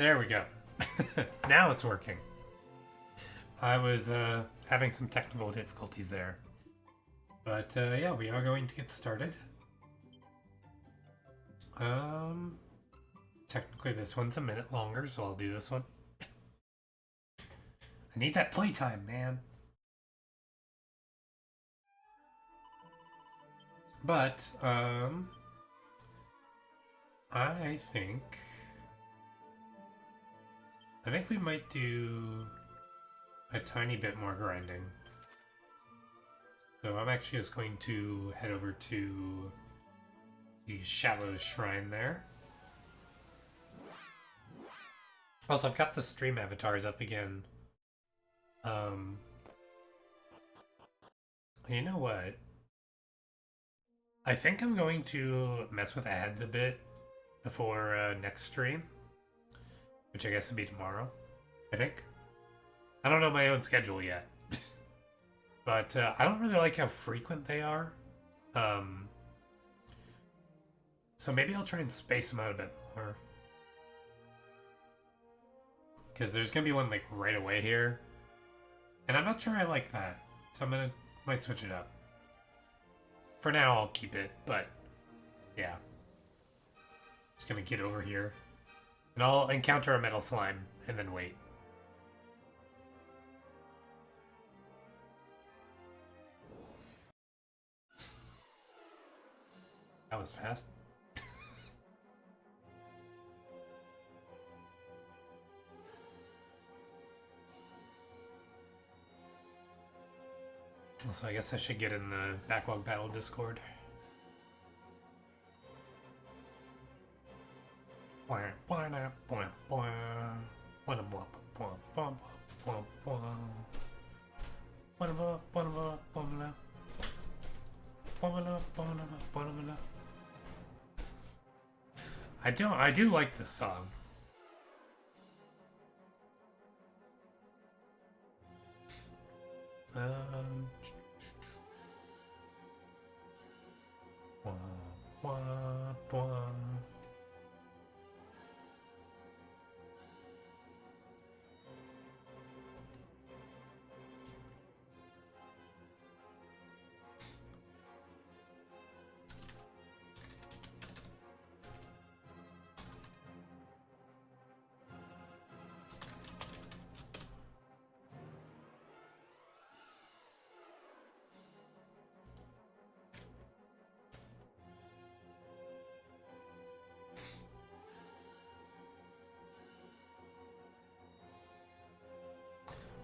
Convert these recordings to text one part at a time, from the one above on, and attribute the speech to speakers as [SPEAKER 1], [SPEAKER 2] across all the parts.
[SPEAKER 1] There we go. Now it's working. I was having some technical difficulties there. But yeah, we are going to get started. Technically this one's a minute longer, so I'll do this one. I need that playtime, man. But, I think we might do a tiny bit more grinding. So I'm actually just going to head over to the Shallows Shrine there. Also, I've got the stream avatars up again. You know what? I think I'm going to mess with ads a bit before next stream, which I guess will be tomorrow, I think. I don't know my own schedule yet, but I don't really like how frequent they are. So maybe I'll try and space them out a bit more. Because there's going to be one like right away here, and I'm not sure I like that, so might switch it up. For now, I'll keep it, but yeah. Just gonna get over here. And I'll encounter a metal slime and then wait. That was fast. So I guess I should get in the Backlog Battle Discord. I do like this song.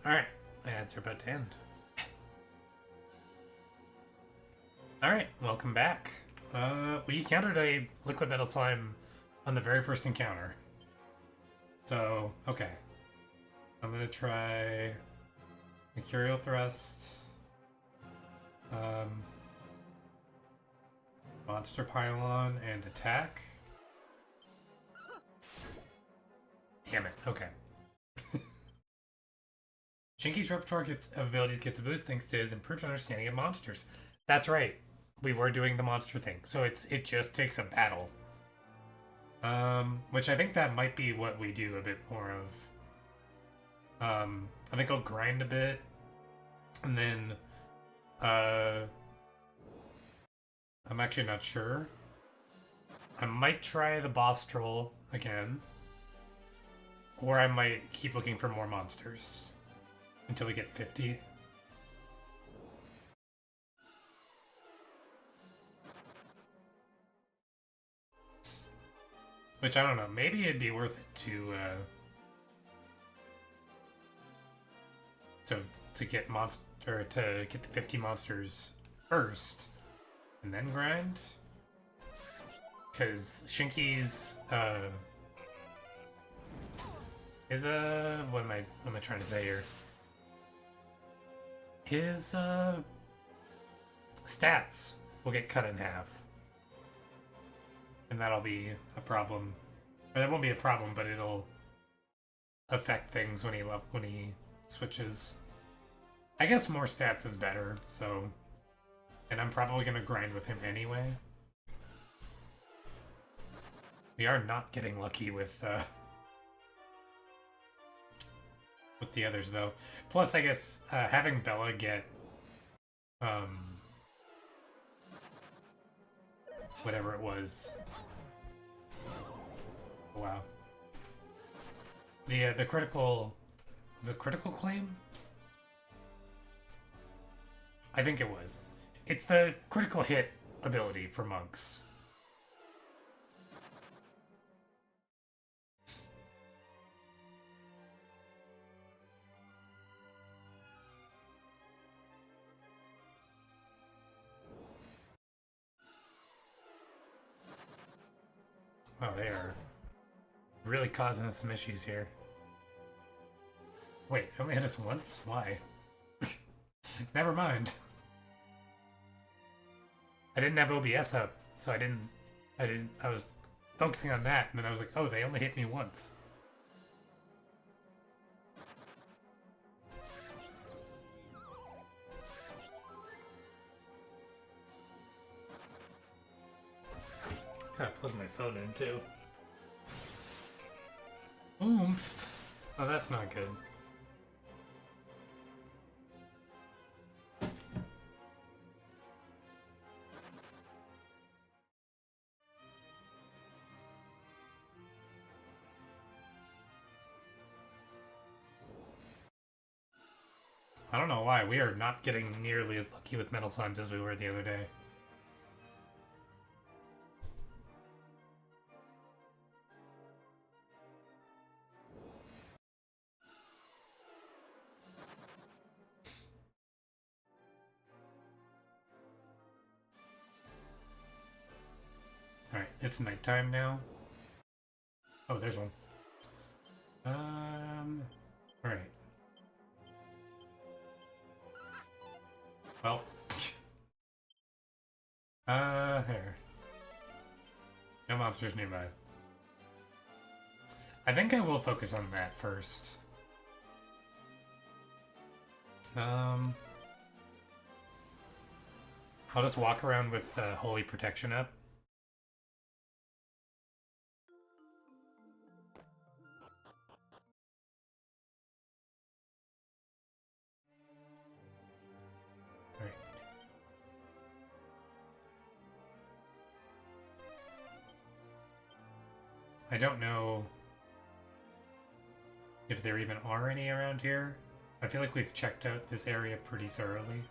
[SPEAKER 1] Alright, ads are about to end. Alright, welcome back. We encountered a liquid metal slime on the very first encounter. So, okay. I'm gonna try Mercurial Thrust. Monster Pylon and attack. Damn it, okay. Shinky's repertoire of abilities gets a boost thanks to his improved understanding of monsters. That's right. We were doing the monster thing, so it just takes a battle. Which I think that might be what we do a bit more of. I think I'll grind a bit, and then I'm actually not sure. I might try the boss troll again, or I might keep looking for more monsters until we get 50. Which, I don't know, maybe it'd be worth it to get to get the 50 monsters first and then grind. Because Shinky's is what am I trying to say here? His stats will get cut in half. And that'll be a problem. Or that won't be a problem, but it'll affect things when he switches. I guess more stats is better, so... And I'm probably gonna grind with him anyway. We are not getting lucky with with the others though. Plus, I guess having Bella get um, whatever it was. Oh, wow. The critical claim. I think it was. It's the critical hit ability for monks. Oh, they are really causing us some issues here. Wait, it only hit us once? Why? Never mind. I didn't have OBS up, so I was focusing on that, and then I was like, oh, they only hit me once. Gotta plug my phone in too. Oomph. Oh, that's not good. I don't know why. We are not getting nearly as lucky with metal slimes as we were the other day. Alright, it's nighttime now. Oh, there's one. Alright. Well. Here. No monsters nearby. I think I will focus on that first. I'll just walk around with Holy Protection up. Alright. I don't know if there even are any around here. I feel like we've checked out this area pretty thoroughly.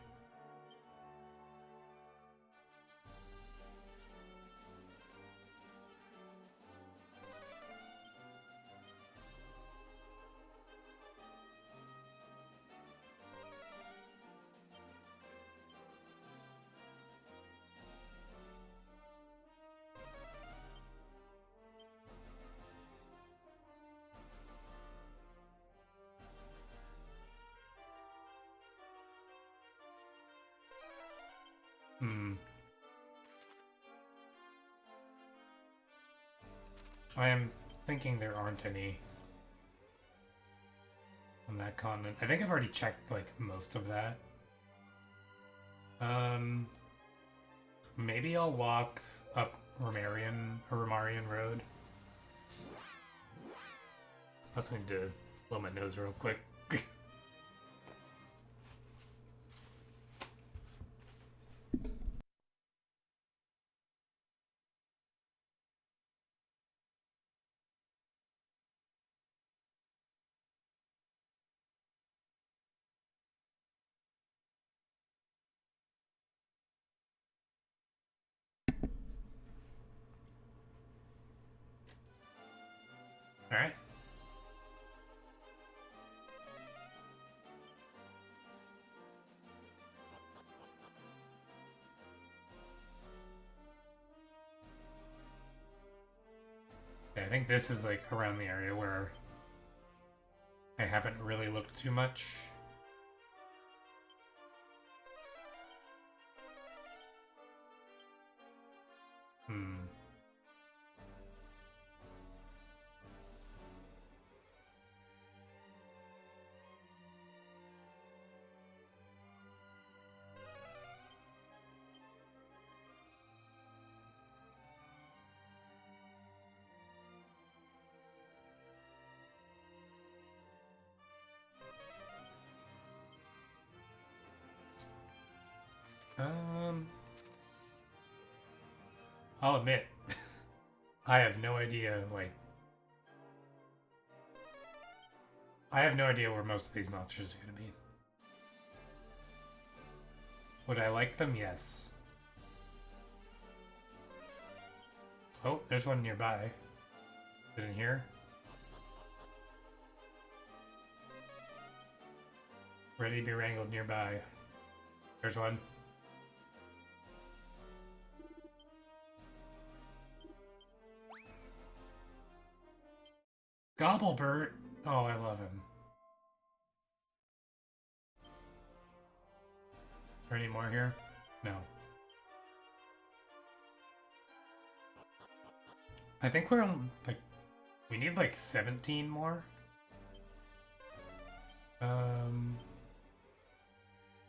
[SPEAKER 1] I am thinking there aren't any on that continent. I think I've already checked, like, most of that. Maybe I'll walk up Romarian Road. Plus I need to blow my nose real quick. Alright. Yeah, I think this is like around the area where I haven't really looked too much. I'll admit, I have no idea, like, I have no idea where most of these monsters are going to be. Would I like them? Yes. Oh, there's one nearby. Is it in here? Ready to be wrangled nearby. There's one. Gobblebert! Oh, I love him. Are there any more here? No. I think we're on, like, we need like 17 more.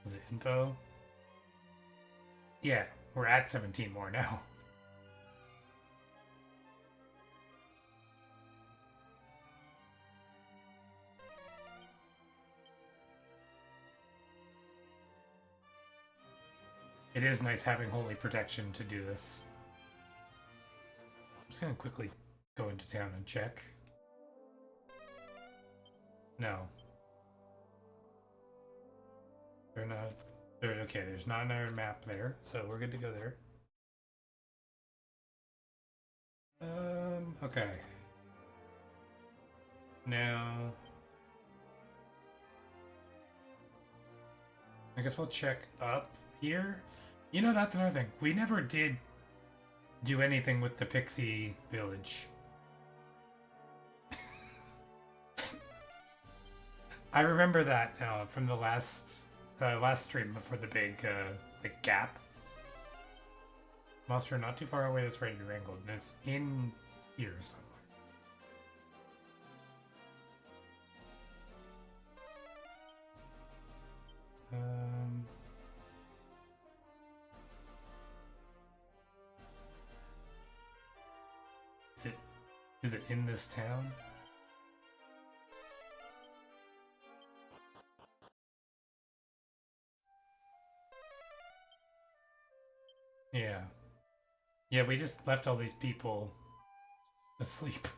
[SPEAKER 1] Is it info? Yeah, we're at 17 more now. It is nice having Holy Protection to do this. I'm just gonna quickly go into town and check. No. They're not. They're okay. There's not another map there, so we're good to go there. Okay. Now, I guess we'll check up here. You know, that's another thing. We never did do anything with the Pixie Village. I remember that from the last stream before the big gap. Monster not too far away that's ready to be wrangled, and it's in here somewhere. Is it in this town? Yeah. Yeah, we just left all these people asleep.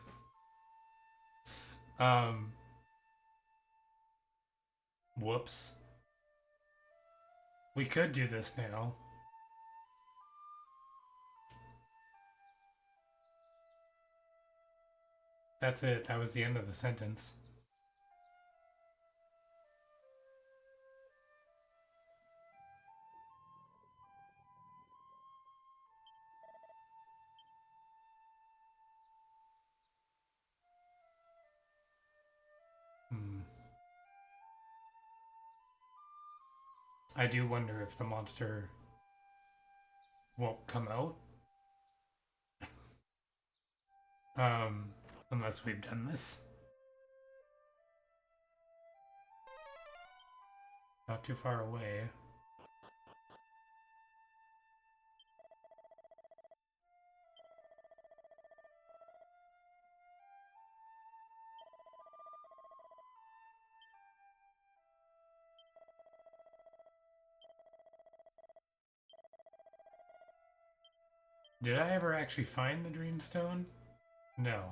[SPEAKER 1] Whoops. We could do this now. That's it. That was the end of the sentence. I do wonder if the monster won't come out. Unless we've done this. Not too far away. Did I ever actually find the Dreamstone? No.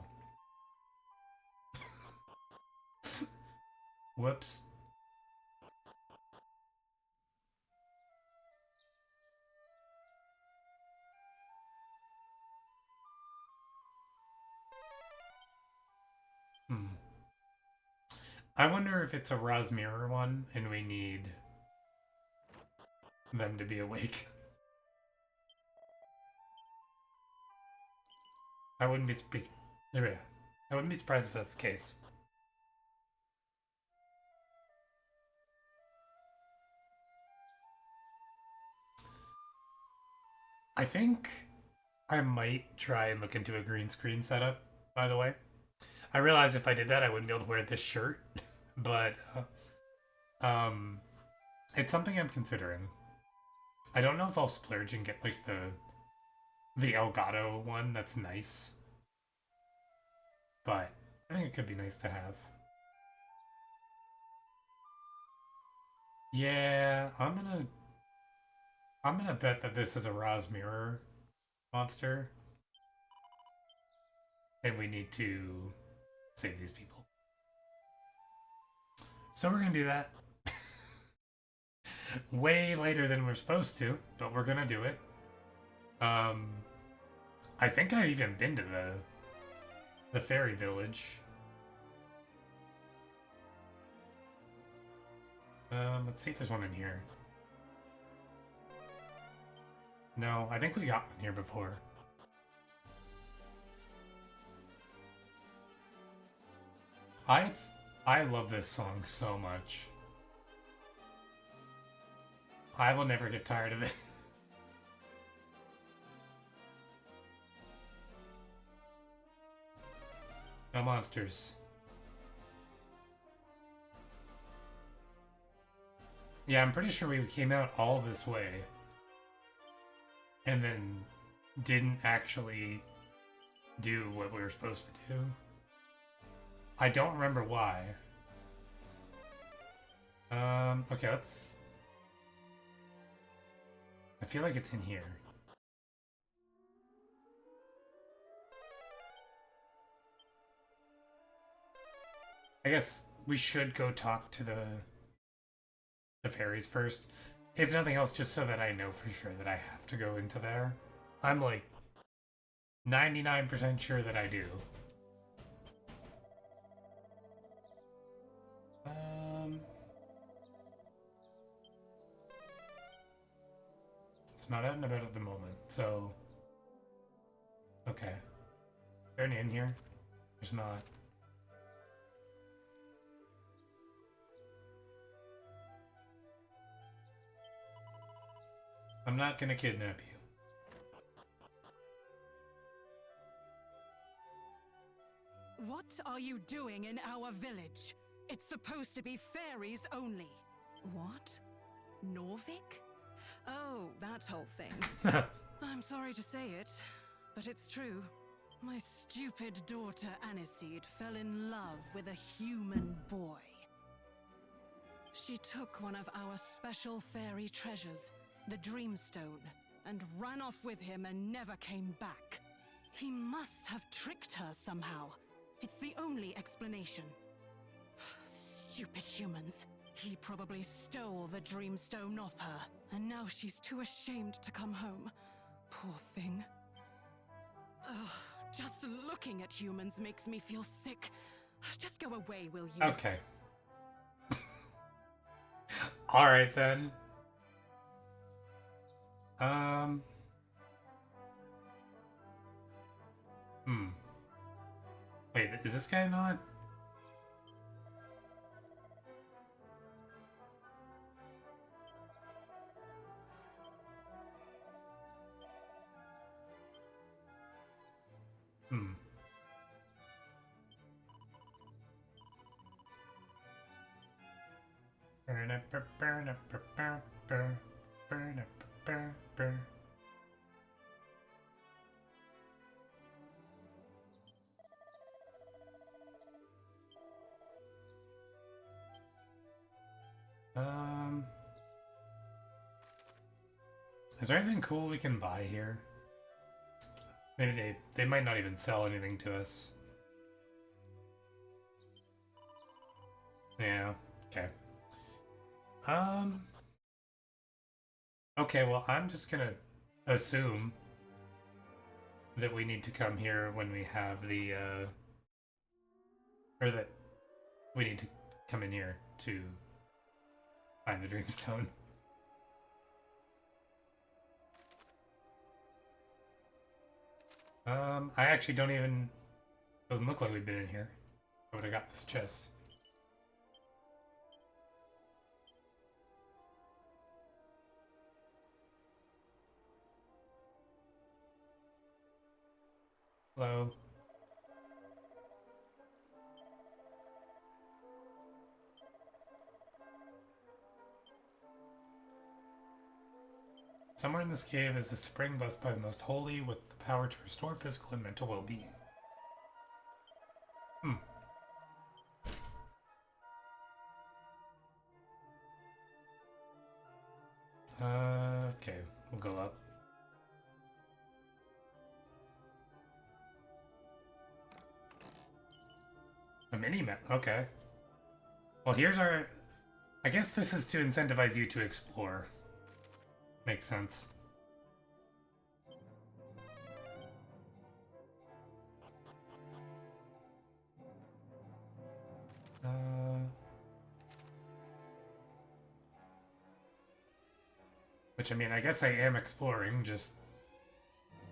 [SPEAKER 1] Whoops. I wonder if it's a Rosmirror one and we need them to be awake. I wouldn't be I wouldn't be surprised if that's the case. I think I might try and look into a green screen setup, by the way. I realize if I did that I wouldn't be able to wear this shirt, but it's something I'm considering. I don't know if I'll splurge and get like the Elgato one. That's nice, but I think it could be nice to have. Yeah, I'm gonna bet that this is a Rosmirror monster. and we need to save these people. So we're gonna do that. Way later than we're supposed to, but we're gonna do it. I think I've even been to the fairy village. Let's see if there's one in here. No, I think we got one here before. I love this song so much. I will never get tired of it. No monsters. Yeah, I'm pretty sure we came out all this way. And then didn't actually do what we were supposed to do. I don't remember why. Okay, let's... I feel like it's in here. I guess we should go talk to the fairies first. If nothing else, just so that I know for sure that I have to go into there. I'm like 99% sure that I do. It's not out and about at the moment, so... Okay. Is there any in here? There's not. I'm not gonna kidnap you.
[SPEAKER 2] What are you doing in our village? It's supposed to be fairies only. What? Norvik? Oh, that whole thing. I'm sorry to say it, but it's true. My stupid daughter Aniseed fell in love with a human boy. She took one of our special fairy treasures, the Dreamstone, and ran off with him and never came back. He must have tricked her somehow. It's the only explanation. Stupid humans. He probably stole the Dreamstone off her, and now she's too ashamed to come home. Poor thing. Ugh, just looking at humans makes me feel sick. Just go away, will you?
[SPEAKER 1] Okay. Alright then. Wait, is this guy not? Is there anything cool we can buy here? Maybe they might not even sell anything to us. Yeah, okay. Okay, well, I'm just gonna assume that we need to come here when we have the, or that we need to come in here to find the Dreamstone. I actually don't even... Doesn't look like we've been in here. I would have got this chest. Hello. Somewhere in this cave is a spring blessed by the most holy with the power to restore physical and mental well-being. Okay, we'll go up. A mini map. Okay. Well, here's our. I guess this is to incentivize you to explore. Makes sense. Which, I mean, I guess I am exploring, just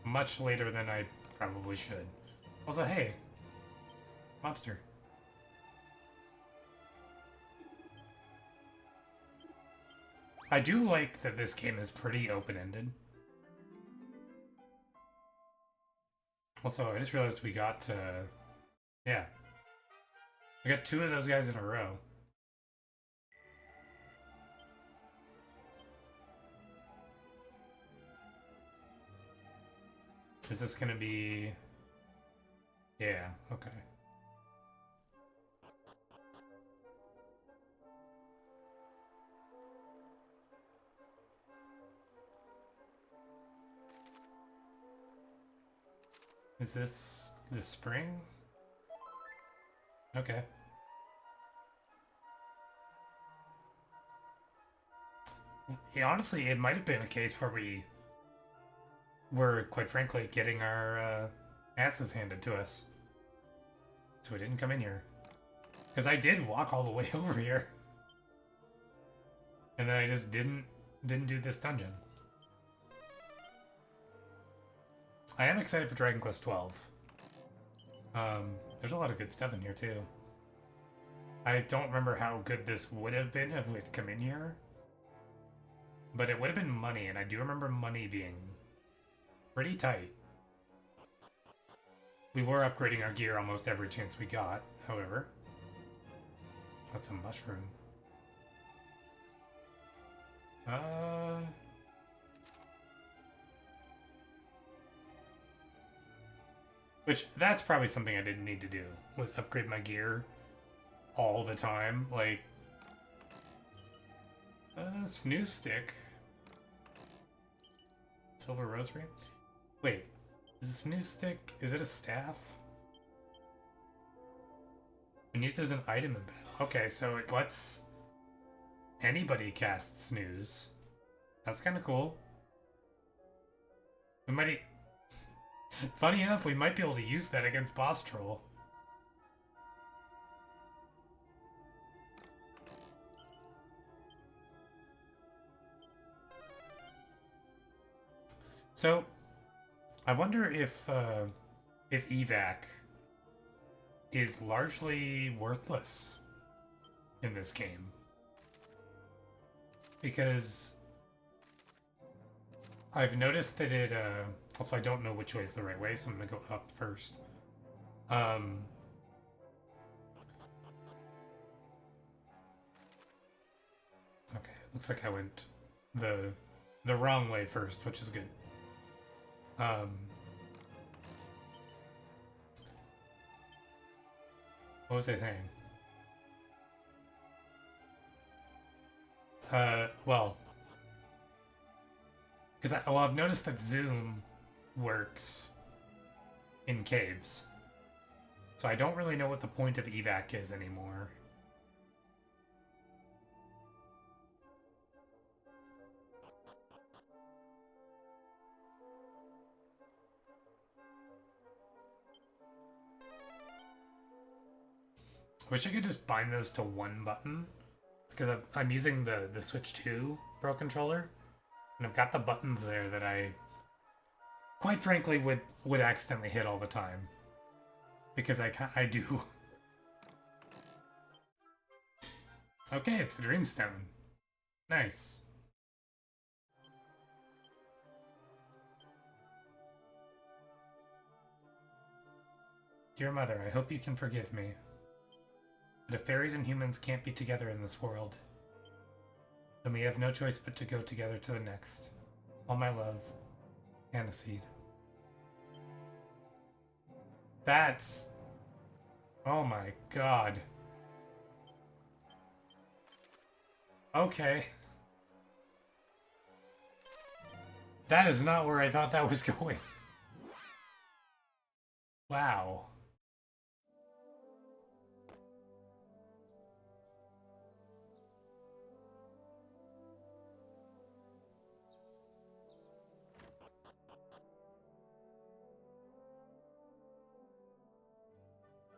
[SPEAKER 1] much later than I probably should. Also, hey, monster. I do like that this game is pretty open-ended. Also, I just realized we got, yeah. We got 2 of those guys in a row. Is this gonna be... Yeah, okay. Is this the spring? Okay. Yeah, honestly, it might have been a case where we were, quite frankly, getting our asses handed to us. So we didn't come in here. Because I did walk all the way over here. And then I just didn't do this dungeon. I am excited for Dragon Quest XII. There's a lot of good stuff in here, too. I don't remember how good this would have been if we'd come in here. But it would have been money, and I do remember money being pretty tight. We were upgrading our gear almost every chance we got, however. That's a mushroom. Which, that's probably something I didn't need to do, was upgrade my gear all the time. Like, snooze stick. Silver rosary? Wait, is a snooze stick, is it a staff? And used as an item in battle. Okay, so it lets anybody cast snooze. That's kind of cool. We might... Funny enough, we might be able to use that against Boss Troll. So, I wonder if evac is largely worthless in this game. Because I've noticed that it, also I don't know which way is the right way, so I'm gonna go up first. Okay, looks like I went the wrong way first, which is good. What was I saying? Well, because I've noticed that zoom works in caves, so I don't really know what the point of evac is anymore. I wish I could just bind those to one button, because I'm using the Switch 2 Pro Controller, and I've got the buttons there that I, quite frankly, would accidentally hit all the time. Because I do. Okay, it's the Dreamstone. Nice. Dear Mother, I hope you can forgive me. But if fairies and humans can't be together in this world, then we have no choice but to go together to the next. All my love, Aniseed. That's... Oh my god. Okay. That is not where I thought that was going. Wow.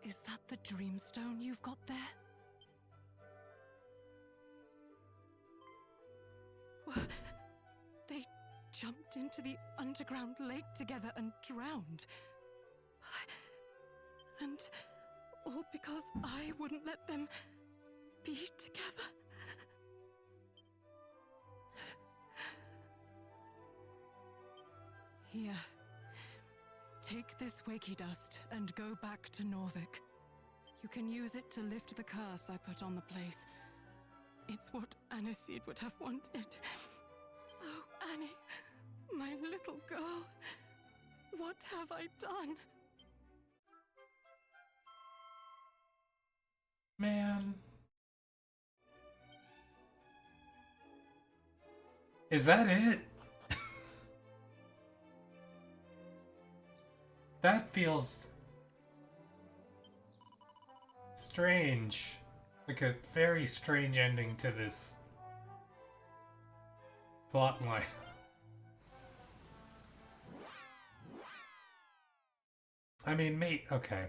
[SPEAKER 2] Is that the Dreamstone you've got there? They jumped into the underground lake together and drowned. And all because I wouldn't let them be together. Here. Take this Wakey dust and go back to Norvik. You can use it to lift the curse I put on the place. It's what Aniseed would have wanted. Oh, Annie, my little girl. What have I done?
[SPEAKER 1] Man. Is that it? That feels strange. Like a very strange ending to this plot line. I mean, mate, okay.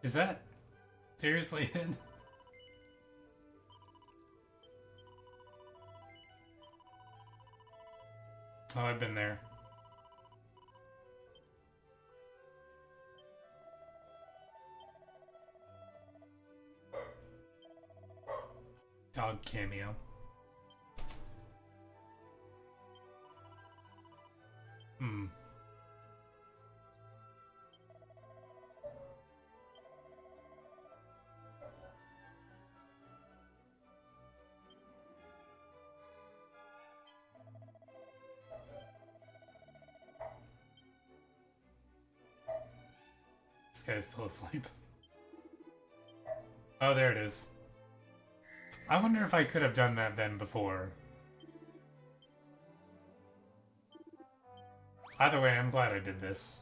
[SPEAKER 1] Is that seriously it? Oh, I've been there. Dog cameo. Hmm. This guy's still asleep. Oh, there it is. I wonder if I could have done that then before. Either way, I'm glad I did this.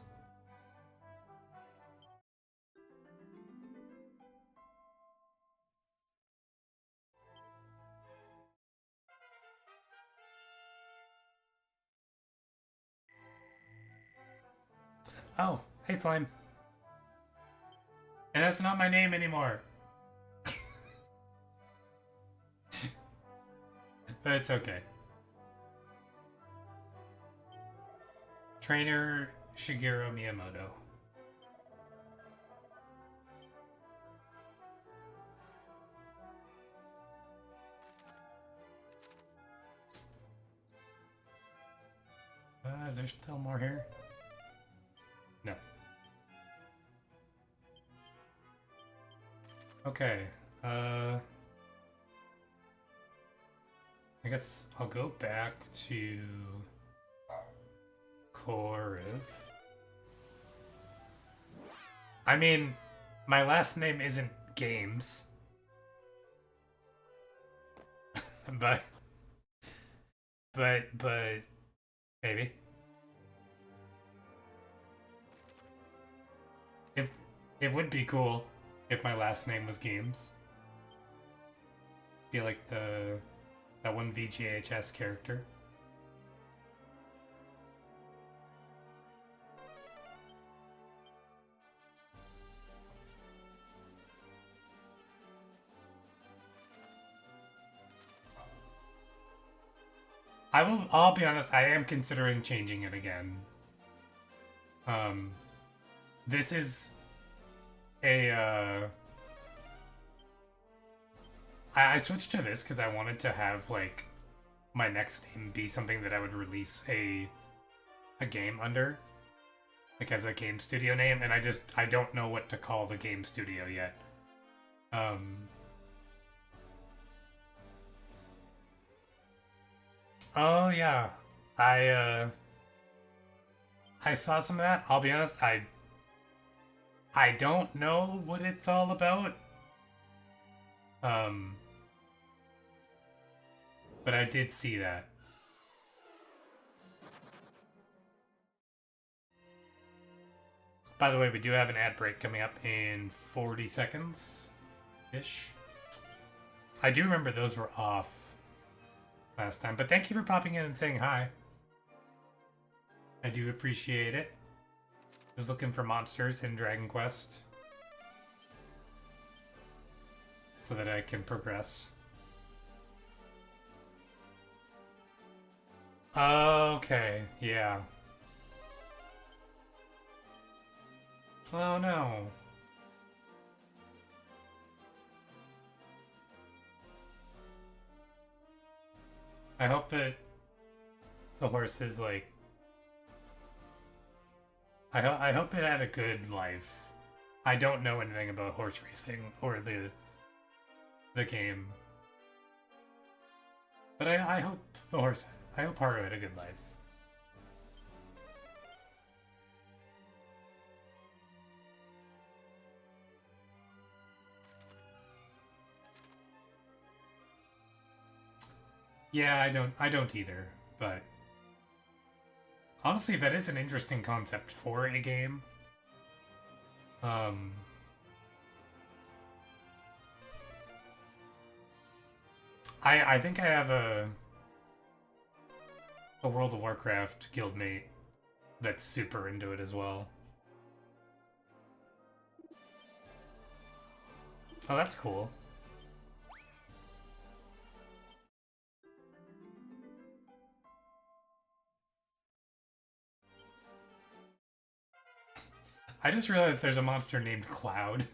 [SPEAKER 1] Oh, hey Slime. And that's not my name anymore. But it's okay. Trainer Shigeru Miyamoto. Is there still more here? No. Okay. I guess I'll go back to Koriv. I mean, my last name isn't Games. but maybe. It would be cool if my last name was Games. Be like that one VGHS character. I'll be honest, I am considering changing it again. This is a I switched to this because I wanted to have like my next name be something that I would release a game under, like as a game studio name, and I don't know what to call the game studio yet. Oh yeah, I I saw some of that. I'll be honest, I don't know what it's all about. Um, but I did see that. By the way, we do have an ad break coming up in 40 seconds ish. I do remember those were off last time, but thank you for popping in and saying hi. I do appreciate it. Just looking for monsters in Dragon Quest so that I can progress. Okay, yeah. Oh no. I hope that the horse is like. I hope it had a good life. I don't know anything about horse racing or the game, but I hope the horse. I hope Haru had a good life. Yeah, I don't either, but honestly, that is an interesting concept for a game. Um, I think I have a World of Warcraft guildmate that's super into it as well. Oh, that's cool. I just realized there's a monster named Cloud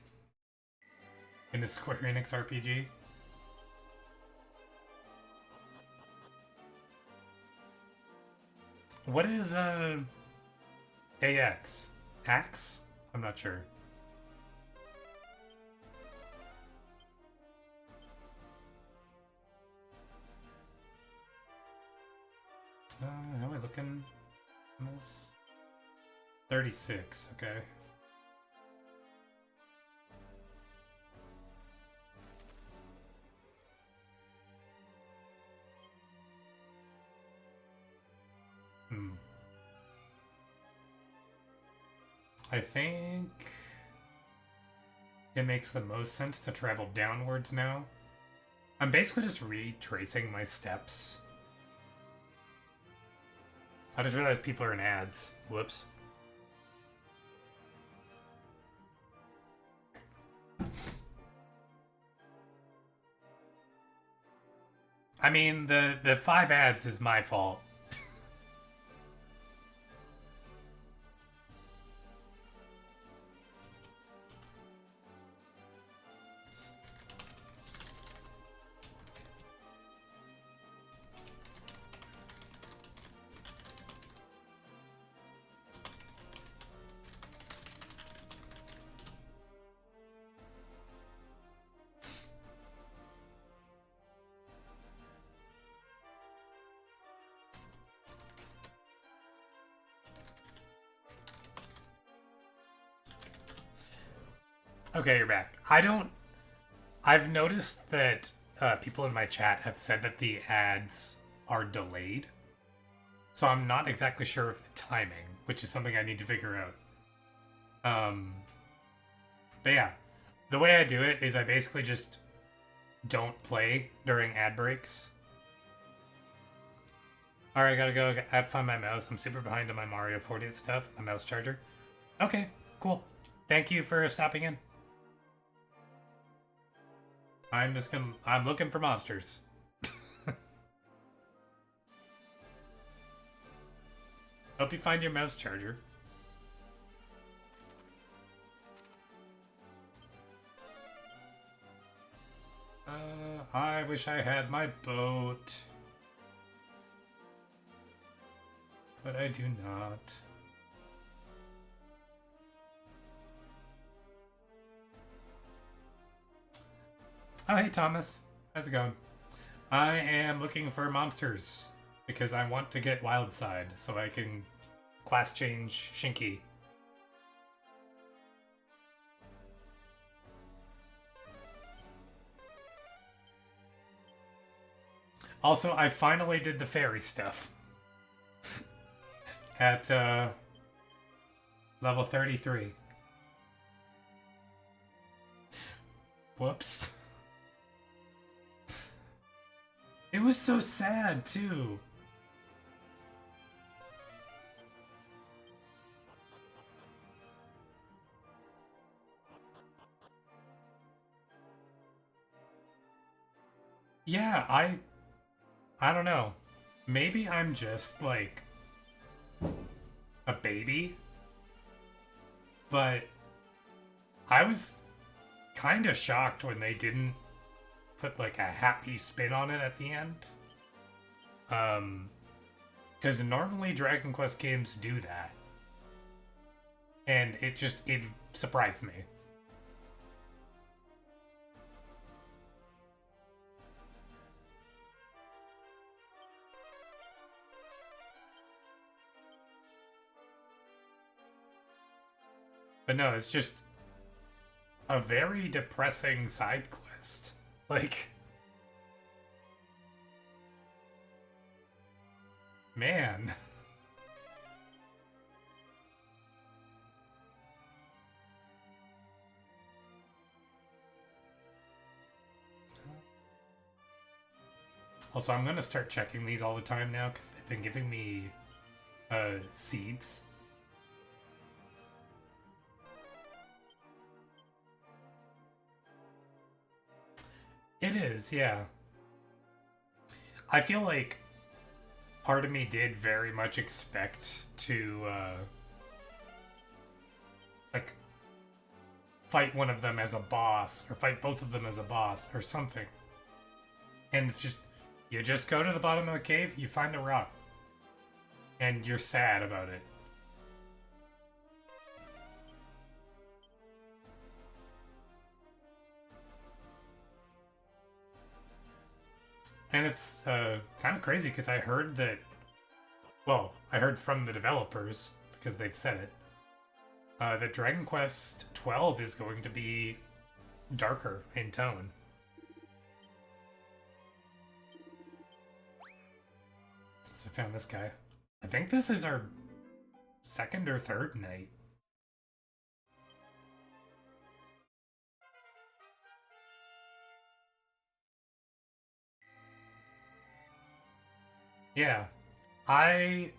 [SPEAKER 1] in the Square Enix RPG. What is AX? Axe? I'm not sure. How am I looking on this? 36, okay. I think it makes the most sense to travel downwards now. I'm basically just retracing my steps. I just realized people are in ads. Whoops. I mean, the 5 ads is my fault. Okay, you're back. I've noticed that people in my chat have said that the ads are delayed. So I'm not exactly sure of the timing, which is something I need to figure out. But yeah, the way I do it is I basically just don't play during ad breaks. Alright, gotta go. I have to find my mouse. I'm super behind on my Mario 40th stuff, my mouse charger. Okay, cool. Thank you for stopping in. I'm looking for monsters. Hope you find your mouse charger. I wish I had my boat. But I do not. Oh, hey Thomas. How's it going? I am looking for monsters because I want to get Wild Side so I can class change Shinky. Also, I finally did the fairy stuff at level 33. Whoops. It was so sad, too. Yeah, I don't know. Maybe I'm just, like, a baby. But I was kind of shocked when they didn't put, like, a happy spin on it at the end. Because normally Dragon Quest games do that. And it surprised me. But no, it's just a very depressing side quest. Like, man. Also, I'm gonna start checking these all the time now because they've been giving me seeds. It is, yeah. I feel like part of me did very much expect to like fight one of them as a boss or fight both of them as a boss or something. And it's just you just go to the bottom of the cave, you find a rock, and you're sad about it. And it's kind of crazy because I heard that, well, I heard from the developers, because they've said it, that Dragon Quest XII is going to be darker in tone. So I found this guy. I think this is our second or third night. Yeah. I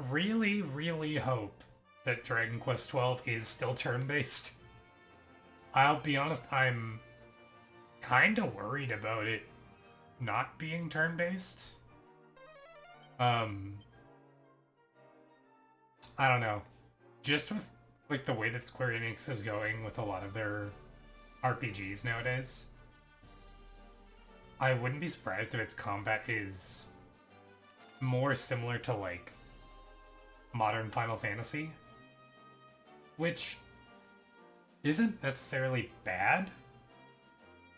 [SPEAKER 1] really, really hope that Dragon Quest XII is still turn-based. I'll be honest, I'm kind of worried about it not being turn-based. I don't know. Just with like the way that Square Enix is going with a lot of their RPGs nowadays, I wouldn't be surprised if its combat is more similar to like modern Final Fantasy, which isn't necessarily bad.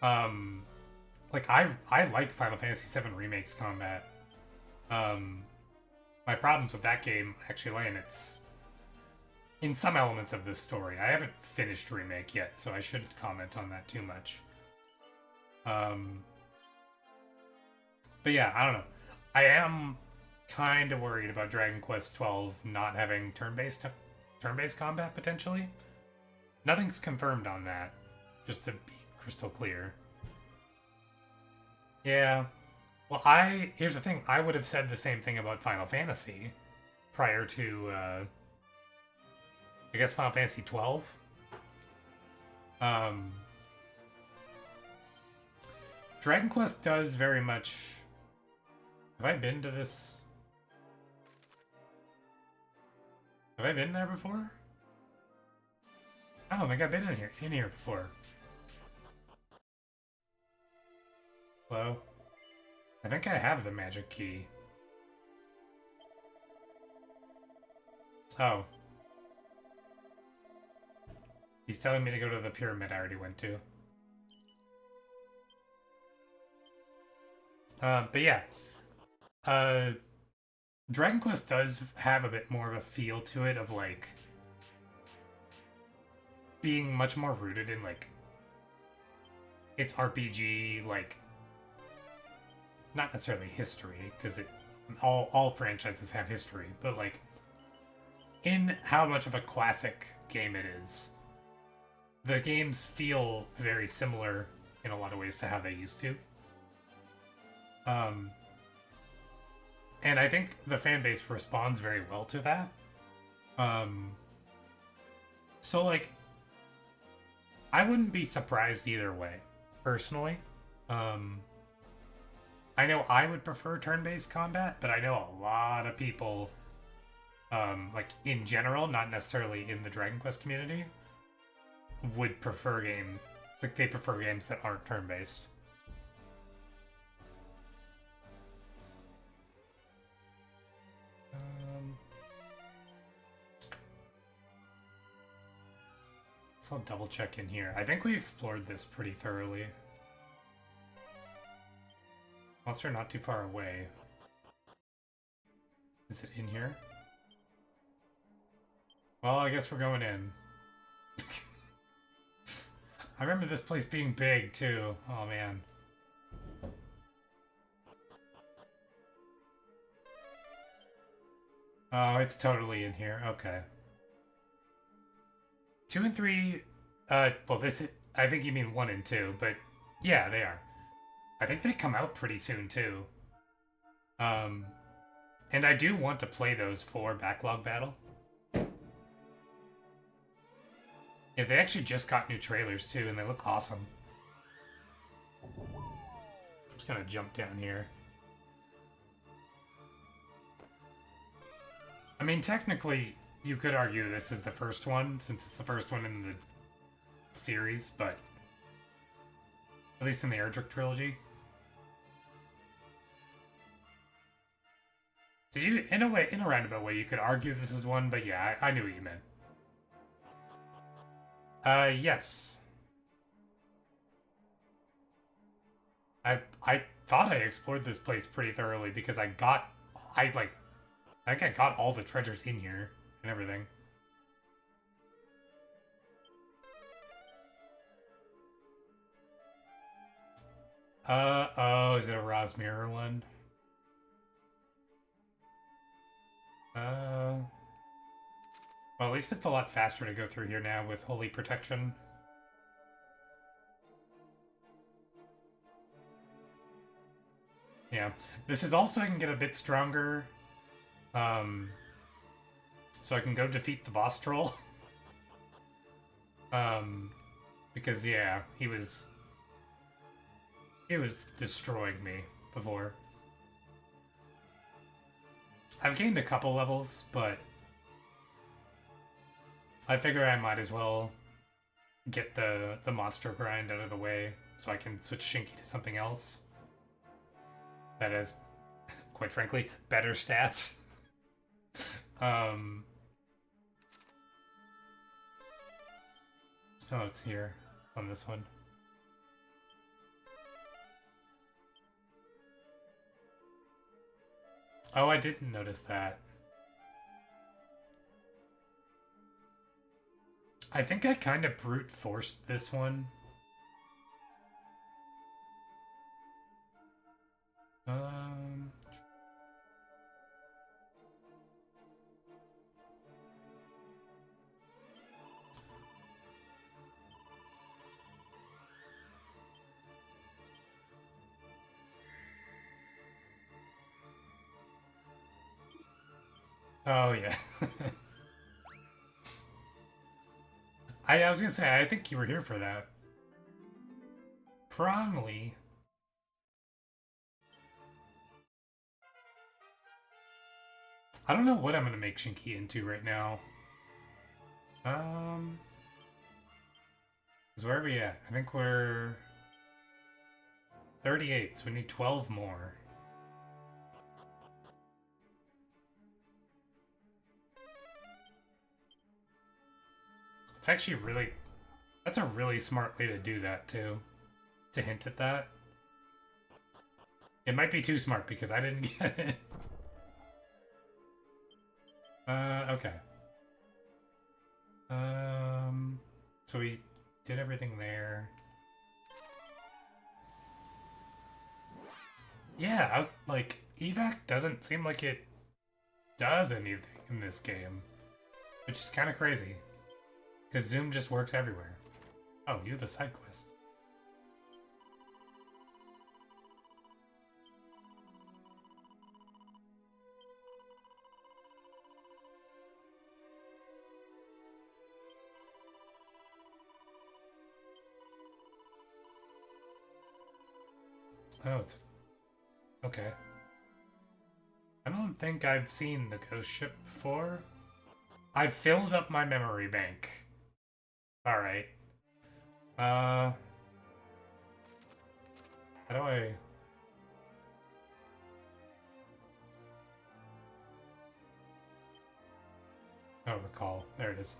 [SPEAKER 1] Like I like Final Fantasy VII Remake's combat. My problems with that game actually lay in some elements of this story. I haven't finished Remake yet, so I shouldn't comment on that too much. But yeah, I don't know. I am kind of worried about Dragon Quest XII not having turn-based combat potentially. Nothing's confirmed on that, just to be crystal clear. Yeah. Well, here's the thing. I would have said the same thing about Final Fantasy prior to I guess Final Fantasy 12. Dragon Quest does very much. Have I been to this? Have I been there before? I don't think I've been in here before. Hello? I think I have the magic key. Oh. He's telling me to go to the pyramid I already went to. But yeah. Uh, Dragon Quest does have a bit more of a feel to it of like being much more rooted in like its RPG, like not necessarily history, because it all franchises have history, but like in how much of a classic game it is. The games feel very similar in a lot of ways to how they used to. Um, and I think the fan base responds very well to that. Um, so like, I wouldn't be surprised either way, personally. Um, I know I would prefer turn-based combat, but I know a lot of people, like in general, not necessarily in the Dragon Quest community, would prefer like they prefer games that aren't turn-based. So I'll double check in here. I think we explored this pretty thoroughly. Unless they're not too far away. Is it in here? Well, I guess we're going in. I remember this place being big, too. Oh, man. Oh, it's totally in here. Okay. 2 and 3... well, this is... I think you mean 1 and 2, but... Yeah, they are. I think they come out pretty soon, too. And I do want to play those for Backlog Battle. Yeah, they actually just got new trailers, too, and they look awesome. I'm just gonna jump down here. I mean, technically, you could argue this is the first one, since it's the first one in the series, but... At least in the Erdrick trilogy. So you, in a roundabout way, you could argue this is one, but yeah, I knew what you meant. Yes. I thought I explored this place pretty thoroughly because I think I got all the treasures in here and everything. Oh, is it a Rosmira one? Well, at least it's a lot faster to go through here now with Holy Protection. Yeah. This is also I can get a bit stronger. So I can go defeat the boss troll. Because yeah, he was destroying me before. I've gained a couple levels, but I figure I might as well get the monster grind out of the way so I can switch Shinky to something else that has, quite frankly, better stats. Oh, it's here on this one. Oh, I didn't notice that. I think I kind of brute forced this one. Oh, yeah. I was gonna say, I think you were here for that. Prongly. I don't know what I'm gonna make Shinky into right now. Is where are we at? I think we're 38, so we need 12 more. It's actually that's a really smart way to do that too. To hint at that. It might be too smart because I didn't get it. Okay. So we did everything there. Yeah, like, evac doesn't seem like it does anything in this game, which is kind of crazy. Because Zoom just works everywhere. Oh, you have a side quest. Oh, it's... okay. I don't think I've seen the ghost ship before. I've filled up my memory bank. Alright. How do I... oh, recall. There it is.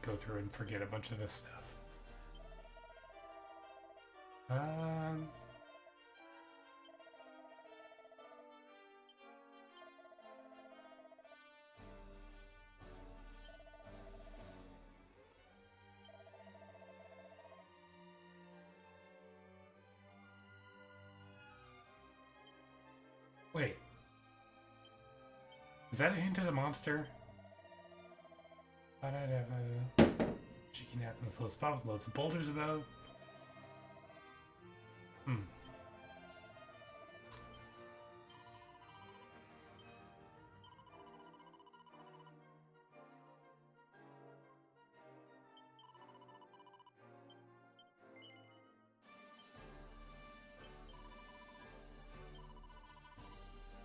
[SPEAKER 1] Go through and forget a bunch of this stuff. Wait. Is that a hint at a monster? Thought I'd have a cheeky nap in this little spot with loads of boulders about.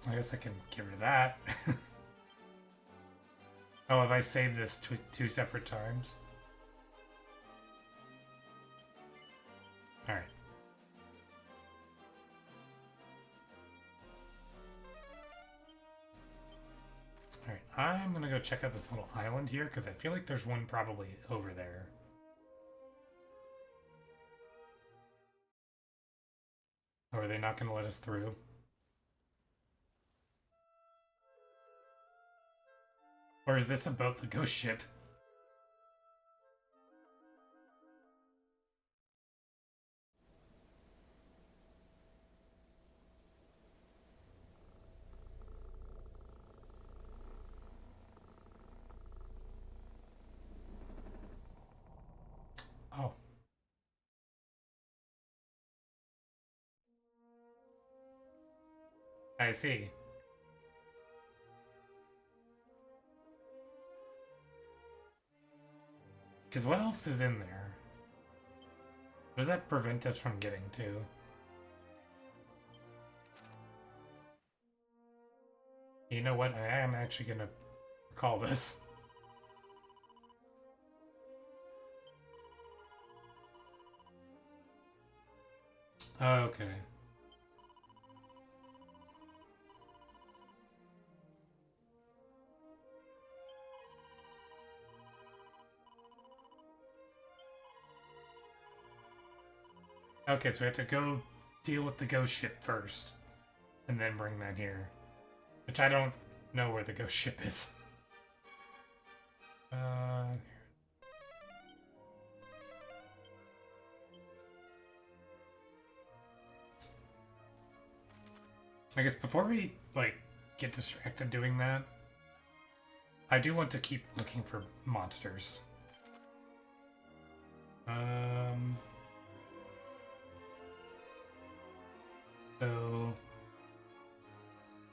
[SPEAKER 1] I guess I can get rid of that. Oh, have I saved this two separate times? Alright. Alright, I'm gonna go check out this little island here, because I feel like there's one probably over there. Or are they not gonna let us through? Or is this about the ghost ship? Oh. I see. Because what else is in there? What does that prevent us from getting to? You know what? I am actually gonna call this. Okay. Okay, so we have to go deal with the ghost ship first, and then bring that here. Which I don't know where the ghost ship is. I guess before we, like, get distracted doing that, I do want to keep looking for monsters. So,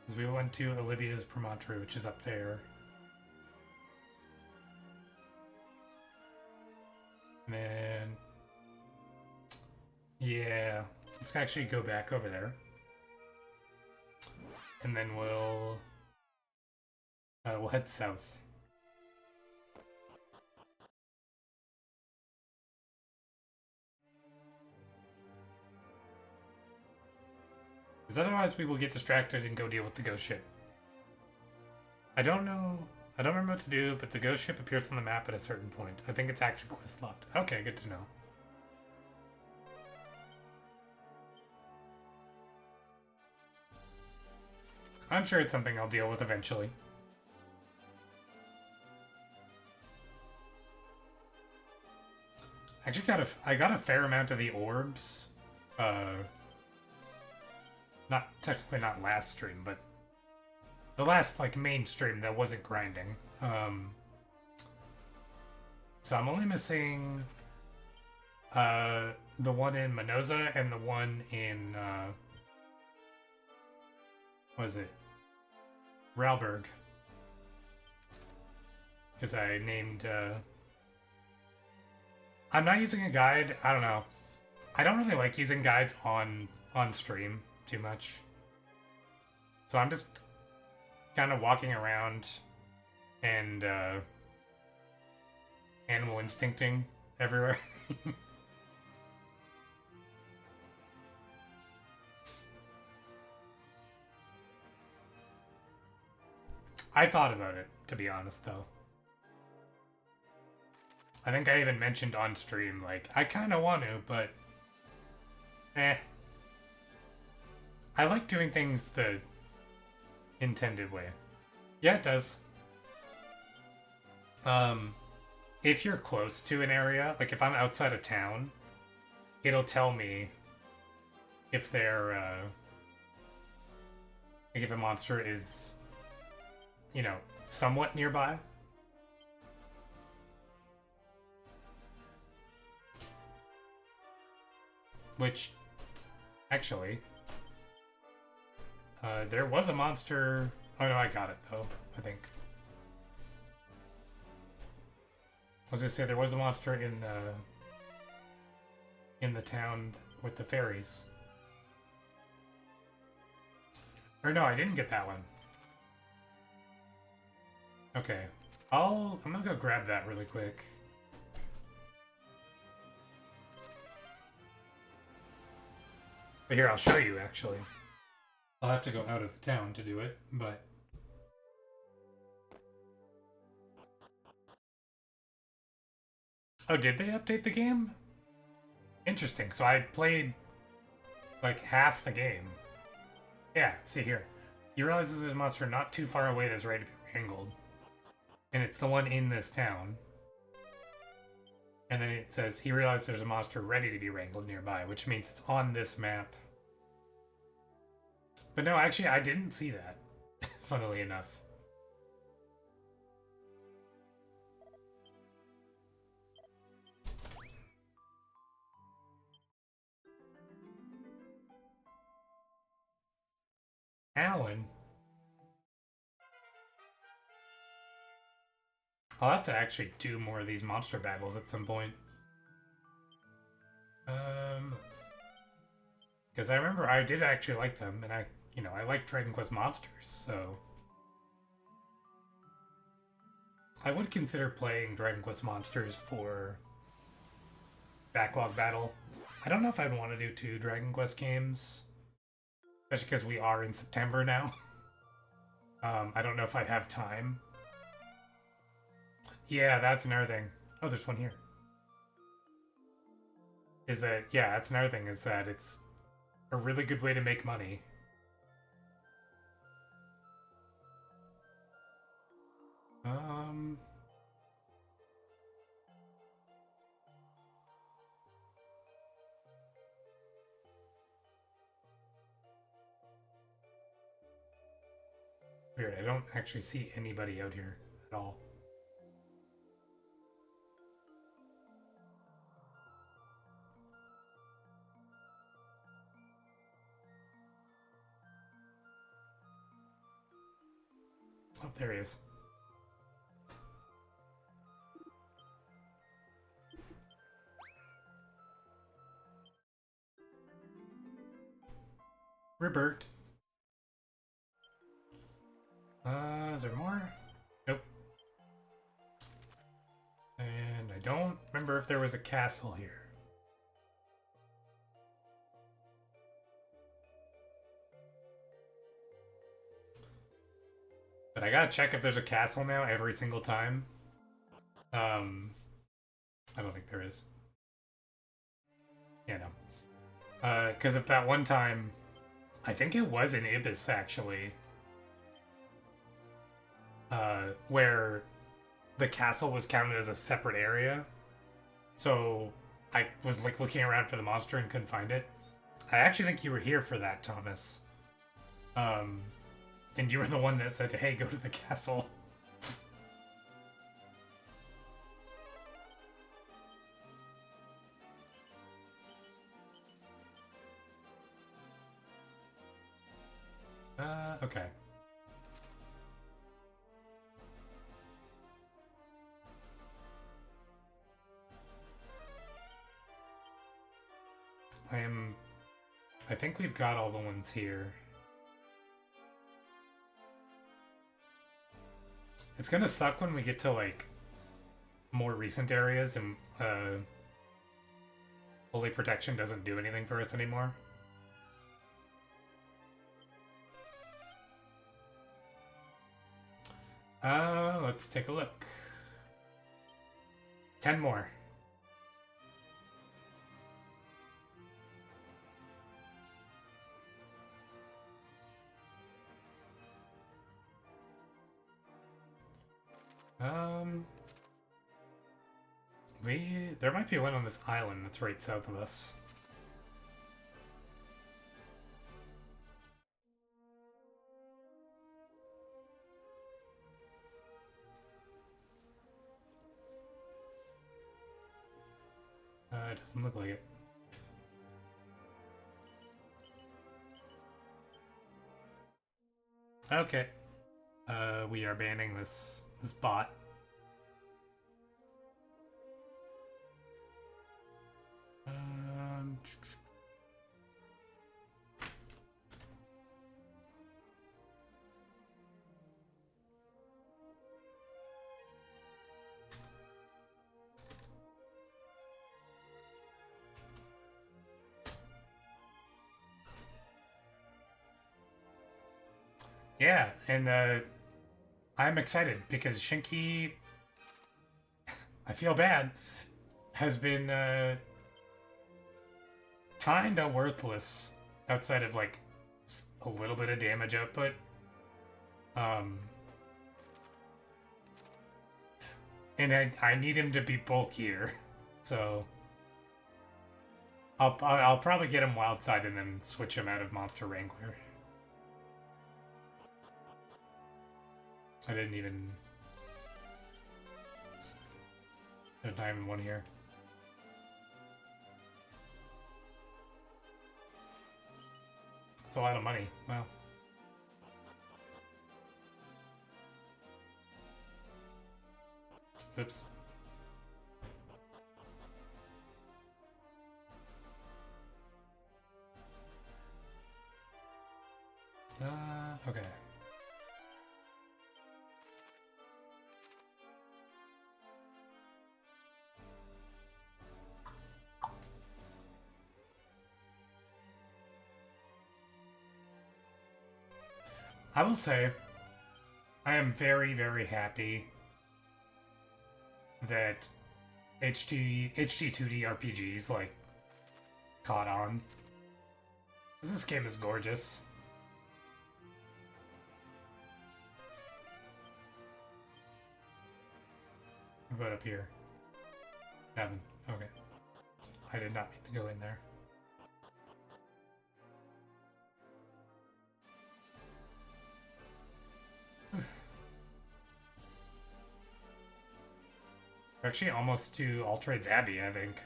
[SPEAKER 1] because we went to Olivia's Promontory, which is up there. And then, yeah, let's actually go back over there. and then we'll head south. Because otherwise we will get distracted and go deal with the ghost ship. I don't remember what to do, but the ghost ship appears on the map at a certain point. I think it's actually quest locked. Okay, good to know. I'm sure it's something I'll deal with eventually. Actually I got a fair amount of the orbs. Not technically not last stream, but the last like main stream that wasn't grinding. So I'm only missing the one in Minoza and the one in what is it? Ralberg. Because I named I'm not using a guide. I don't know. I don't really like using guides on stream too much. So I'm just kind of walking around and animal instincting everywhere. I thought about it, to be honest, though. I think I even mentioned on stream, like, I kind of want to, but I like doing things the intended way. Yeah, it does. If you're close to an area, like if I'm outside of town, it'll tell me if they're, like if a monster is, you know, somewhat nearby. Which, actually, there was a monster. Oh no, I got it though, I think. I was gonna say there was a monster in the town with the fairies. Or no, I didn't get that one. Okay. I'm gonna go grab that really quick. But here, I'll show you, actually. I'll have to go out of town to do it, but... Oh, did they update the game? Interesting. So I played, like, half the game. Yeah, see here. He realizes there's a monster not too far away that's ready to be wrangled. And it's the one in this town. And then it says, he realized there's a monster ready to be wrangled nearby, which means it's on this map. But no, actually, I didn't see that, funnily enough. Alan? I'll have to actually do more of these monster battles at some point. Because I remember I did actually like them, and I like Dragon Quest monsters, so... I would consider playing Dragon Quest monsters for backlog battle. I don't know if I'd want to do 2 Dragon Quest games, especially because we are in September now. I don't know if I'd have time. Yeah, that's another thing. Oh, there's one here. That's another thing, is that it's a really good way to make money. Weird, I don't actually see anybody out here at all. Oh, there he is. Robert. Is there more? Nope. And I don't remember if there was a castle here. But I gotta check if there's a castle now every single time. I don't think there is. Yeah, no. Because if that one time, I think it was in Ibis actually, where the castle was counted as a separate area. So I was like looking around for the monster and couldn't find it. I actually think you were here for that, Thomas. And you were the one that said, "Hey, go to the castle." Okay. I think we've got all the ones here. It's gonna suck when we get to, like, more recent areas and, Holy Protection doesn't do anything for us anymore. Let's take a look. 10 more. There might be one on this island that's right south of us. It doesn't look like it. Okay. We are banning this bot. Yeah, and I'm excited because Shinki, I feel bad, has been kinda worthless outside of like a little bit of damage output. And I need him to be bulkier, so I'll probably get him wild side and then switch him out of Monster Wrangler. I didn't even. There's not even one here. It's a lot of money. Wow. Oops. Okay. I will say, I am very, very happy that HD2D RPGs, like, caught on. This game is gorgeous. What about up here? Heaven. Okay. I did not mean to go in there. We're actually almost to All Trades Abbey, I think.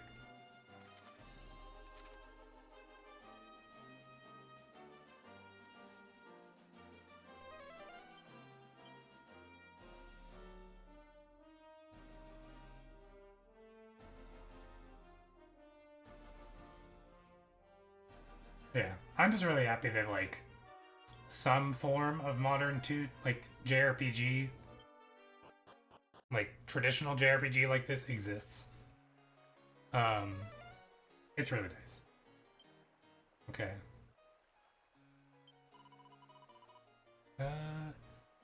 [SPEAKER 1] Yeah, I'm just really happy that, like, some form of modern like JRPG, like traditional JRPG like this exists. It's really nice. Okay.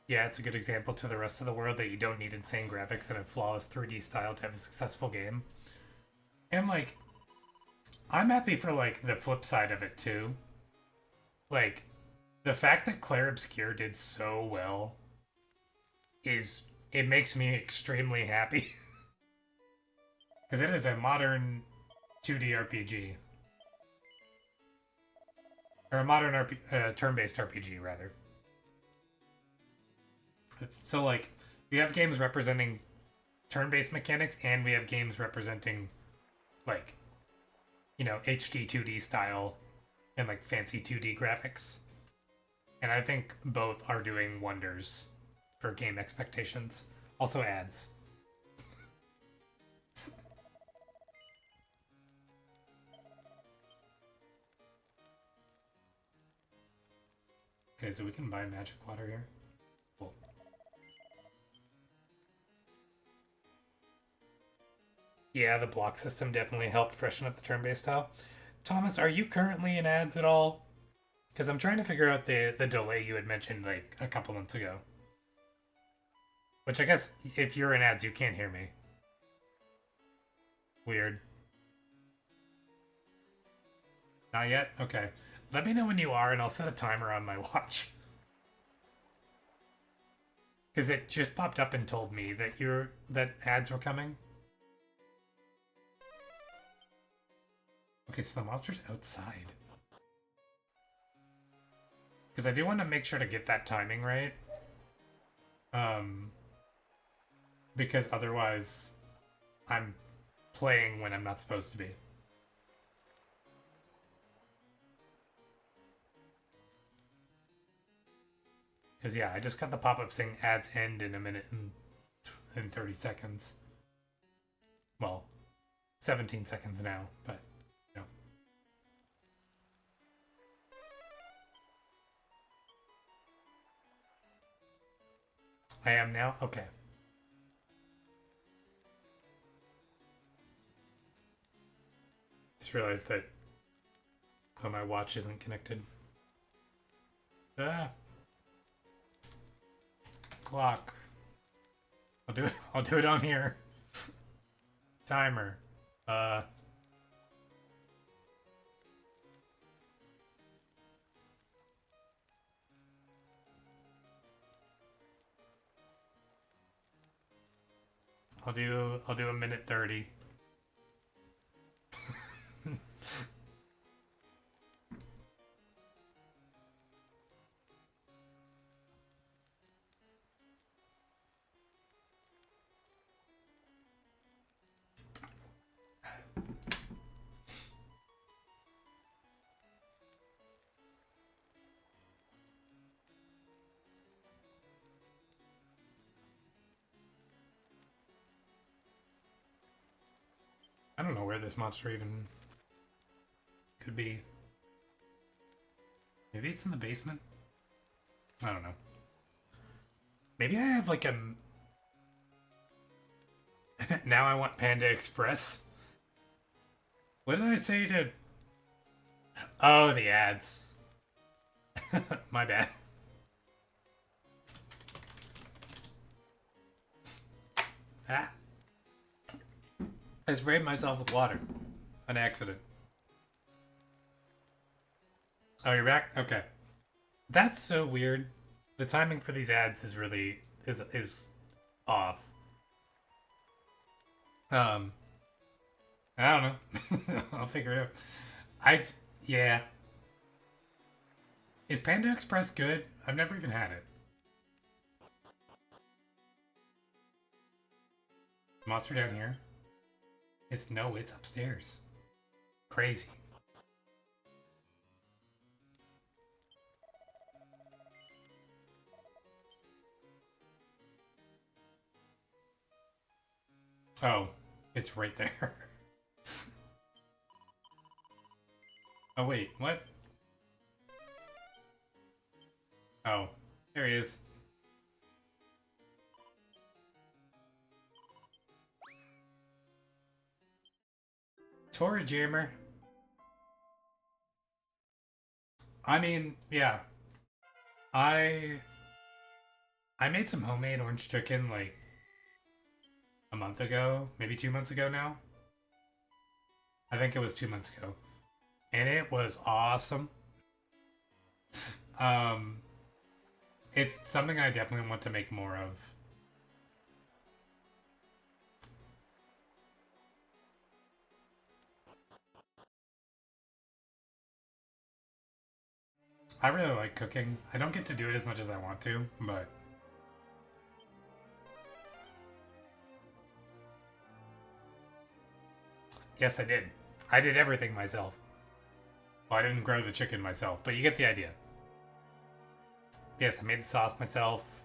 [SPEAKER 1] Yeah, it's a good example to the rest of the world that you don't need insane graphics and a flawless 3D style to have a successful game. And like, I'm happy for like the flip side of it too. Like, the fact that Clair Obscur did so well it makes me extremely happy. Because it is a modern 2D RPG. Or a modern turn-based RPG, rather. So, like, we have games representing turn-based mechanics, and we have games representing, like, you know, HD 2D style and, like, fancy 2D graphics. And I think both are doing wonders for game expectations. Also ads. Okay, so we can buy magic water here. Cool. Yeah, the block system definitely helped freshen up the turn-based style. Thomas, are you currently in ads at all? Because I'm trying to figure out the delay you had mentioned like a couple months ago. Which I guess if you're in ads, you can't hear me. Weird. Not yet? Okay. Let me know when you are and I'll set a timer on my watch. Because it just popped up and told me that ads were coming. Okay, so the monster's outside. Because I do want to make sure to get that timing right. Because otherwise I'm playing when I'm not supposed to be. Because yeah, I just got the pop-up saying ads end in a minute and 30 seconds. Well, 17 seconds now, but no. I am now? Okay. Just realized that my watch isn't connected. Ah. Clock. I'll do it on here. Timer. I'll do a minute 30. I don't know where this monster even could be. Maybe it's in the basement? I don't know. Maybe I have like a... Now I want Panda Express. What did I say to... Oh, the ads. My bad. Ah. I sprayed myself with water. An accident. Oh, you're back? Okay. That's so weird. The timing for these ads is really is off. I don't know. I'll figure it out. Yeah. Is Panda Express good? I've never even had it. Monster down here? It's upstairs. Crazy. Oh, it's right there. Oh wait, what? Oh, there he is. Tora Jammer. I mean, yeah. I I made some homemade orange chicken like a month ago, maybe 2 months ago now. I think it was 2 months ago. And it was awesome. Um it's something I definitely want to make more of. I really like cooking. I don't get to do it as much as I want to, but yes, I did. I did everything myself. Well, I didn't grow the chicken myself, but you get the idea. Yes, I made the sauce myself.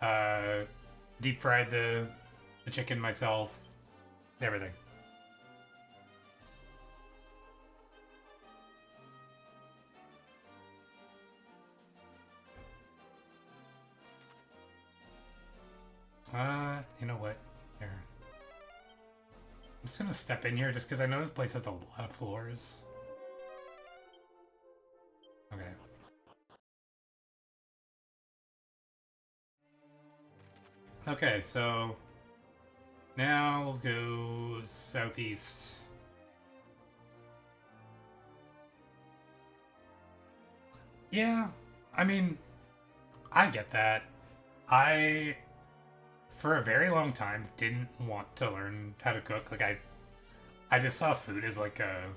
[SPEAKER 1] Uh, deep fried the chicken myself. Everything. You know what? Here. I'm just gonna step in here just because I know this place has a lot of floors. Okay. Okay, so now we'll go southeast. Yeah, I mean, I get that. I, for a very long time, didn't want to learn how to cook. Like, I just saw food as like a,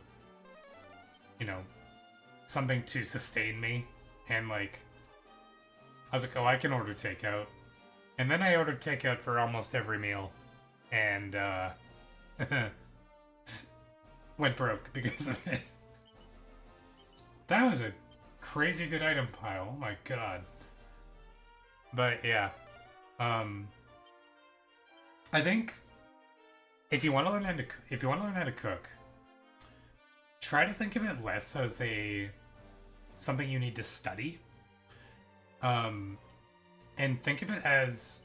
[SPEAKER 1] you know, something to sustain me. And like, I was like, oh, I can order takeout. And then I ordered takeout for almost every meal. And, went broke because of it. That was a crazy good item pile. Oh my god. But yeah. I think if you want to learn how to cook, try to think of it less as a something you need to study. And think of it as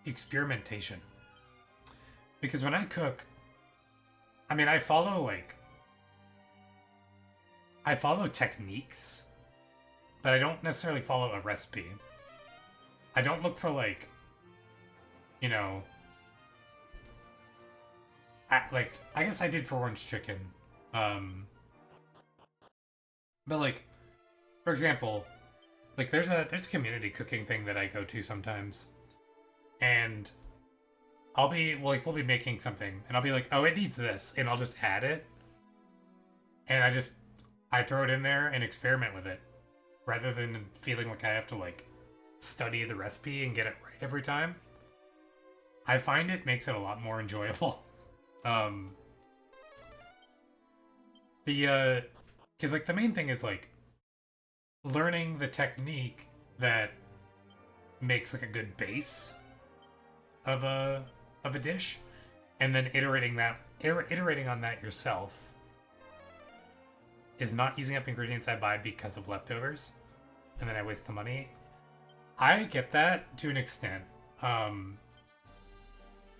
[SPEAKER 1] experimentation. Because when I cook, I mean, I follow techniques, but I don't necessarily follow a recipe. I don't look for like, you know, I guess I did for orange chicken. But like, for example, like there's a community cooking thing that I go to sometimes, and we'll be making something, and I'll be like, oh, it needs this, and I'll just add it, and I throw it in there and experiment with it, rather than feeling like I have to like study the recipe and get it right every time. I find it makes it a lot more enjoyable. Um, because like the main thing is like learning the technique that makes like a good base of a dish, and then iterating on that yourself is not using up ingredients I buy because of leftovers, and then I waste the money. I get that to an extent,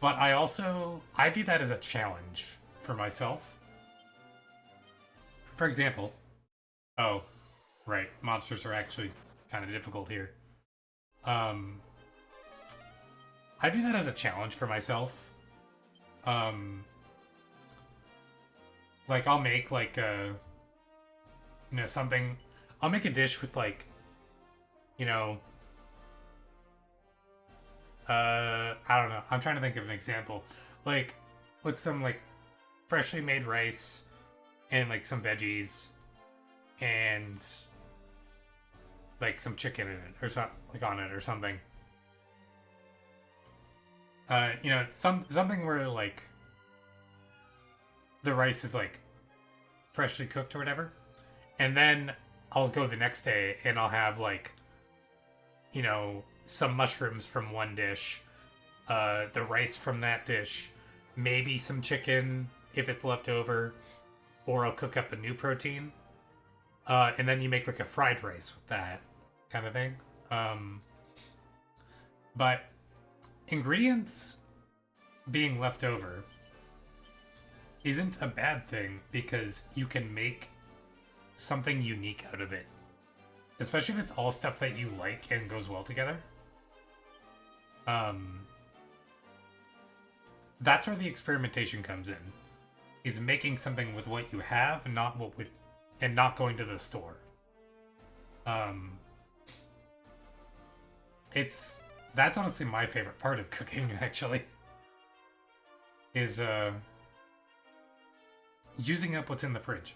[SPEAKER 1] but I view that as a challenge for myself. For example, oh, right, monsters are actually kind of difficult here. Um, I view that as a challenge for myself. Um, like I'll make like a, something. I'll make a dish with like, you know, I don't know. I'm trying to think of an example. Like with some like freshly made rice and like some veggies and like some chicken in it or something like on it or something. Something where like the rice is like freshly cooked or whatever, and then I'll go the next day and I'll have like, some mushrooms from one dish, the rice from that dish, maybe some chicken if it's left over, or I'll cook up a new protein, and then you make like a fried rice with that kind of thing. Um, but ingredients being left over isn't a bad thing because you can make something unique out of it. Especially if it's all stuff that you like and goes well together. That's where the experimentation comes in. Is making something with what you have, and not going to the store. That's honestly my favorite part of cooking, actually. Is using up what's in the fridge.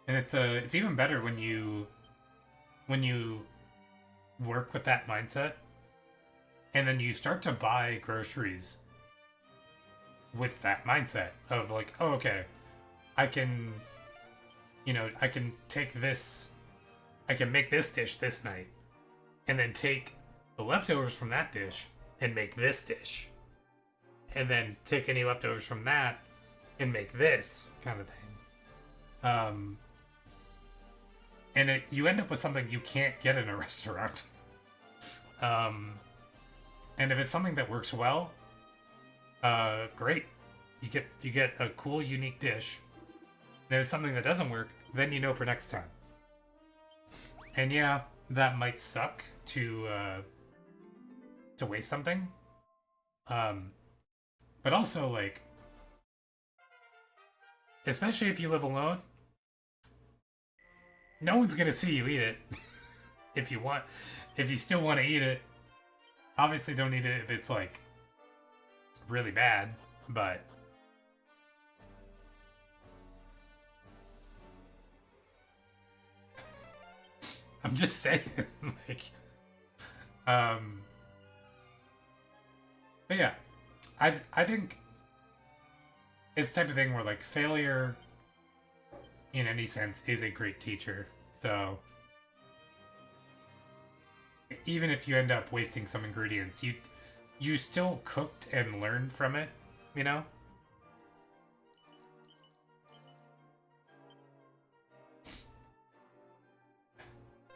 [SPEAKER 1] And it's even better when you work with that mindset, and then you start to buy groceries with that mindset of like, oh, okay, I can take this, I can make this dish this night, and then take the leftovers from that dish and make this dish, and then take any leftovers from that and make this kind of thing. And you end up with something you can't get in a restaurant. And if it's something that works well, great. You get a cool, unique dish. And if it's something that doesn't work, then you know for next time. And yeah, that might suck to waste something. But also, like, especially if you live alone, no one's gonna see you eat it. If you still want to eat it, obviously don't eat it if it's like really bad, but I'm just saying, like, but yeah, I think it's the type of thing where like failure in any sense is a great teacher. So even if you end up wasting some ingredients, you still cooked and learned from it, you know?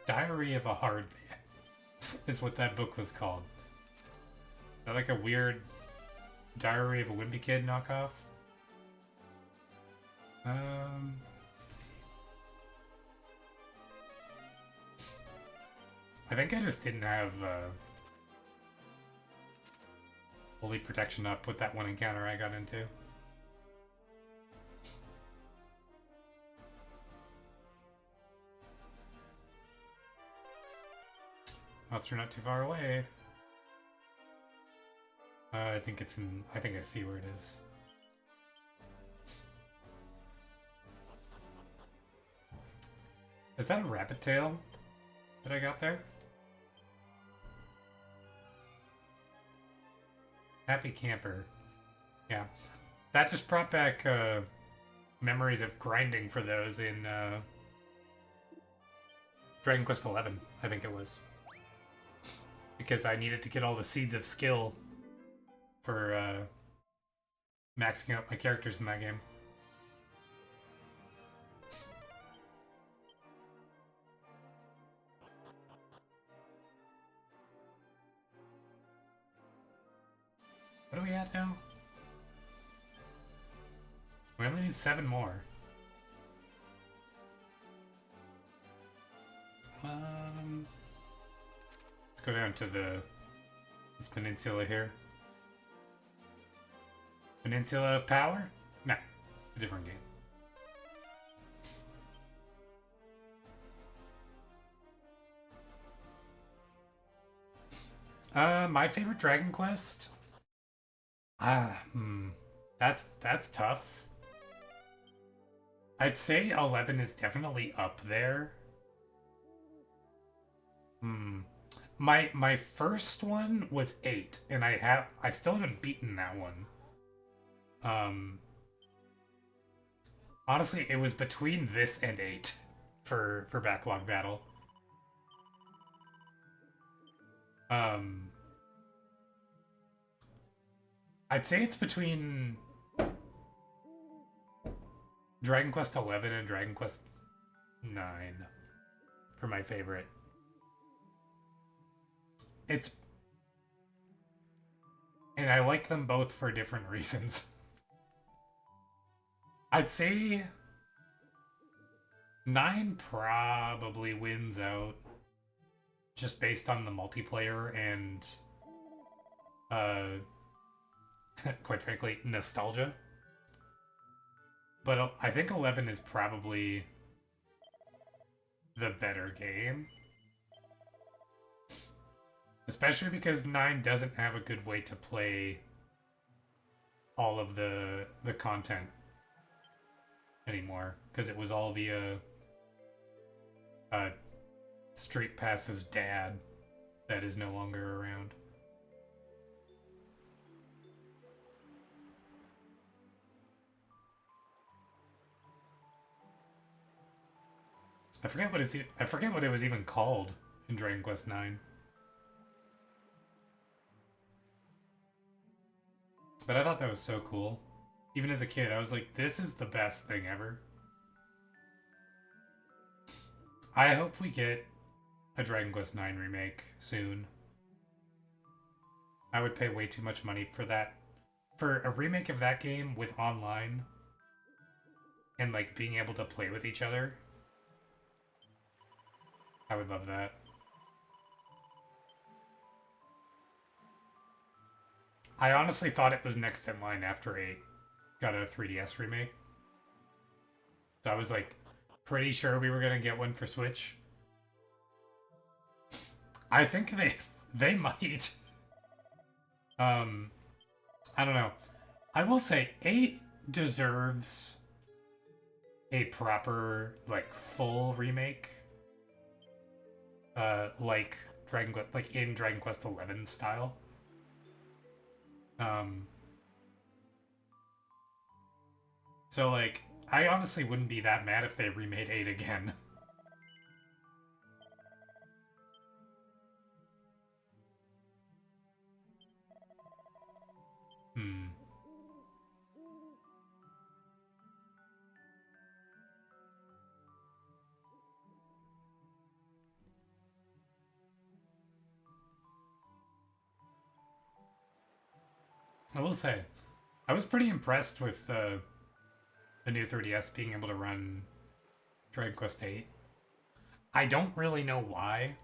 [SPEAKER 1] Diary of a Hard Man is what that book was called. Is that like a weird Diary of a Wimpy Kid knockoff? Let's see. I think I just didn't have Holy Protection up with that one encounter I got into. Monster not too far away. I think I see where it is. Is that a rabbit tail that I got there? Happy Camper. Yeah. That just brought back memories of grinding for those in Dragon Quest XI, I think it was. Because I needed to get all the seeds of skill for maxing out my characters in that game. What are we at now? We only need 7 more. Let's go down to this peninsula here. Peninsula of Power? Nah, it's a different game. My favorite Dragon Quest? That's tough. I'd say 11 is definitely up there. My first one was 8, and I still haven't beaten that one. Honestly, it was between this and 8 for Backlog Battle. I'd say it's between Dragon Quest XI and Dragon Quest IX for my favorite. And I like them both for different reasons. I'd say 9 probably wins out just based on the multiplayer and quite frankly, nostalgia. But I think 11 is probably the better game. Especially because 9 doesn't have a good way to play all of the content anymore. Because it was all via Street Pass's dad that is no longer around. I forget what it was even called in Dragon Quest IX. But I thought that was so cool. Even as a kid, I was like, this is the best thing ever. I hope we get a Dragon Quest IX remake soon. I would pay way too much money for that. For a remake of that game with online and like being able to play with each other. I would love that. I honestly thought it was next in line after 8 got a 3DS remake. So I was like pretty sure we were gonna get one for Switch. I think they might. I don't know. I will say 8 deserves a proper like full remake. Like in Dragon Quest 11 style. So like I honestly wouldn't be that mad if they remade 8 again. I will say, I was pretty impressed with the new 3DS being able to run Dragon Quest VIII. I don't really know why,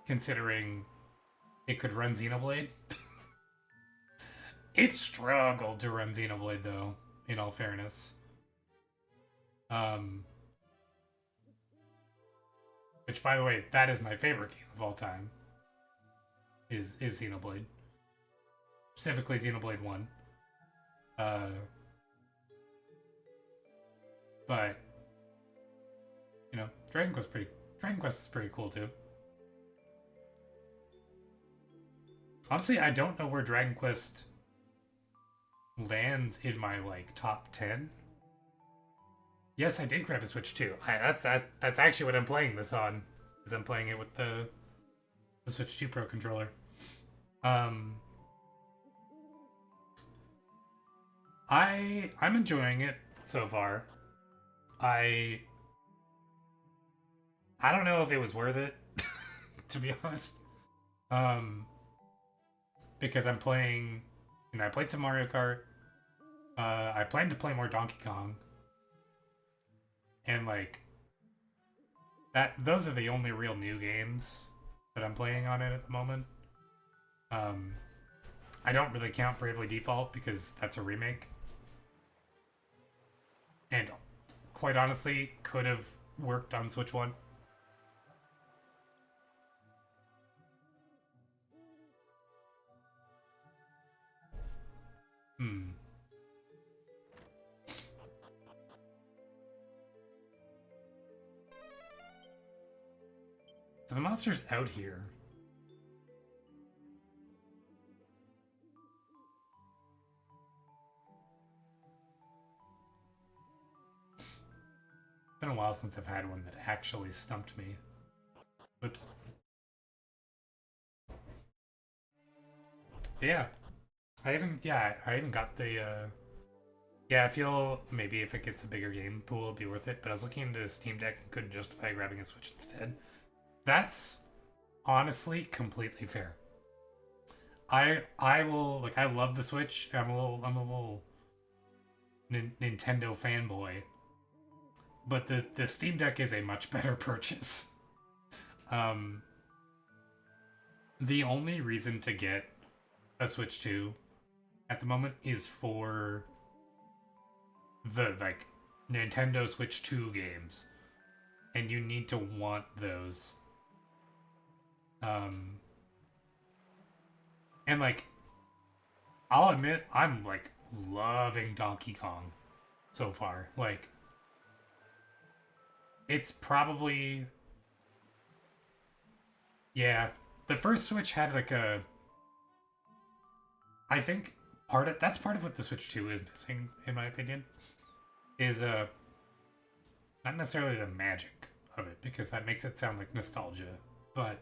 [SPEAKER 1] considering it could run Xenoblade. It struggled to run Xenoblade, though, in all fairness. Which, by the way, that is my favorite game of all time. Is Xenoblade. Specifically Xenoblade 1. But you know, Dragon Quest is pretty cool too. Honestly, I don't know where Dragon Quest lands in my like top 10. Yes, I did grab a Switch too. That's actually what I'm playing this on. Is I'm playing it with the Switch 2 Pro controller. I'm enjoying it so far. I don't know if it was worth it, to be honest. Because I'm playing, I played some Mario Kart. I plan to play more Donkey Kong. And like those are the only real new games that I'm playing on it at the moment. I don't really count Bravely Default because that's a remake. And quite honestly, could have worked on Switch 1. So the monster's out here. It's been a while since I've had one that actually stumped me. Oops. Yeah. I haven't got the yeah, I feel maybe if it gets a bigger game pool it'll be worth it, but I was looking into Steam Deck and couldn't justify grabbing a Switch instead. That's honestly completely fair. I will like I love the Switch. I'm a little Nintendo fanboy, but the Steam Deck is a much better purchase. Um, the only reason to get a Switch 2 at the moment is for the like Nintendo Switch 2 games, and you need to want those. Um, and like I'll admit I'm like loving Donkey Kong so far. Like it's probably yeah. The first Switch had like a I think that's part of what the Switch 2 is missing, in my opinion, is not necessarily the magic of it, because that makes it sound like nostalgia, but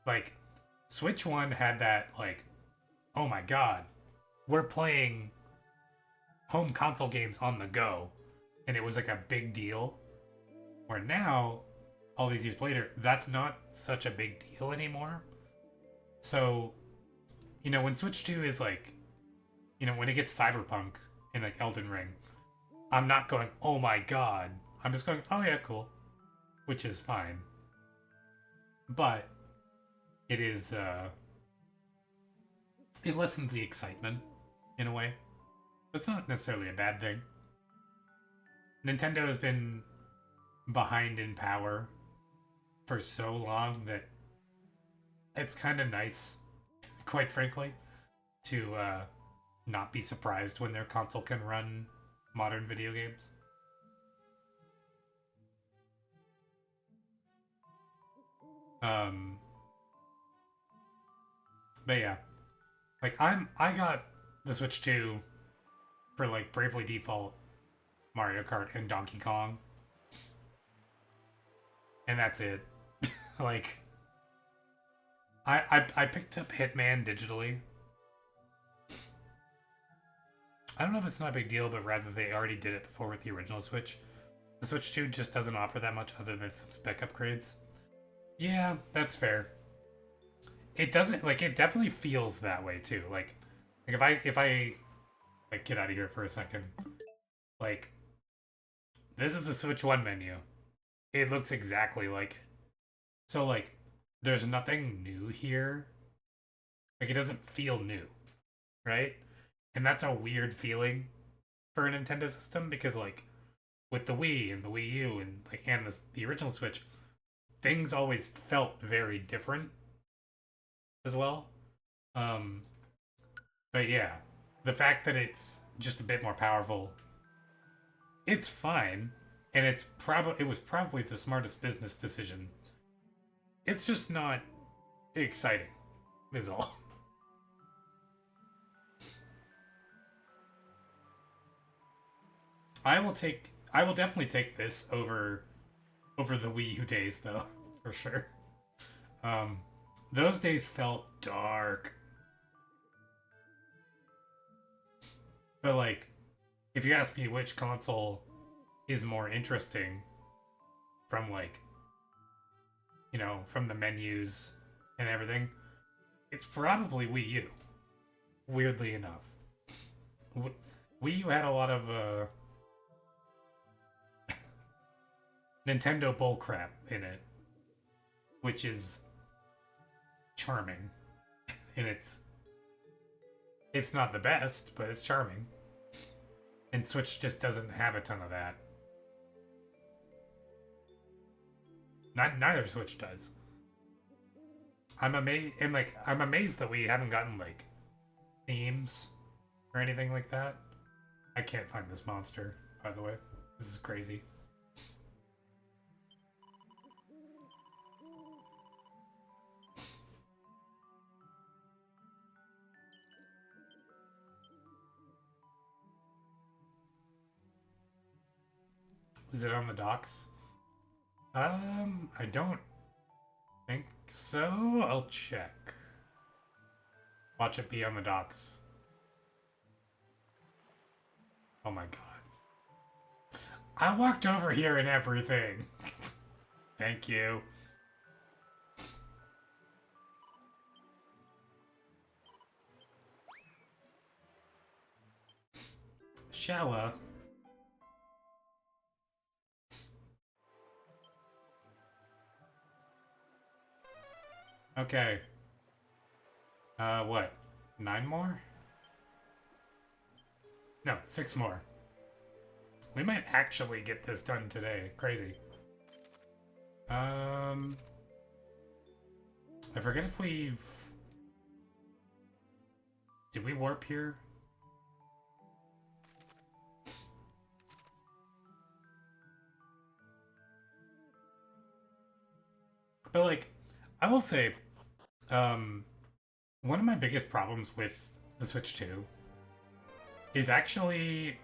[SPEAKER 1] like Switch 1 had that like, oh my god, we're playing home console games on the go, and it was like a big deal. Where now, all these years later, that's not such a big deal anymore. So, when Switch 2 is like, when it gets Cyberpunk and like Elden Ring, I'm not going, oh my god. I'm just going, oh yeah, cool. Which is fine. But it is, it lessens the excitement in a way. It's not necessarily a bad thing. Nintendo has been behind in power for so long that it's kind of nice, quite frankly, to not be surprised when their console can run modern video games. But yeah, like I got the Switch 2 for like Bravely Default, Mario Kart, and Donkey Kong, and that's it. Like I picked up Hitman digitally. I don't know if it's not a big deal, but rather they already did it before with the original Switch. The Switch 2 just doesn't offer that much other than some spec upgrades. Yeah, that's fair. It doesn't like it definitely feels that way too. Like if I like get out of here for a second. Like this is the Switch 1 menu. It looks exactly like it. So like there's nothing new here. Like it doesn't feel new, right? And that's a weird feeling for a Nintendo system because like with the Wii and the Wii U and the original Switch, things always felt very different as well. Um, but yeah, the fact that it's just a bit more powerful, it's fine, and it was probably the smartest business decision. It's just not exciting, is all. I will definitely take this over the Wii U days though, for sure. Um, those days felt dark. But like, if you ask me which console is more interesting from like, from the menus and everything, it's probably Wii U. Weirdly enough, Wii U had a lot of Nintendo bullcrap in it, which is charming, and it's not the best, but it's charming. And Switch just doesn't have a ton of that. Neither Switch does. I'm amazed that we haven't gotten like themes or anything like that. I can't find this monster, by the way. This is crazy. Is it on the docks? I don't think so. I'll check. Watch it be on the dots. Oh my god. I walked over here and everything. Thank you. Shala. Okay. What? 9 more? No, 6 more. We might actually get this done today. Crazy. I forget if we've... Did we warp here? But, like, I will say, one of my biggest problems with the Switch 2 is actually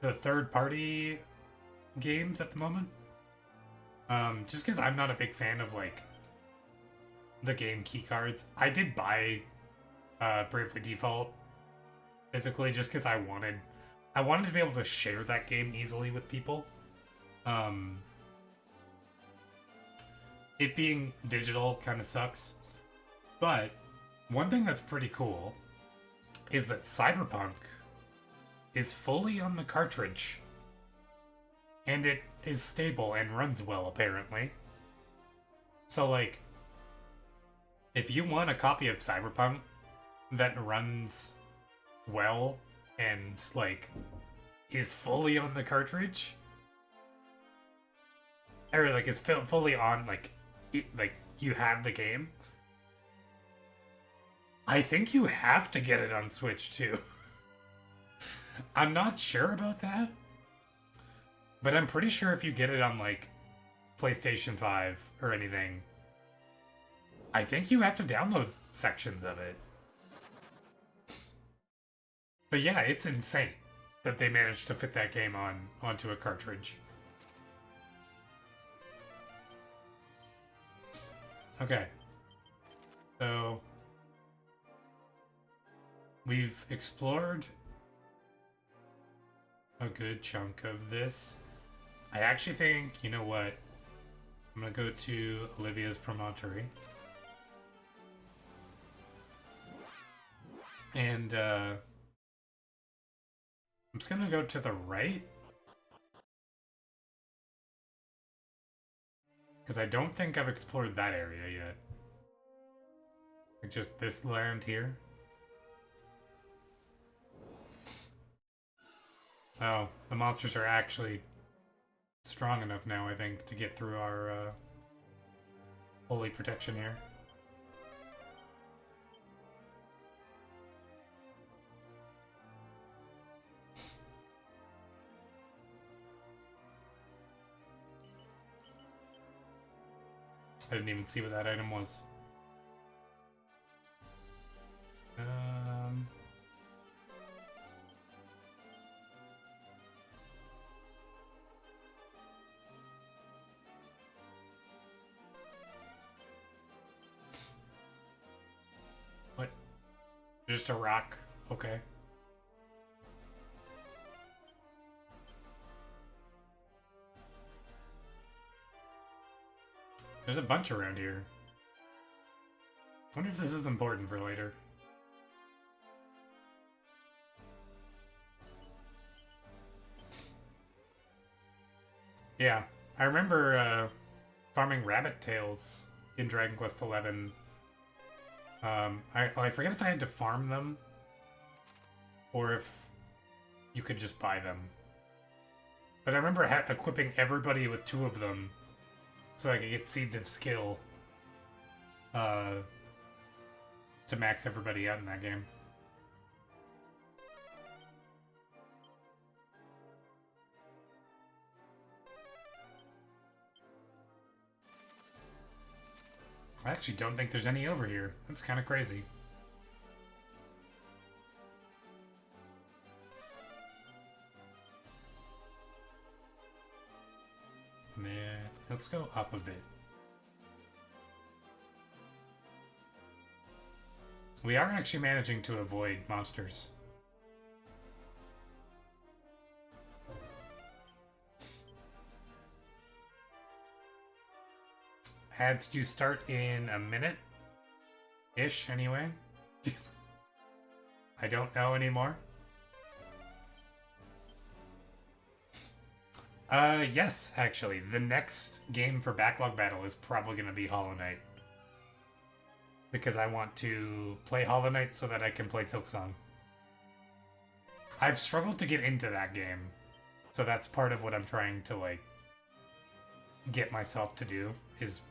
[SPEAKER 1] the third-party games at the moment. Just because I'm not a big fan of, like, the game keycards. I did buy Bravely Default physically just because I wanted to be able to share that game easily with people. It being digital kind of sucks. But one thing that's pretty cool is that Cyberpunk is fully on the cartridge. And it is stable and runs well, apparently. So, like, if you want a copy of Cyberpunk that runs well and, like, is fully on the cartridge, or, like, is fully on, like, you have the game, I think you have to get it on Switch, too. I'm not sure about that. But I'm pretty sure if you get it on, like, PlayStation 5 or anything, I think you have to download sections of it. But yeah, it's insane that they managed to fit that game onto a cartridge. Okay. So we've explored a good chunk of this. I actually think, you know what? I'm gonna go to Olivia's Promontory. And I'm just gonna go to the right. Because I don't think I've explored that area yet. Like just this land here. Oh, the monsters are actually strong enough now, I think, to get through our holy protection here. I didn't even see what that item was. What? Just a rock. Okay. There's a bunch around here. I wonder if this is important for later. Yeah, I remember farming rabbit tails in Dragon Quest XI. I forget if I had to farm them or if you could just buy them. But I remember equipping everybody with 2 of them so I could get Seeds of Skill to max everybody out in that game. I actually don't think there's any over here. That's kind of crazy. Nah, let's go up a bit. We are actually managing to avoid monsters. Ads do start in a minute-ish, anyway. I don't know anymore. Yes, actually. The next game for Backlog Battle is probably going to be Hollow Knight. Because I want to play Hollow Knight so that I can play Silksong. I've struggled to get into that game. So that's part of what I'm trying to, like, get myself to do, is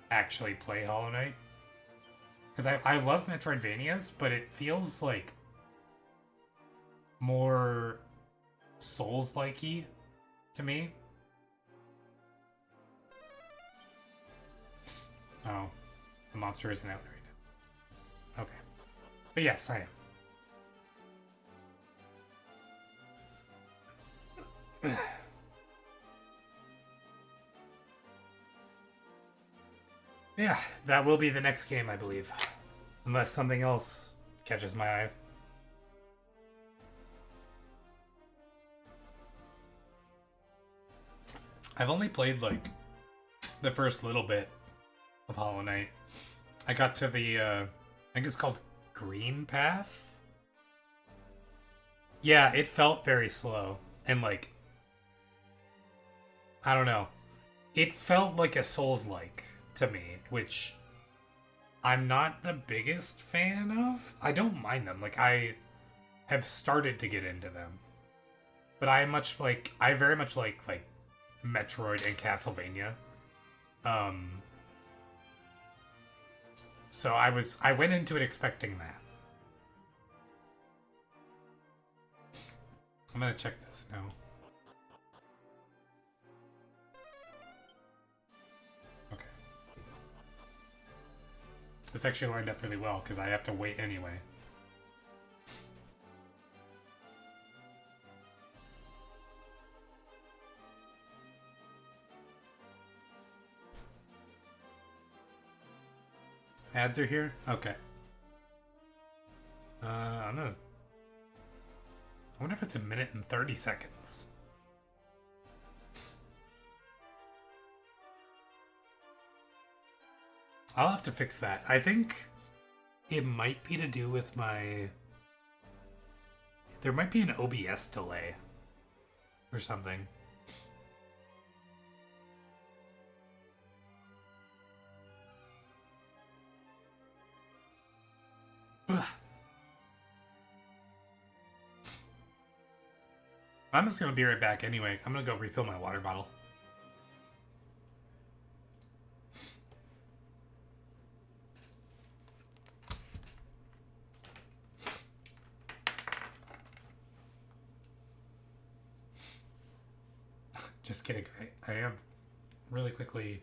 [SPEAKER 1] actually play Hollow Knight. Because I love Metroidvanias, but it feels, like, more Souls-like-y to me. Oh, the monster isn't out right now. Okay. But yes, I am. Yeah, that will be the next game, I believe. Unless something else catches my eye. I've only played, like, the first little bit of Hollow Knight. I got to the, I think it's called Green Path? Yeah, it felt very slow. And, like, I don't know. It felt like a Souls-like to me, which I'm not the biggest fan of. I don't mind them. Like, I have started to get into them. But I very much like Metroid and Castlevania. So I went into it expecting that. I'm gonna check this now. Okay. This actually lined up really well because I have to wait anyway. Ads are here? Okay. I'm gonna... I wonder if it's a minute and 30 seconds. I'll have to fix that. I think it might be to do with my... There might be an OBS delay. Or something. I'm just gonna be right back anyway. I'm gonna go refill my water bottle. Just kidding. I am really quickly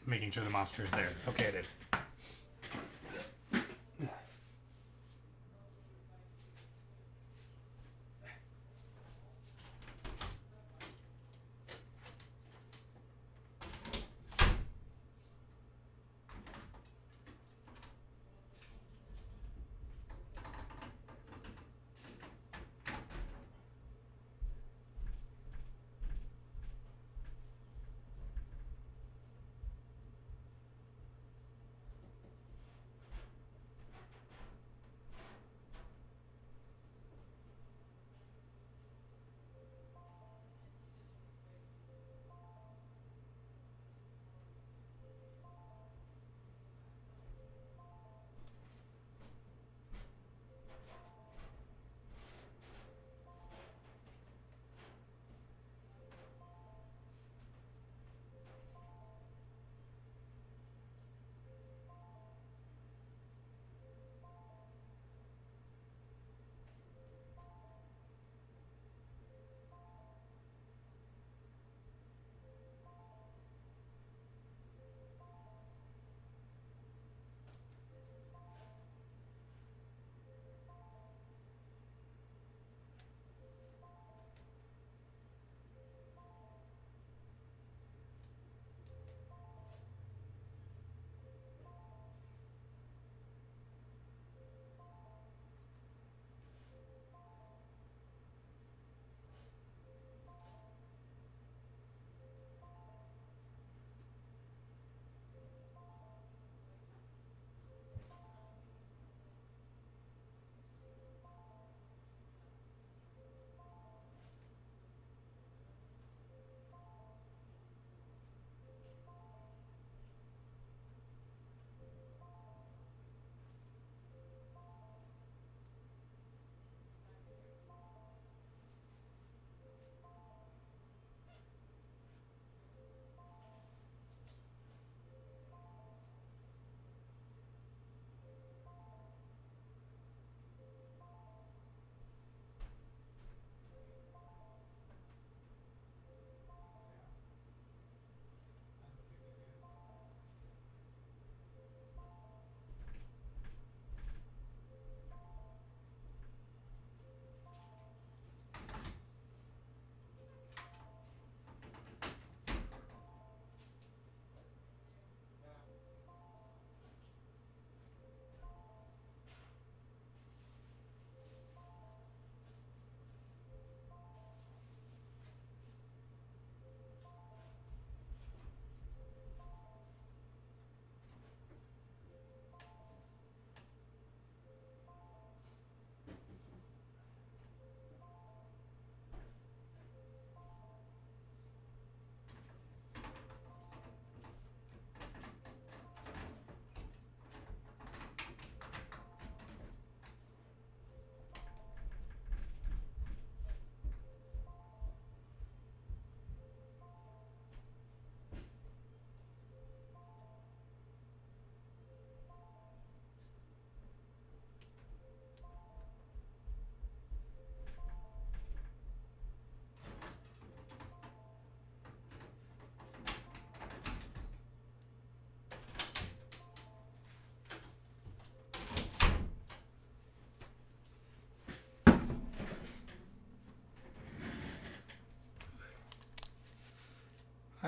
[SPEAKER 1] making sure the monster is there. Okay, it is.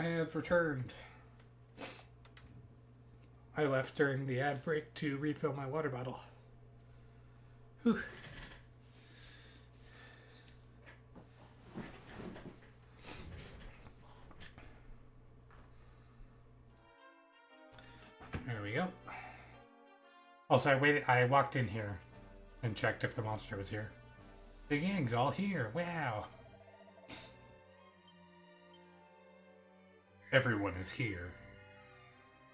[SPEAKER 1] I have returned. I left during the ad break to refill my water bottle. Whew. There we go. Also, I walked in here and checked if the monster was here. The gang's all here. Wow. Everyone is here.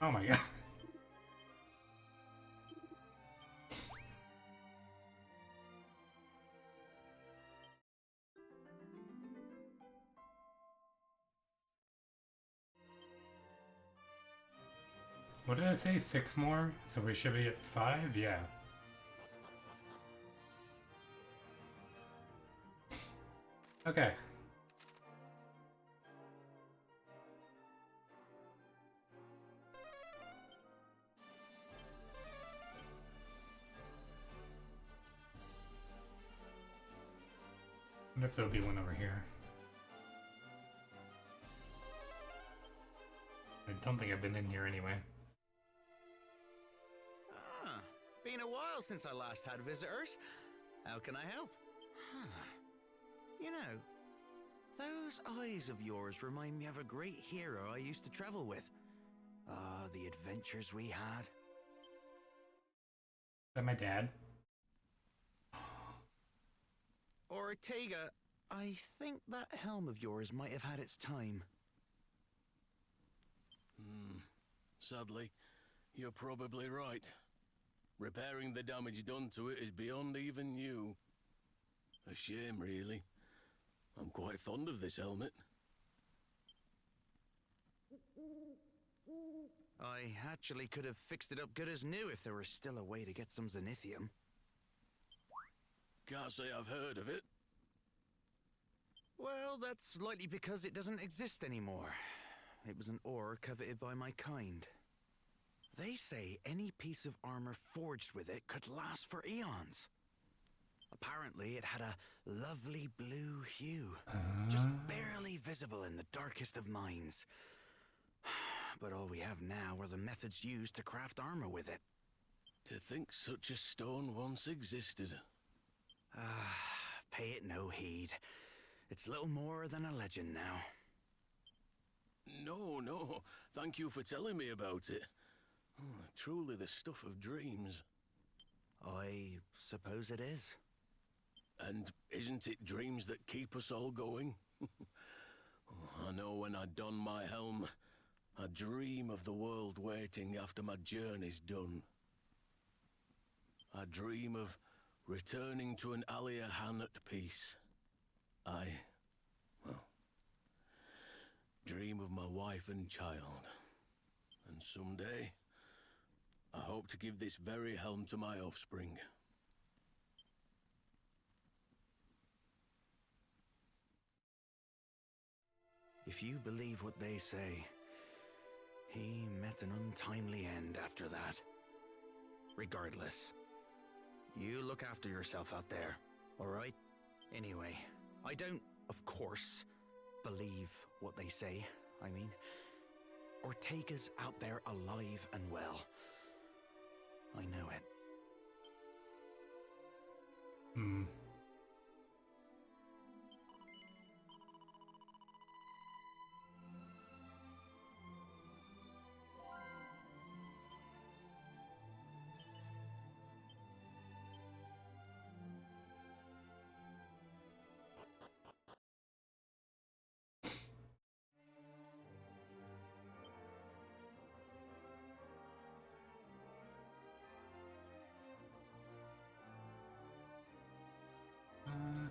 [SPEAKER 1] Oh my god. What did I say? 6 more? So we should be at 5? Yeah. Okay. I wonder if there'll be one over here. I don't think I've been in here anyway.
[SPEAKER 3] Ah, been a while since I last had visitors. How can I help? Huh. You know, those eyes of yours remind me of a great hero I used to travel with. Ah, the adventures we had.
[SPEAKER 1] Is that my dad?
[SPEAKER 3] Ortega, I think that helm of yours might have had its time.
[SPEAKER 4] Sadly, you're probably right. Repairing the damage done to it is beyond even you. A shame, really. I'm quite fond of this helmet.
[SPEAKER 3] I actually could have fixed it up good as new if there were still a way to get some Zenithium.
[SPEAKER 4] Can't say I've heard of it.
[SPEAKER 3] Well, that's likely because it doesn't exist anymore. It was an ore coveted by my kind. They say any piece of armor forged with it could last for eons. Apparently, it had a lovely blue hue, just barely visible in the darkest of mines. But all we have now are the methods used to craft armor with it.
[SPEAKER 4] To think such a stone once existed.
[SPEAKER 3] Pay it no heed. It's little more than a legend now.
[SPEAKER 4] No. Thank you for telling me about it. Truly the stuff of dreams.
[SPEAKER 3] I suppose it is.
[SPEAKER 4] And isn't it dreams that keep us all going? I know when I don my helm, I dream of the world waiting after my journey's done. I dream of returning to an Aliahan at peace. Dream of my wife and child. And someday, I hope to give this very helm to my offspring.
[SPEAKER 3] If you believe what they say, he met an untimely end after that. Regardless, you look after yourself out there, all right? Anyway, I don't, of course, believe what they say. I mean, Ortega's out there alive and well. I know it.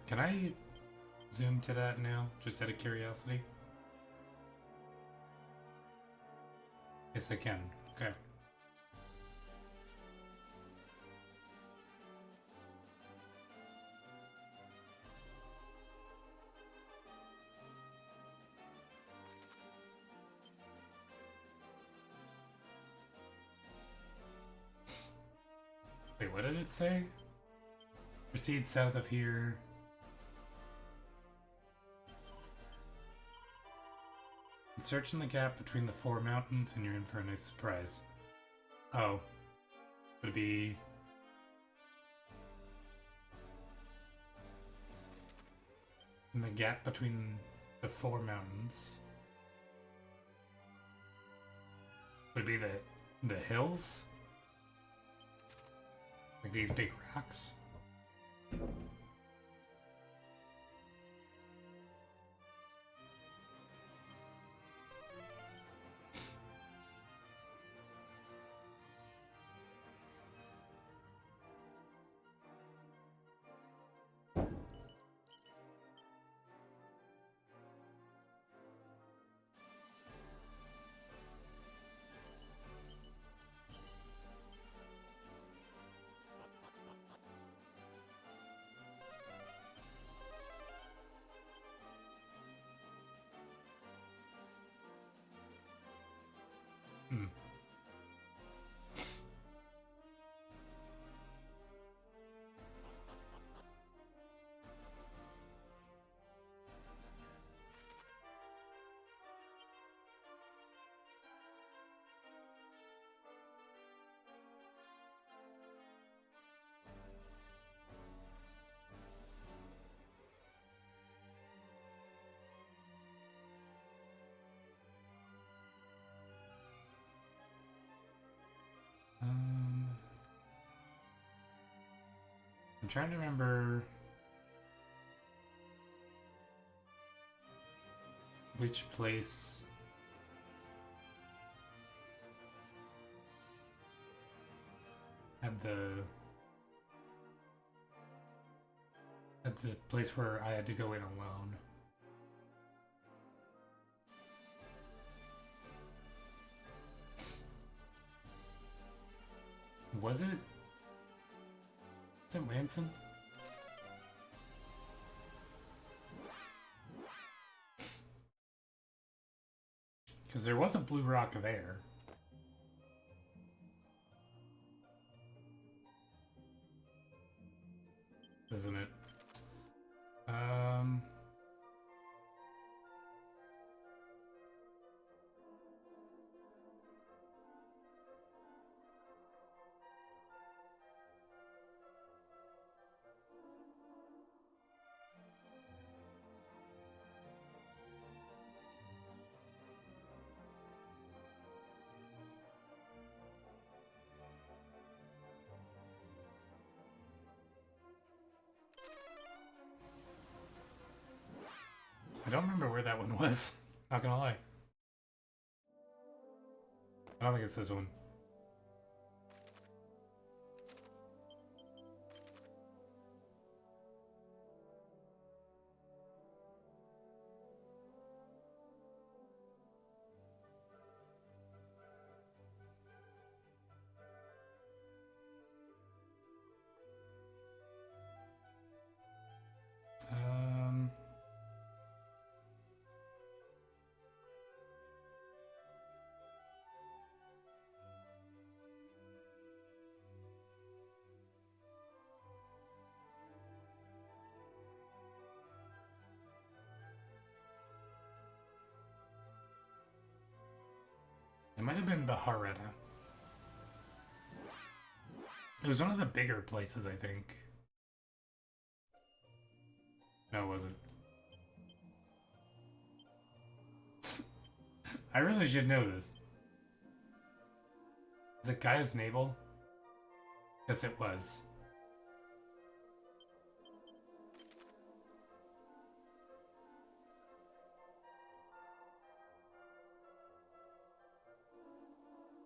[SPEAKER 1] Can I zoom to that now, just out of curiosity? Yes, I can. Okay. Wait, what did it say? Proceed south of here. Search in the gap between the 4 mountains and you're in for a nice surprise. Oh. Would it be... in the gap between the 4 mountains? Would it be the hills? Like these big rocks? Hmm. I'm trying to remember which place had the place where I had to go in alone. Was it? Is it Lanson? Because there was a blue rock there. Isn't it? I don't remember where that one was. Not gonna lie. I don't think it's this one. It might have been Baharetta. It was one of the bigger places, I think. No, it wasn't. I really should know this. Is it Gaia's Navel? Yes, it was.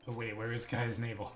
[SPEAKER 1] But wait, where is Gaia's Navel?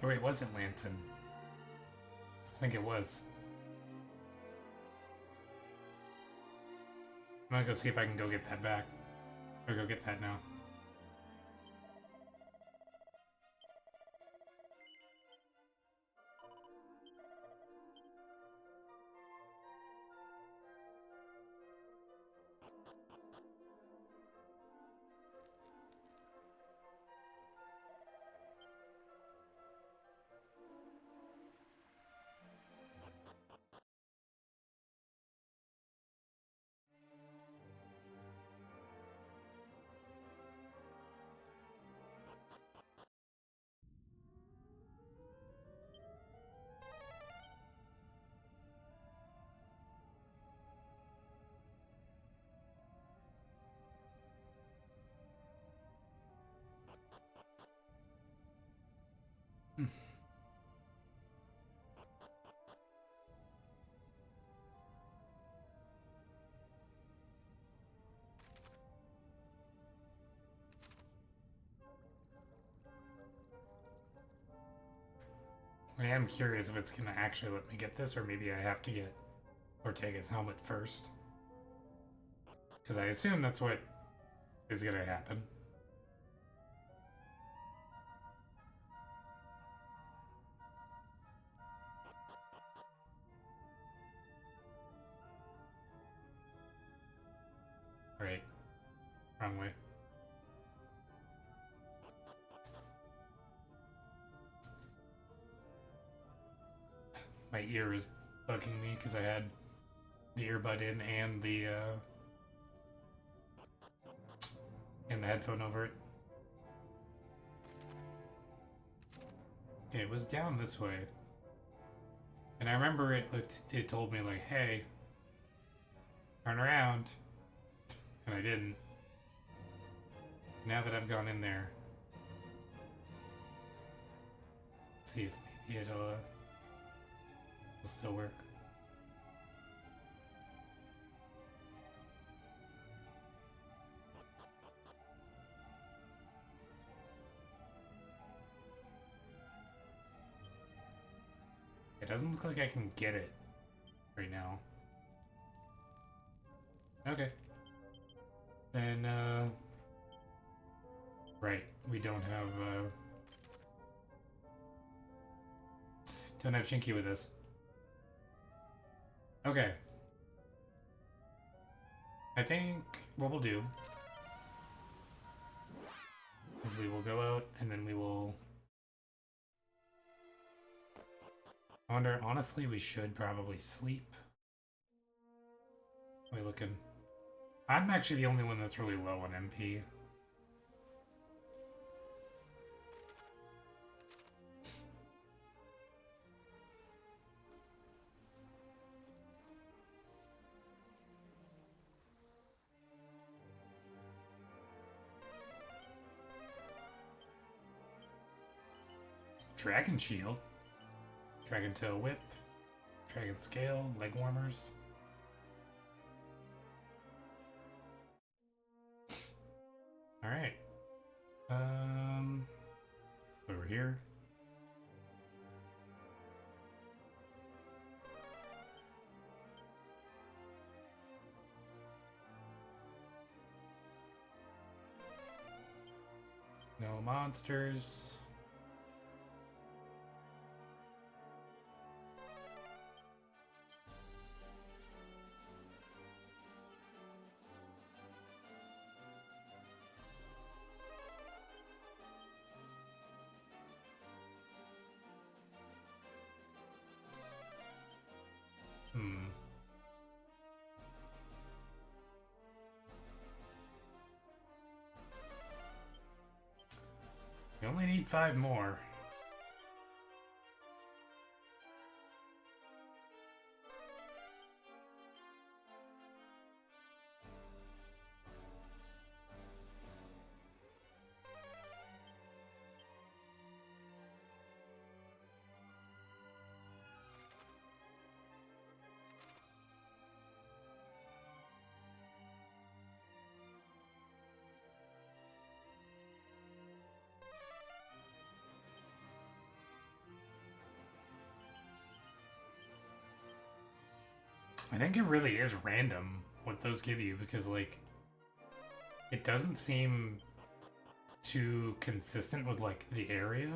[SPEAKER 1] Or wait, was it Lanson? I think it was. I'm gonna go see if I can go get that back. Or go get that now. I am curious if it's gonna actually let me get this, or maybe I have to get Ortega's helmet first. Because I assume that's what is gonna happen. Right. Wrong way. My ear is bugging me because I had the earbud in and the headphone over it. Okay, it was down this way. And I remember it told me like, hey, turn around. And I didn't. Now that I've gone in there, let's see if maybe it'll still work. It doesn't look like I can get it right now. Okay. Then, right, we don't have Shinky with us. Okay. I think what we'll do is we will go out and then we will... I wonder, honestly, we should probably sleep. Wait, looking. I'm actually the only one that's really low on MP. Dragon Shield, Dragon Tail Whip, Dragon Scale, Leg Warmers. Alright. Over here. No monsters. We only need 5 more. I think it really is random what those give you because, like, it doesn't seem too consistent with, like, the area.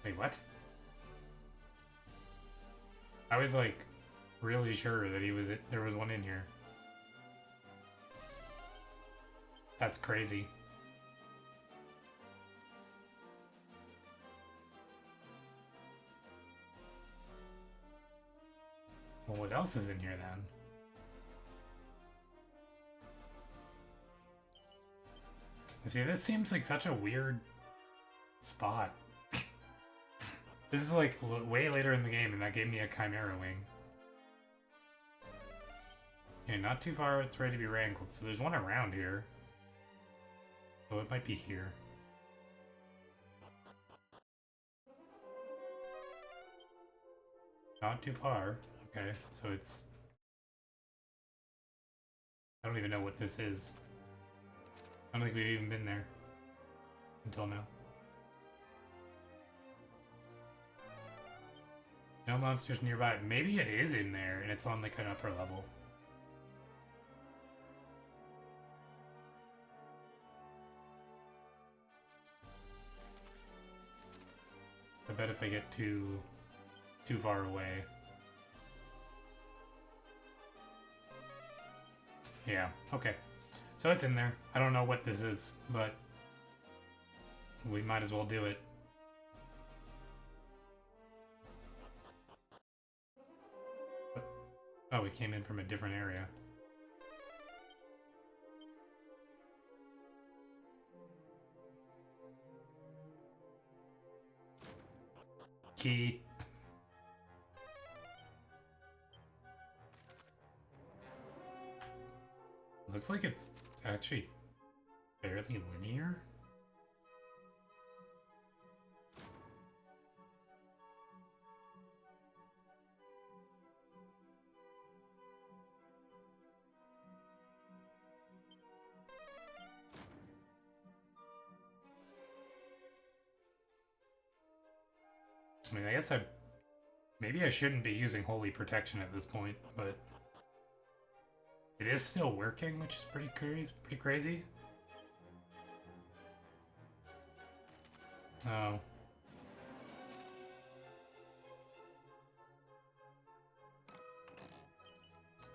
[SPEAKER 1] Wait, what? I was, like, really sure that there was one in here. That's crazy. Well, what else is in here then? See, this seems like such a weird spot. This is like way later in the game, and that gave me a Chimera wing. Okay, not too far, it's ready to be wrangled. So there's one around here. Oh, it might be here. Not too far. Okay, so it's... I don't even know what this is. I don't think we've even been there. Until now. No monsters nearby. Maybe it is in there, and it's on like an upper level. I bet if I get too far away. Yeah, okay. So it's in there. I don't know what this is, but we might as well do it. Oh, we came in from a different area. Key. Looks like it's actually fairly linear. I mean, I guess maybe I shouldn't be using Holy Protection at this point, but it is still working, which is pretty crazy. Oh.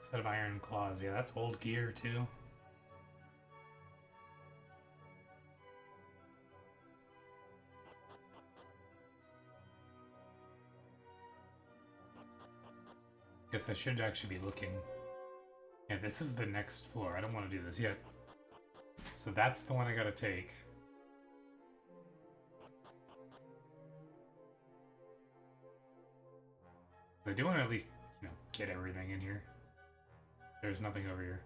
[SPEAKER 1] Set of iron claws. Yeah, that's old gear, too. Guess I should actually be looking. Yeah, this is the next floor. I don't want to do this yet. So that's the one I gotta take. I do want to at least, you know, get everything in here. There's nothing over here.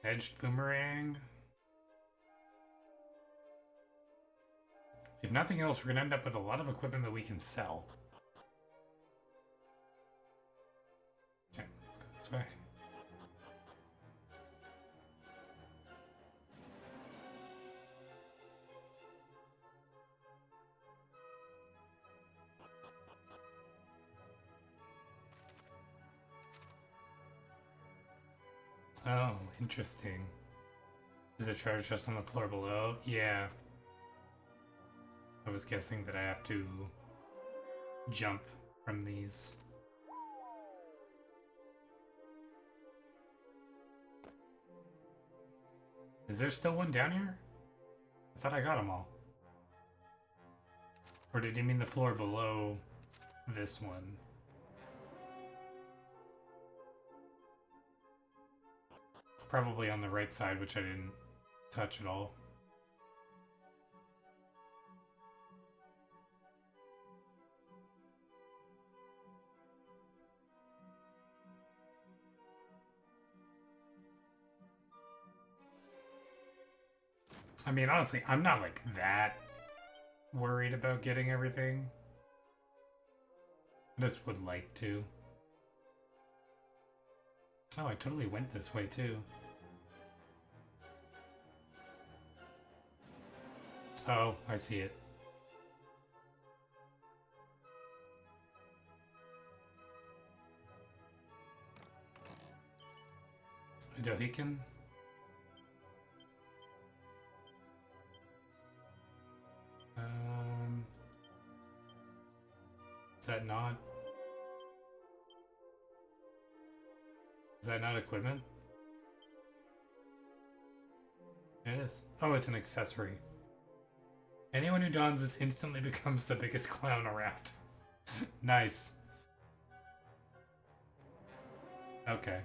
[SPEAKER 1] Edged boomerang. If nothing else, we're gonna end up with a lot of equipment that we can sell. Okay, let's go this way. Oh, interesting. Is the treasure chest on the floor below? Yeah. I was guessing that I have to jump from these. Is there still one down here? I thought I got them all. Or did you mean the floor below this one? Probably on the right side, which I didn't touch at all. I mean, honestly, I'm not like that worried about getting everything. I just would like to. Oh, I totally went this way too. Oh, I see it. A Dohican? Is that not? Is that not equipment? It is. Oh, it's an accessory. Anyone who dons this instantly becomes the biggest clown around. Nice. Okay.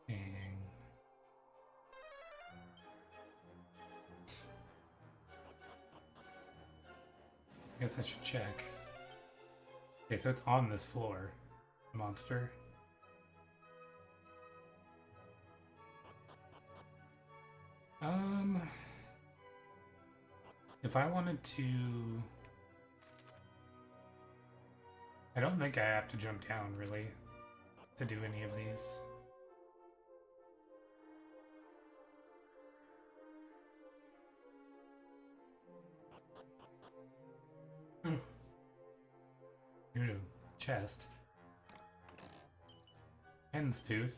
[SPEAKER 1] Dang. I guess I should check. Okay, so it's on this floor. Monster. If I wanted to... I don't think I have to jump down, really, to do any of these. Here's a chest. Hen's tooth.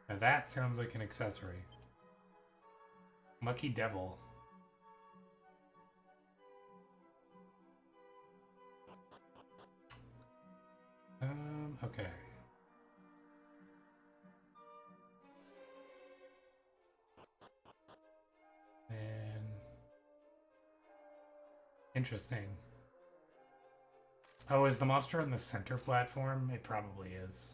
[SPEAKER 1] Now that sounds like an accessory. Lucky Devil. Okay. And interesting. Oh, is the monster on the center platform? It probably is.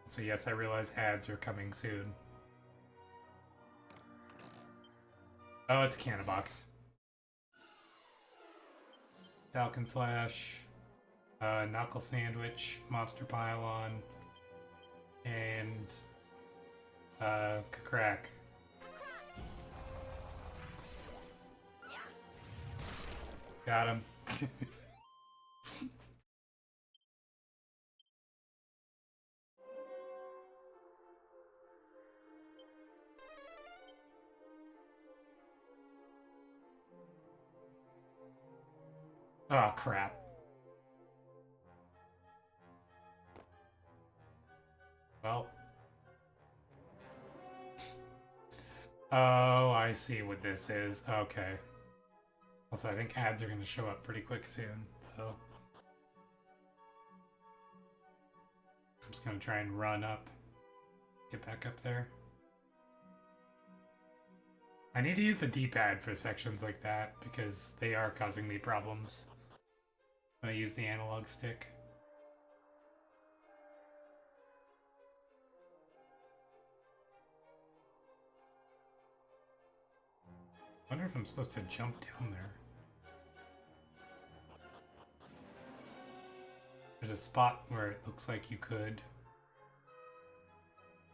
[SPEAKER 1] So yes, I realize ads are coming soon. Oh, it's a cannon box. Falcon Slash, Knuckle Sandwich, Monster Pylon, and Crack. Got him. Oh, crap. Well. Oh, I see what this is. Okay. Also, I think ads are going to show up pretty quick soon, so... I'm just going to try and run up. Get back up there. I need to use the D-pad for sections like that, because they are causing me problems when I use the analog stick. I wonder if I'm supposed to jump down there. There's a spot where it looks like you could.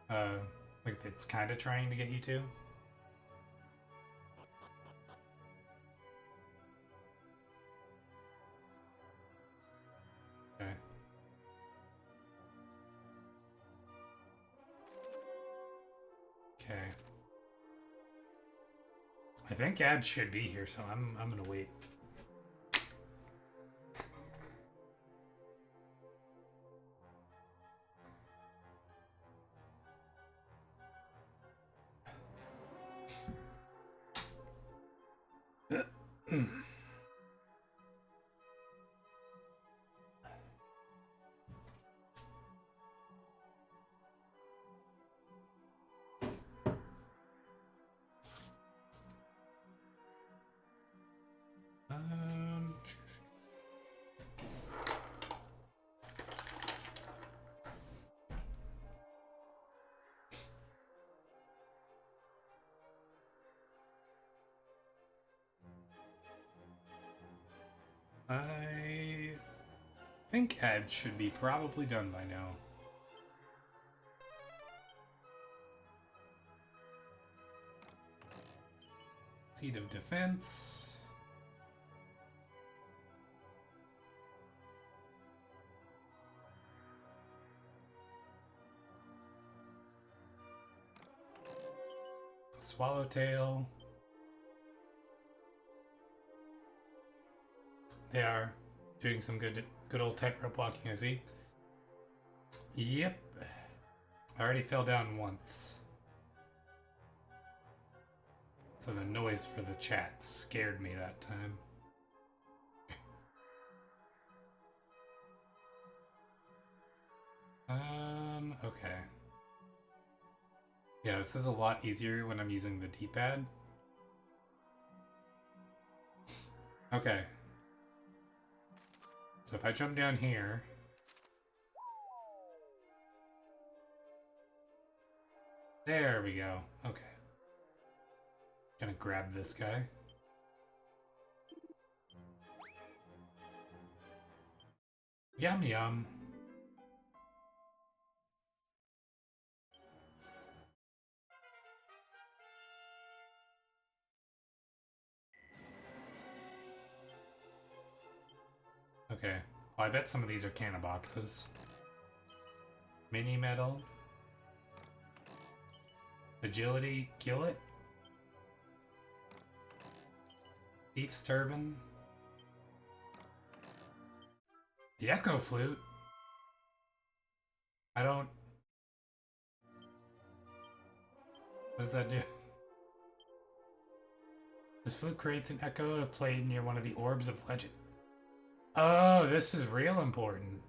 [SPEAKER 1] Like it's kind of trying to get you to. Okay. Okay. I think ad should be here, so I'm gonna wait. Um, I think ads should be probably done by now. Seat of Defense. Swallowtail. They are doing some good old tightrope walking, I see. Yep. I already fell down once. So the noise for the chat scared me that time. Okay. Yeah, this is a lot easier when I'm using the D-pad. Okay. So if I jump down here... There we go. Okay. Gonna grab this guy. Yum yum. Okay. Well, I bet some of these are canna boxes. Mini metal. Agility, kill it. Thief's turban. The echo flute. I don't... What does that do? This flute creates an echo if played near one of the orbs of legend. Oh, this is real important.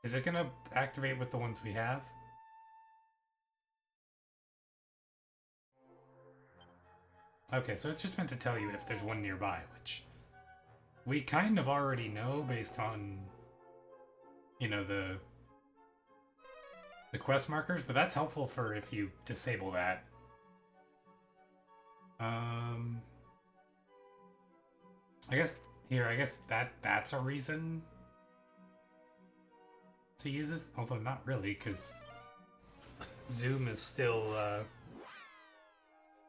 [SPEAKER 1] Is it gonna activate with the ones we have? Okay, so it's just meant to tell you if there's one nearby, which we kind of already know based on, you know, the quest markers, but that's helpful for if you disable that. I guess that's a reason to use this, although not really, because zoom is still,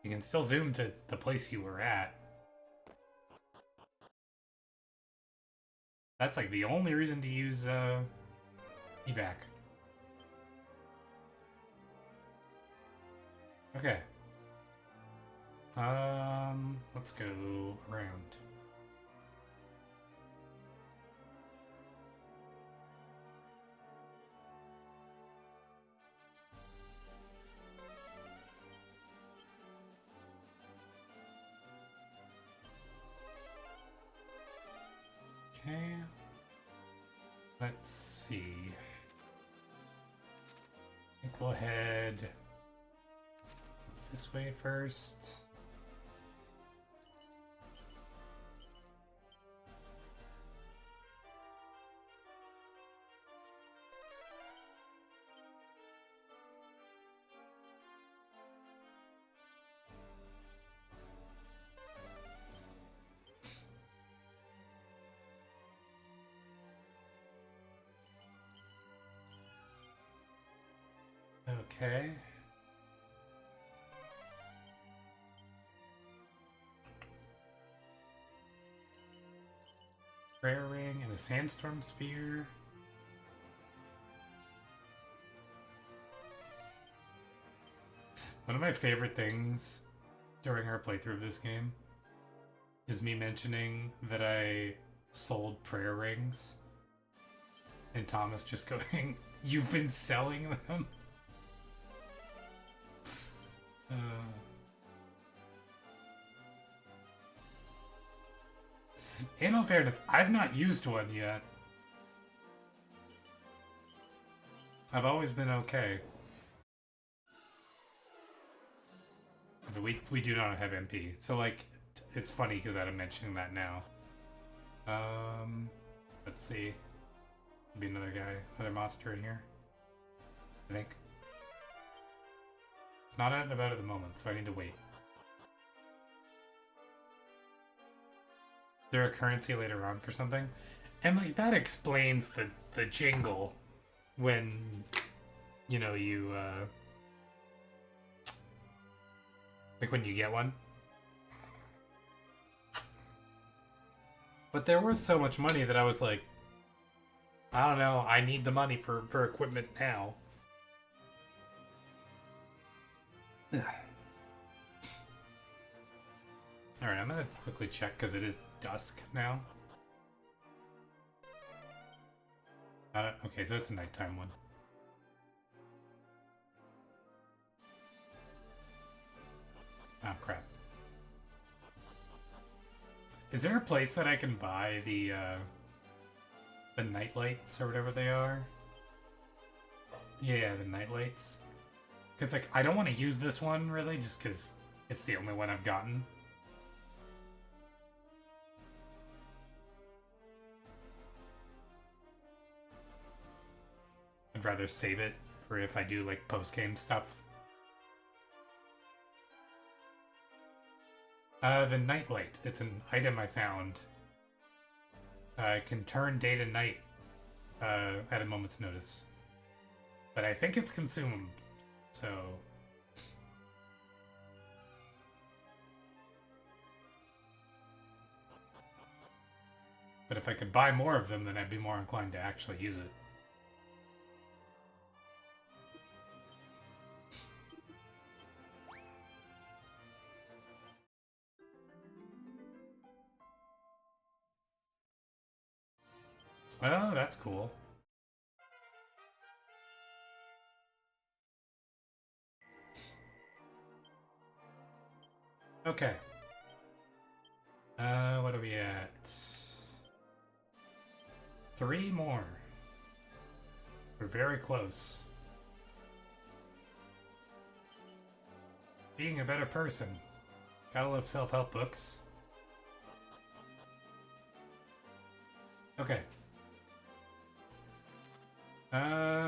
[SPEAKER 1] you can still zoom to the place you were at. That's like the only reason to use, evac. Okay. Let's go around. Okay. Let's see. I think we'll head this way first. Okay. Prayer ring and a sandstorm spear. One of my favorite things during our playthrough of this game is me mentioning that I sold prayer rings and Thomas just going, "You've been selling them?" In all fairness, I've not used one yet. I've always been okay. But we do not have MP, so like it's funny because I'm mentioning that now. Let's see. Be another guy, another monster in here. I think. It's not out and about at the moment, so I need to wait. Is there a currency later on for something? And like that explains the jingle when you know you like when you get one. But they're worth so much money that I was like, I don't know, I need the money for equipment now. Alright, I'm gonna quickly check because it is dusk now. Okay, so it's a nighttime one. Oh crap. Is there a place that I can buy the night lights or whatever they are? Yeah, the night lights. Because like I don't want to use this one really, just because it's the only one I've gotten. I'd rather save it for if I do like post-game stuff. The nightlight. It's an item I found. It can turn day to night at a moment's notice. But I think it's consumed, so... But if I could buy more of them, then I'd be more inclined to actually use it. Oh, that's cool. Okay. What are we at? 3 more. We're very close. Being a better person. Gotta love self-help books. Okay.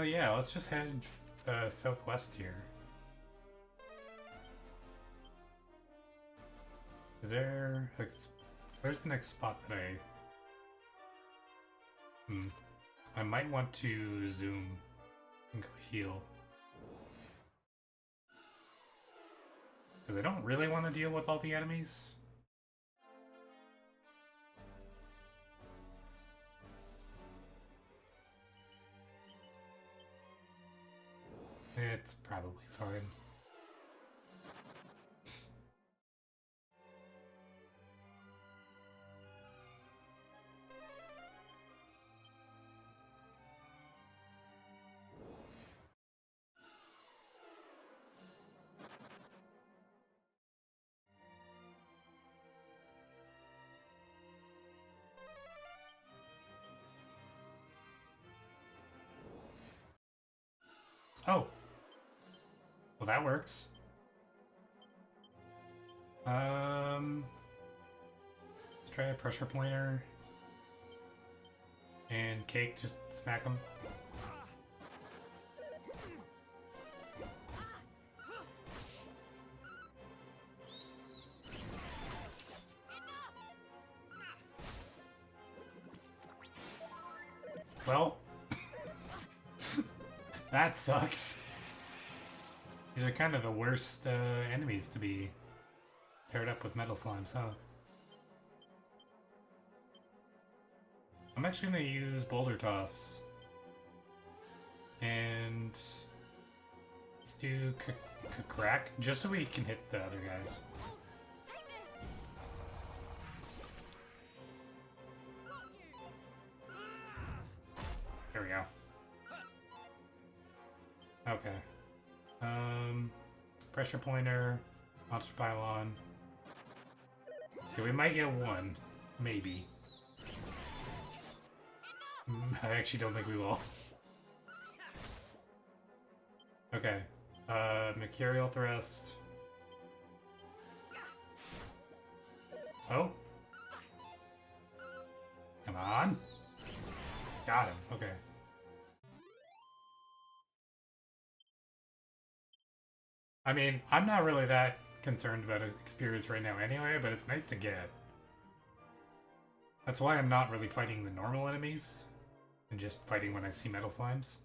[SPEAKER 1] Yeah, let's just head southwest here. Is there... Where's the next spot that I might want to zoom and go heal. Because I don't really want to deal with all the enemies. It's probably fine. Oh. Well, that works. Let's try a pressure pointer. And Cake, just smack him. Well, that sucks. These are kind of the worst enemies to be paired up with Metal Slimes, huh? I'm actually going to use Boulder Toss. And let's do Crack, just so we can hit the other guys. There we go. Okay. Pressure pointer, monster pylon. So we might get one, maybe. I actually don't think we will. Okay. Mercurial Thrust. Oh. Come on. Got him. Okay. I mean, I'm not really that concerned about experience right now anyway, but it's nice to get. That's why I'm not really fighting the normal enemies, and just fighting when I see metal slimes.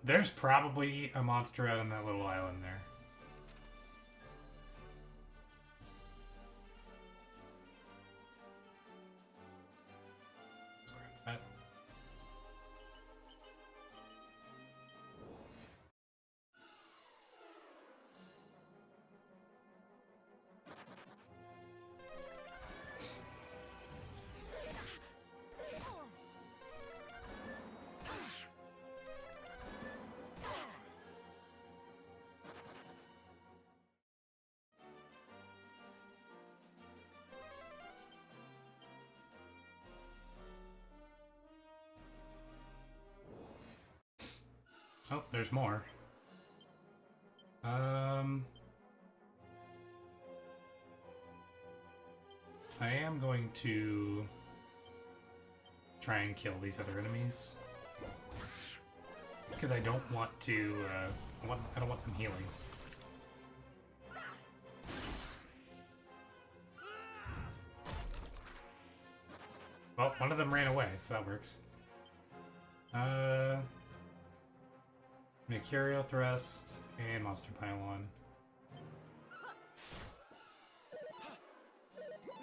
[SPEAKER 1] There's probably a monster out on that little island there. Scrap that. Oh, there's more. I am going to try and kill these other enemies because I don't want to. I don't want them healing. Well, one of them ran away, so that works. Mercurial Thrust and Monster Pylon.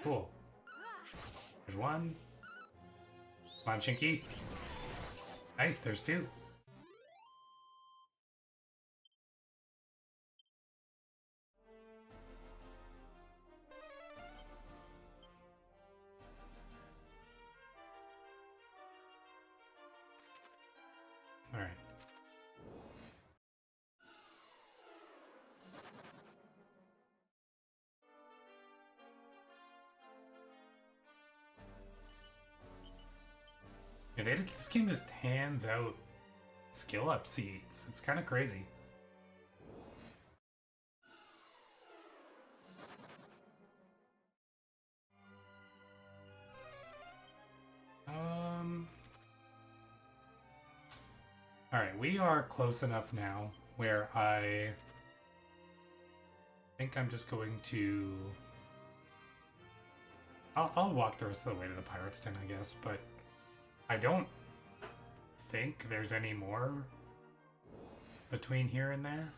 [SPEAKER 1] Cool. There's one. Come on, Chinky. Nice, there's two. Alright. Yeah, this game just hands out skill up seeds. It's kind of crazy. Alright, we are close enough now where I think I'm just going to... I'll walk the rest of the way to the Pirate's Den, I guess, but I don't think there's any more between here and there.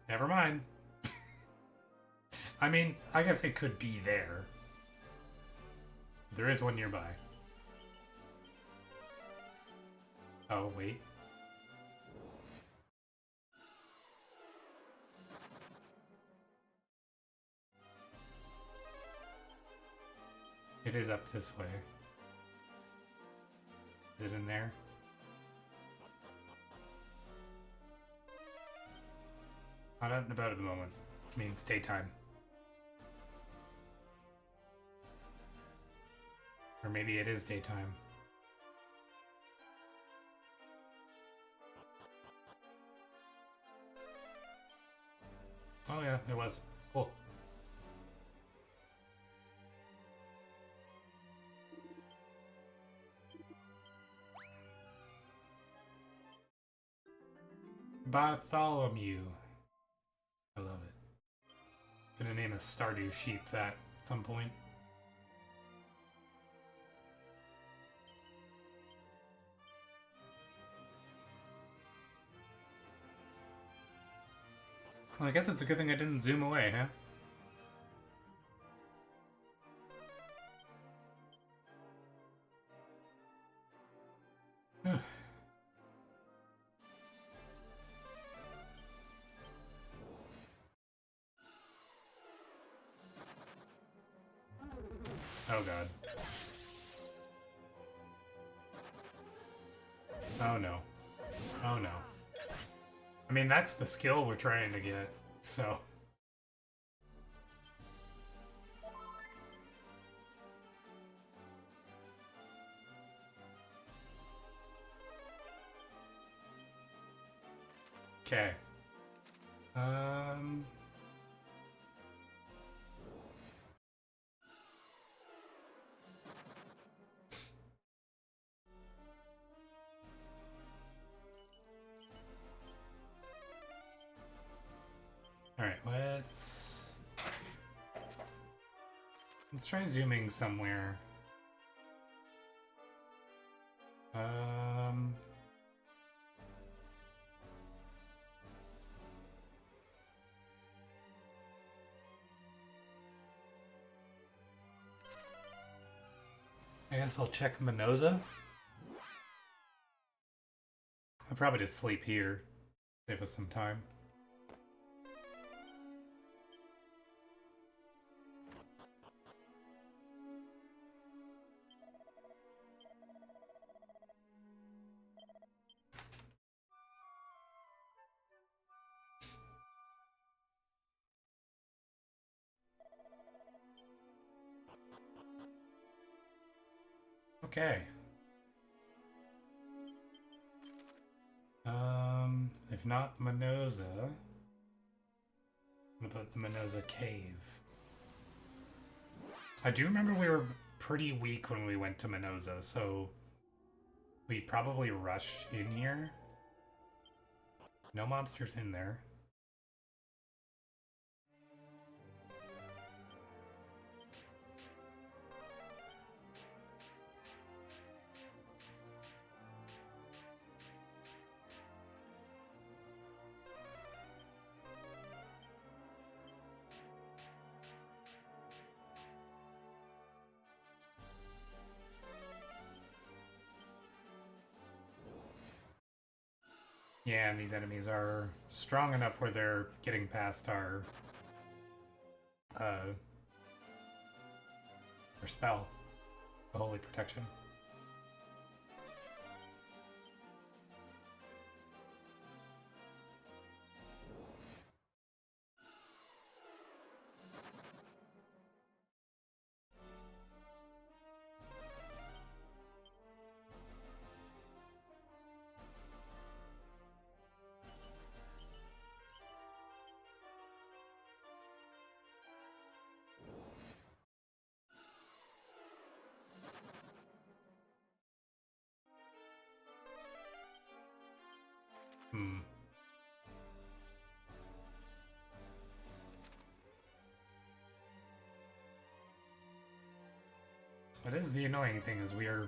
[SPEAKER 1] Never mind. I mean, I guess it could be there. There is one nearby. Oh, wait. It is up this way. Is it in there? Not out and about at the moment, which means daytime. Or maybe it is daytime. Oh yeah, it was. Cool. Bartholomew. I love it. Gonna name a Stardew sheep that at some point. Well, I guess it's a good thing I didn't zoom away, huh? Oh god. Oh no. Oh no. I mean, that's the skill we're trying to get, so. Okay. Alright, let's try zooming somewhere. I guess I'll check Minoza. I'll probably just sleep here. Save us some time. Okay. If not Minoza, what about the Minoza Cave? I do remember we were pretty weak when we went to Minoza, so we probably rushed in here. No monsters in there. Yeah, and these enemies are strong enough where they're getting past our spell, the Holy Protection. What is the annoying thing is we are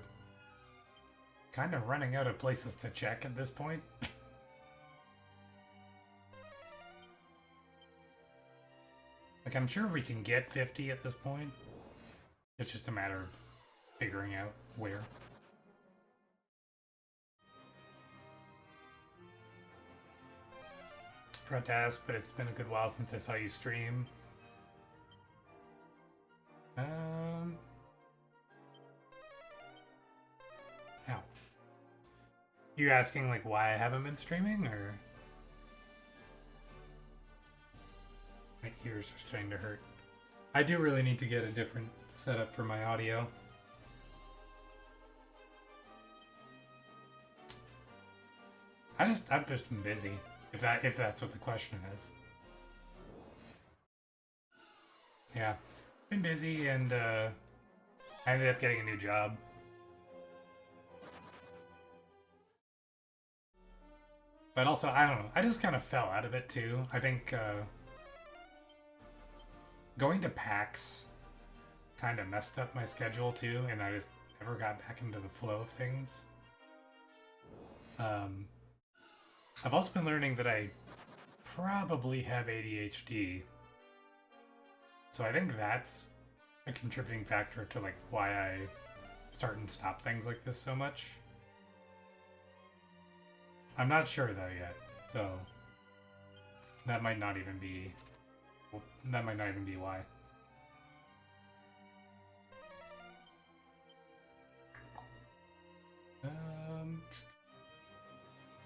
[SPEAKER 1] kind of running out of places to check at this point. Like, I'm sure we can get 50 at this point. It's just a matter of figuring out where. Forgot to ask, but it's been a good while since I saw you stream. How? You asking like why I haven't been streaming, or my ears are starting to hurt? I do really need to get a different setup for my audio. I've just been busy. If that's what the question is. Yeah. Been busy, and I ended up getting a new job. But also, I don't know. I just kind of fell out of it too. I think going to PAX kind of messed up my schedule too, and I just never got back into the flow of things. I've also been learning that I probably have ADHD. So I think that's a contributing factor to like why I start and stop things like this so much. I'm not sure though yet, so that might not even be why.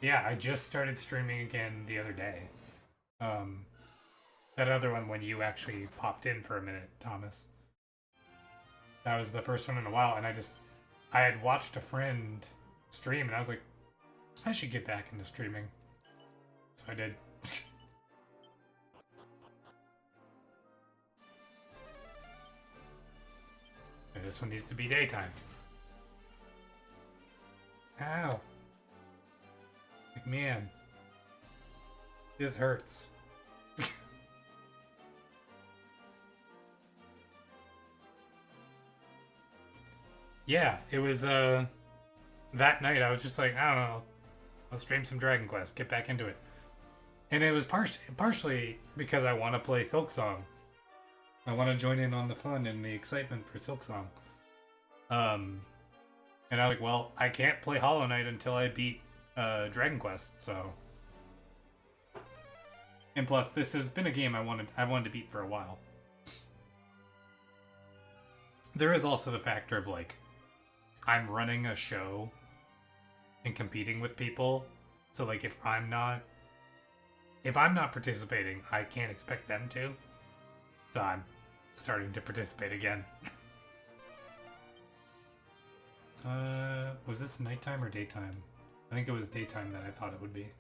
[SPEAKER 1] Yeah, I just started streaming again the other day. That other one when you actually popped in for a minute, Thomas. That was the first one in a while, and I had watched a friend stream, and I was like, I should get back into streaming. So I did. And this one needs to be daytime. Ow. Like, man. This hurts. Yeah, it was, that night I was just like, I don't know, I'll stream some Dragon Quest, get back into it. And it was partially because I want to play Silksong. I want to join in on the fun and the excitement for Silksong. And I was like, well, I can't play Hollow Knight until I beat Dragon Quest, so. And plus, this has been a game I've wanted to beat for a while. There is also the factor of like, I'm running a show and competing with people, so like if I'm not participating, I can't expect them to. So I'm starting to participate again. Was this nighttime or daytime? I think it was daytime that I thought it would be.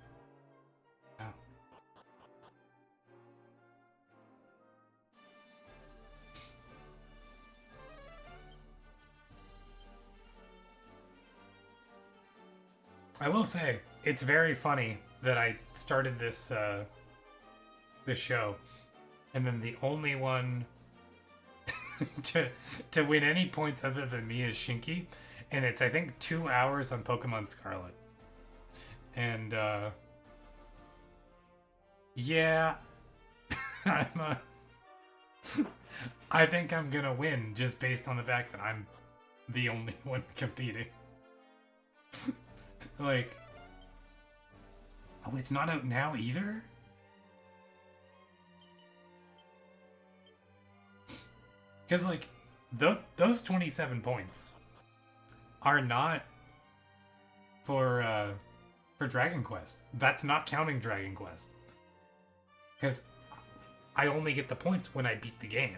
[SPEAKER 1] Yeah. I will say, it's very funny that I started this this show, and then the only one to win any points other than me is Shinky, and it's I think 2 hours on Pokemon Scarlet. And yeah, I think I'm gonna win just based on the fact that I'm the only one competing. Like, oh, it's not out now either? Because, like, those 27 points are not for Dragon Quest. That's not counting Dragon Quest. Because I only get the points when I beat the game.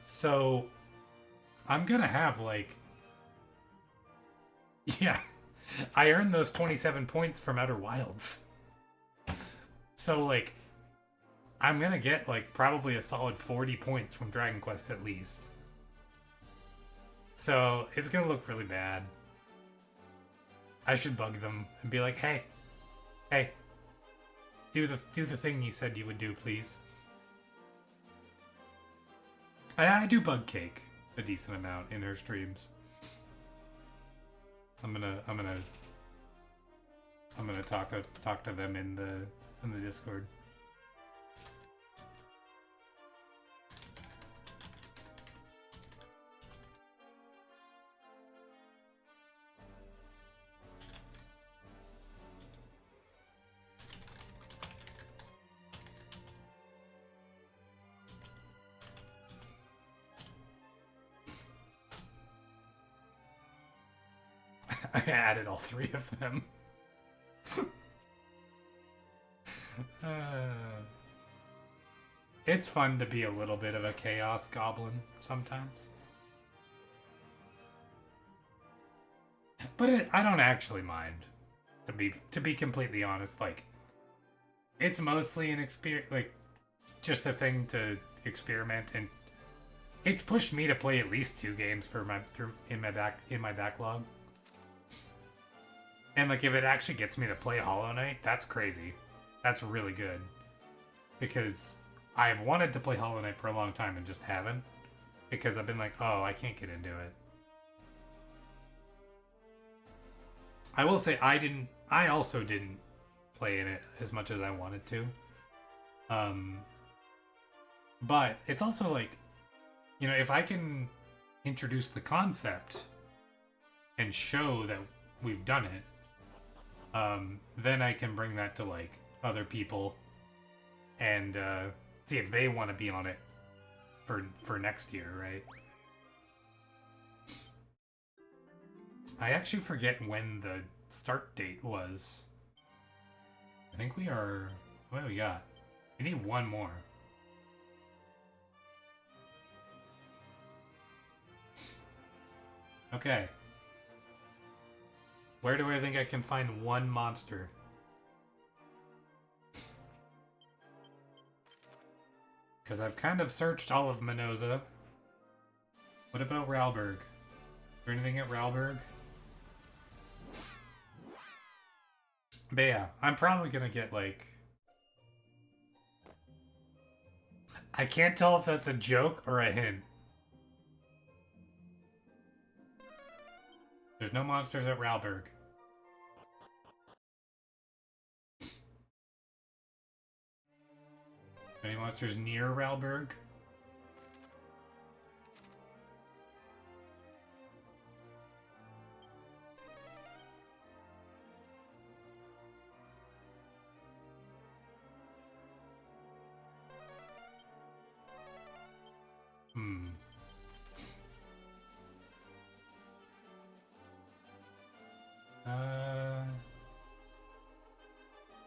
[SPEAKER 1] So, I'm gonna have, like... Yeah, I earned those 27 points from Outer Wilds. So, like, I'm gonna get, like, probably a solid 40 points from Dragon Quest at least. So, it's gonna look really bad. I should bug them and be like, hey, do the thing you said you would do, please. I do bug Cake a decent amount in her streams. I'm gonna talk to them in the Discord. I added all three of them. It's fun to be a little bit of a chaos goblin sometimes. But I don't actually mind. To be completely honest, like, it's mostly an experience, like, just a thing to experiment, and it's pushed me to play at least 2 games in my backlog. And, like, if it actually gets me to play Hollow Knight, that's crazy. That's really good. Because I've wanted to play Hollow Knight for a long time and just haven't. Because I've been like, oh, I can't get into it. I will say I also didn't play in it as much as I wanted to. But it's also like, you know, if I can introduce the concept and show that we've done it, then I can bring that to, like, other people and see if they want to be on it for next year, right? I actually forget when start date was. I think we are... What do we got? We need one more. Okay. Where do I think I can find one monster? Because I've kind of searched all of Minoza. What about Ralberg? Is there anything at Ralberg? But yeah, I'm probably gonna get like... I can't tell if that's a joke or a hint. There's no monsters at Ralberg. Any monsters near Ralberg?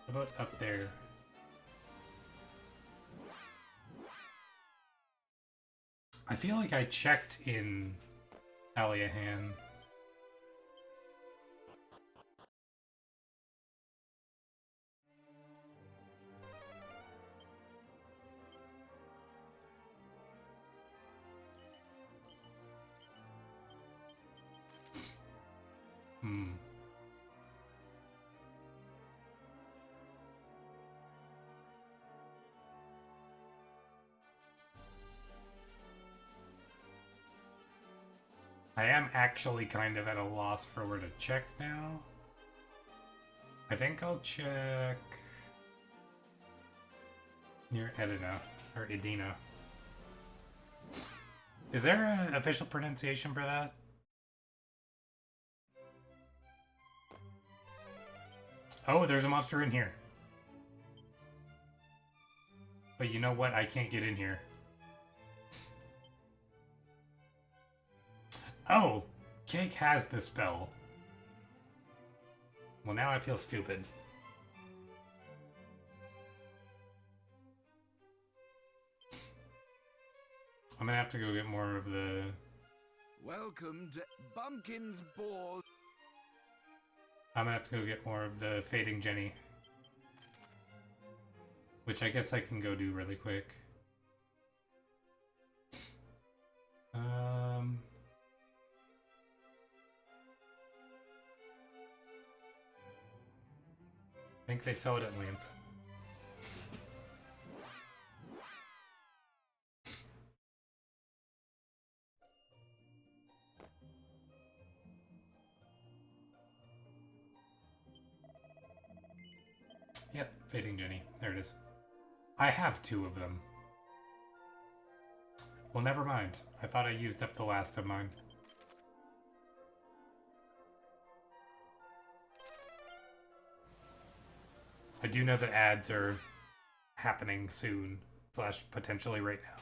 [SPEAKER 1] What about up there? I feel like I checked in Aliahan. I am actually kind of at a loss for where to check now. I think I'll check near Edina, or Edina. Is there an official pronunciation for that? Oh, there's a monster in here. But you know what? I can't get in here. Oh, Cake has the spell. Well, now I feel stupid. I'm gonna have to go get more of the...
[SPEAKER 3] Welcome to Bumpkin's Ball.
[SPEAKER 1] I'm gonna have to go get more of the Fading Jenny. Which I guess I can go do really quick. I think they sell it at Lance. Yep, Fading Jenny. There it is. I have 2 of them. Well, never mind. I thought I used up the last of mine. I do know that ads are happening soon, / potentially right now.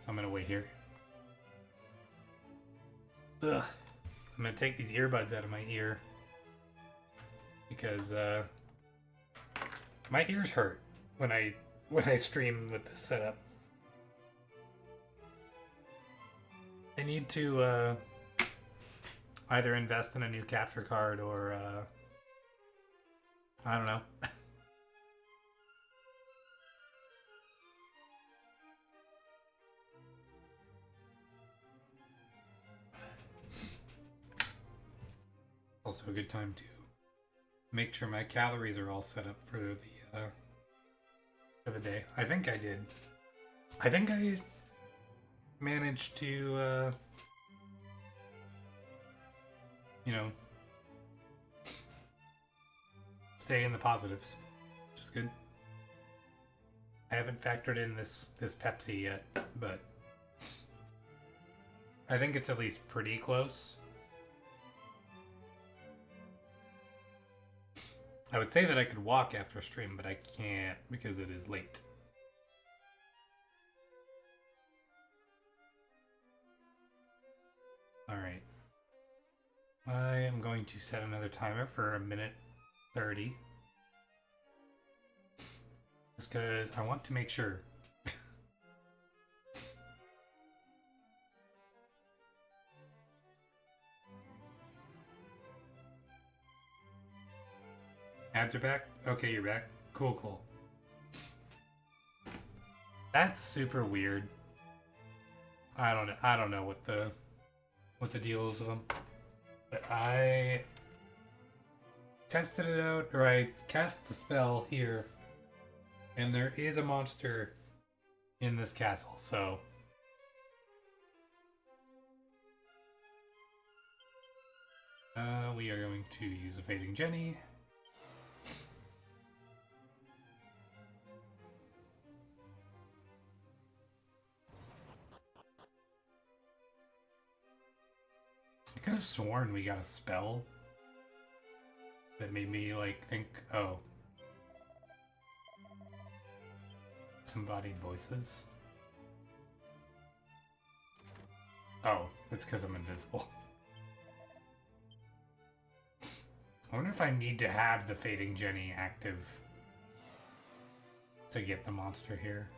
[SPEAKER 1] So I'm gonna wait here. Ugh. I'm gonna take these earbuds out of my ear because my ears hurt when I stream with this setup. I need to either invest in a new capture card or I don't know. Also a good time to make sure my calories are all set up for the day. I think I did. I think I managed to you know, stay in the positives, which is good. I haven't factored in this Pepsi yet, but I think it's at least pretty close. I would say that I could walk after stream, but I can't because it is late. All right. am going to set another timer for 1:30. Just because I want to make sure. Ads are back? Okay, you're back. Cool, cool. That's super weird. I don't know what the deal is with them. But I tested it out, or I cast the spell here, and there is a monster in this castle, so we are going to use a Fading Jenny. I could have sworn we got a spell that made me like think, oh, disembodied voices. Oh, it's because I'm invisible. I wonder if I need to have the Fading Jenny active to get the monster here.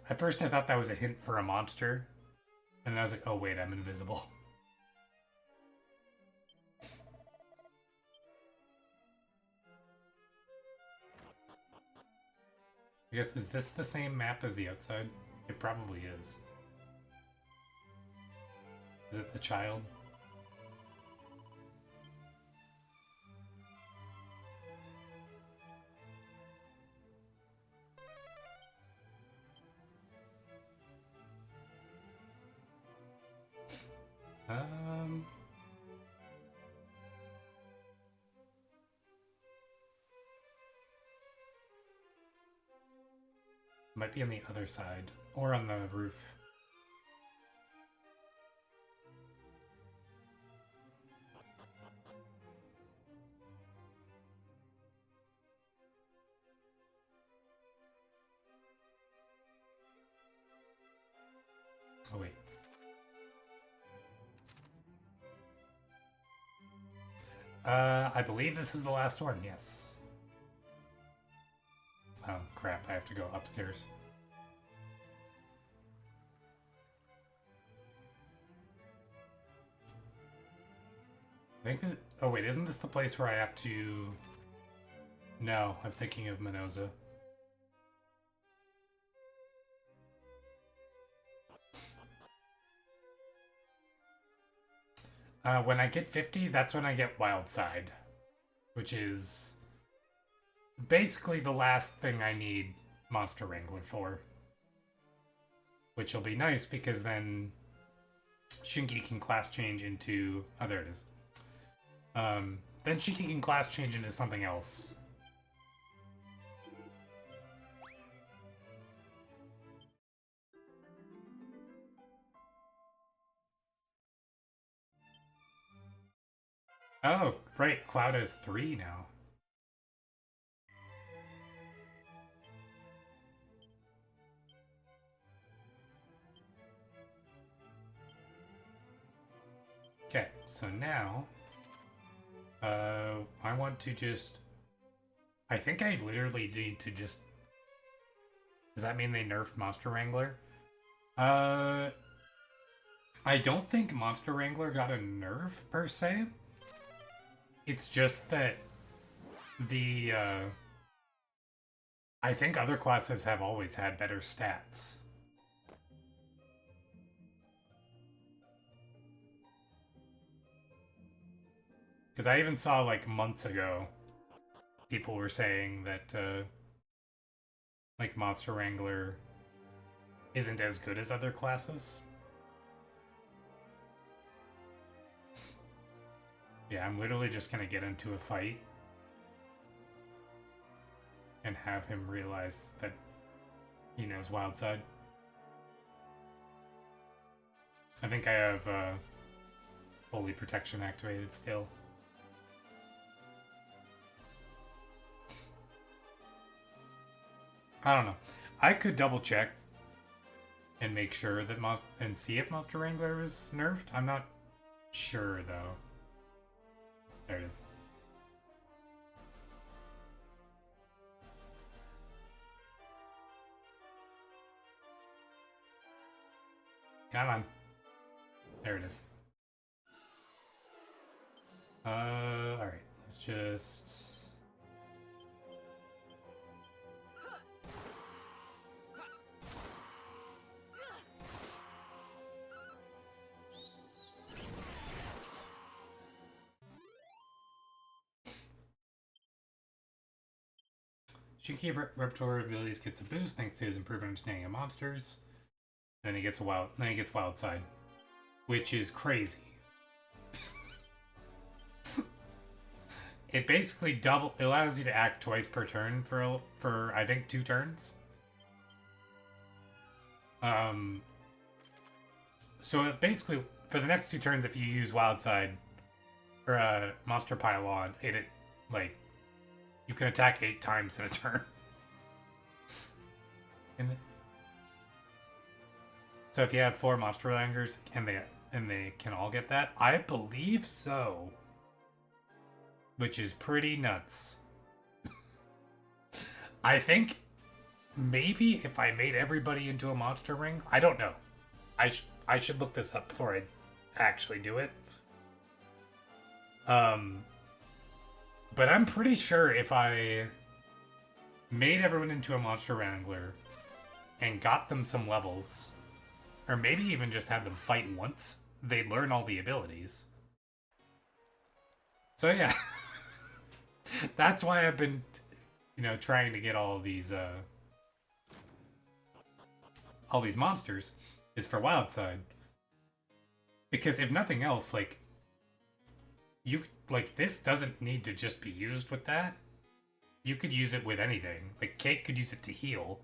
[SPEAKER 1] At first I thought that was a hint for a monster, and then I was like, oh wait, I'm invisible. I guess, is this the same map as the outside? It probably is. Is it the child? Might be on the other side, or on the roof. Oh wait. I believe this is the last one, yes. Oh crap, I have to go upstairs. I think that, oh wait, isn't this the place where I have to... No, I'm thinking of Minoza. When I get 50, that's when I get Wild Side, which is basically the last thing I need Monster Wrangler for. Which will be nice because then Shinki can class change into... Oh, there it is. Then Shinki can class change into something else. Oh, right. Cloud has 3 now. Okay, so now... I want to just... I think I literally need to just... Does that mean they nerfed Monster Wrangler? I don't think Monster Wrangler got a nerf, per se. It's just that the, I think other classes have always had better stats. Because I even saw, like, months ago, people were saying that, like, Monster Wrangler isn't as good as other classes. Yeah, I'm literally just gonna get into a fight and have him realize that he knows Wild Side. I think I have Holy Protection activated still. I don't know. I could double check and make sure that and see if Monster Wrangler is nerfed. I'm not sure though. There it is. Come on. There it is. Alright. Let's just... Shinki repertoire abilities gets a boost thanks to his improved understanding of monsters. Then he gets wild side, which is crazy. It basically it allows you to act twice per turn for I think 2 turns. So it basically for the next 2 turns, if you use wild side or monster pylon, it like you can attack 8 times in a turn. So if you have 4 monster langers and they can all get that, I believe so. Which is pretty nuts. I think maybe if I made everybody into a monster ring, I don't know. I should look this up before I actually do it. But I'm pretty sure if I made everyone into a monster wrangler and got them some levels, or maybe even just had them fight once, they'd learn all the abilities. So yeah. That's why I've been, trying to get all these monsters, is for wild side. Because if nothing else, this doesn't need to just be used with that. You could use it with anything. Like, Cake could use it to heal.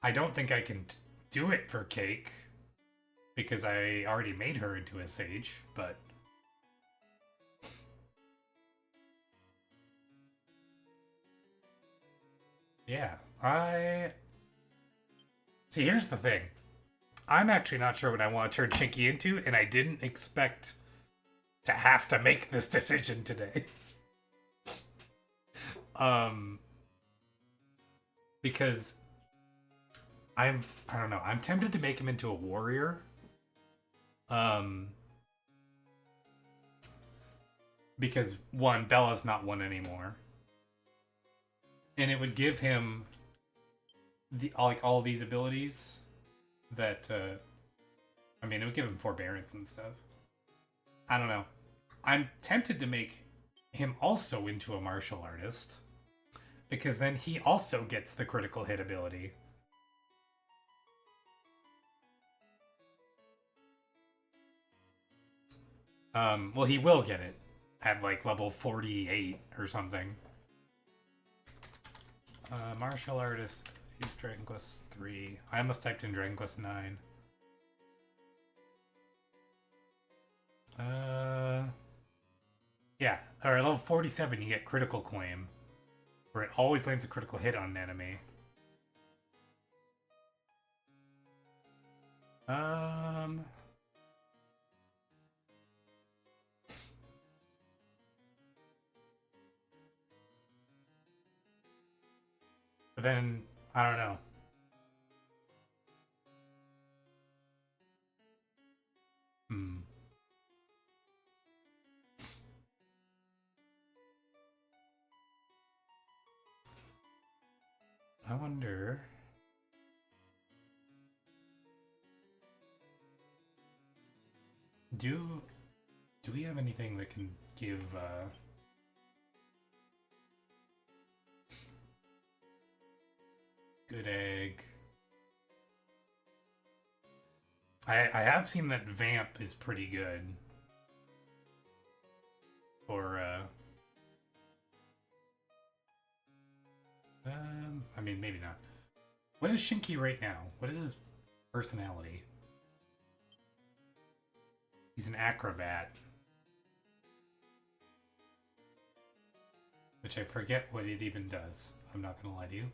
[SPEAKER 1] I don't think I can do it for Cake, because I already made her into a sage, but... Yeah, See, here's the thing. I'm actually not sure what I want to turn Shinki into, and I didn't expect to have to make this decision today. Because I don't know, I'm tempted to make him into a warrior. Because one, Bella's not one anymore. And it would give him all these abilities that it would give him forbearance and stuff. I don't know. I'm tempted to make him also into a martial artist, because then he also gets the critical hit ability. Well, he will get it at level 48 or something. Martial artist. He's Dragon Quest 3. I almost typed in Dragon Quest 9. Yeah. Or level 47, you get critical claim, where it always lands a critical hit on an enemy. But then, I don't know. I wonder... Do we have anything that can give, good egg? I have seen that Vamp is pretty good. Or, maybe not. What is Shinki right now? What is his personality? He's an acrobat. Which I forget what it even does. I'm not gonna lie to you.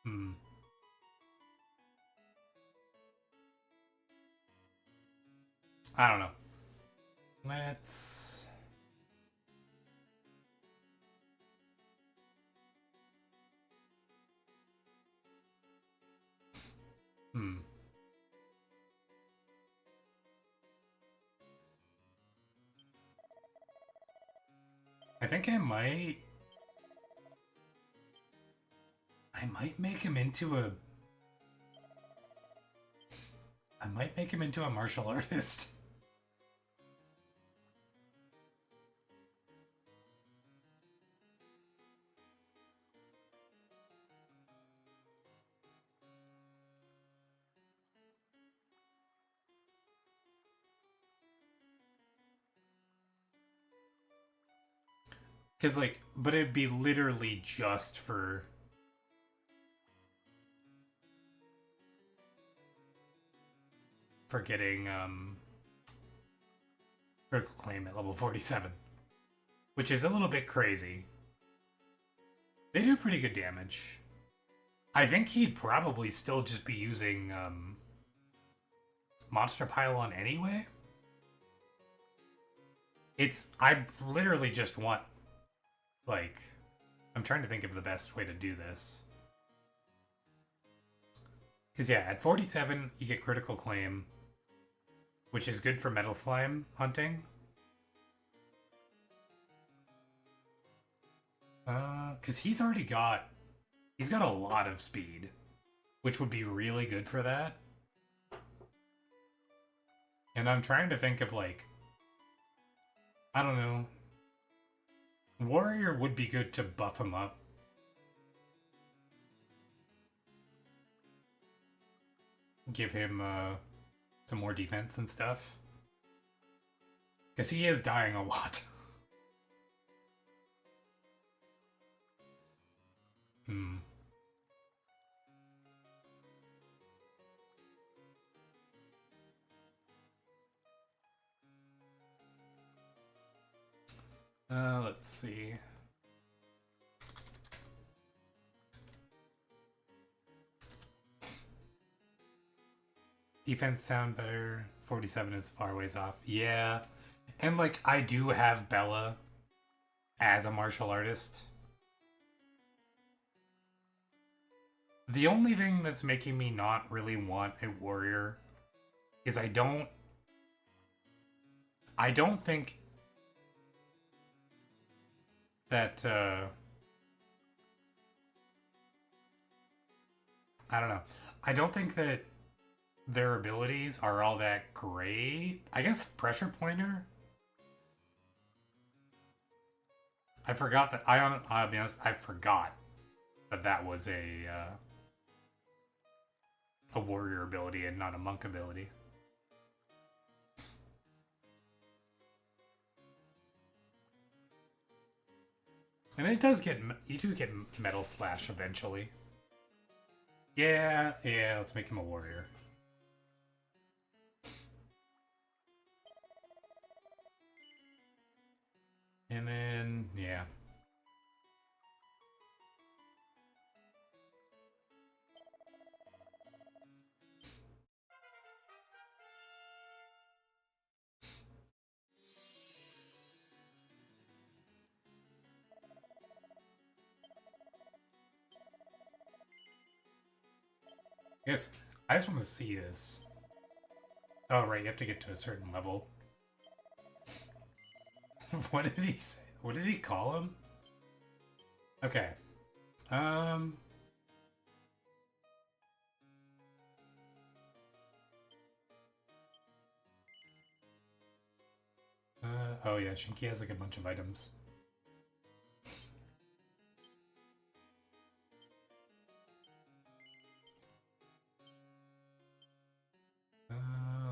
[SPEAKER 1] Hmm. I don't know. Let's... Hmm. I think I might make him into a... I might make him into a martial artist. Because, like, but it'd be literally just for... for getting, critical claim at level 47. Which is a little bit crazy. They do pretty good damage. I think he'd probably still just be using, Monster Pylon anyway. I literally just want, like, I'm trying to think of the best way to do this. Because, yeah, at 47, you get critical claim, which is good for Metal Slime hunting. Because he's got a lot of speed, which would be really good for that. And I'm trying to think of, like, I don't know. Warrior would be good to buff him up. Give him, some more defense and stuff. Because he is dying a lot. Hmm. Let's see. Defense sound better. 47 is far ways off. Yeah. And, like, I do have Bella as a martial artist. The only thing that's making me not really want a warrior is I don't think that, I don't know. I don't think that their abilities are all that great. I guess Pressure Pointer? I forgot that, I'll be honest, I forgot that that was a warrior ability and not a monk ability. And it does get, you do get Metal Slash eventually. Yeah, let's make him a warrior. And then, yeah. Yes, I just want to see this. Oh, right, you have to get to a certain level. What did he say? What did he call him? Okay. Oh yeah, Shinki has like a bunch of items.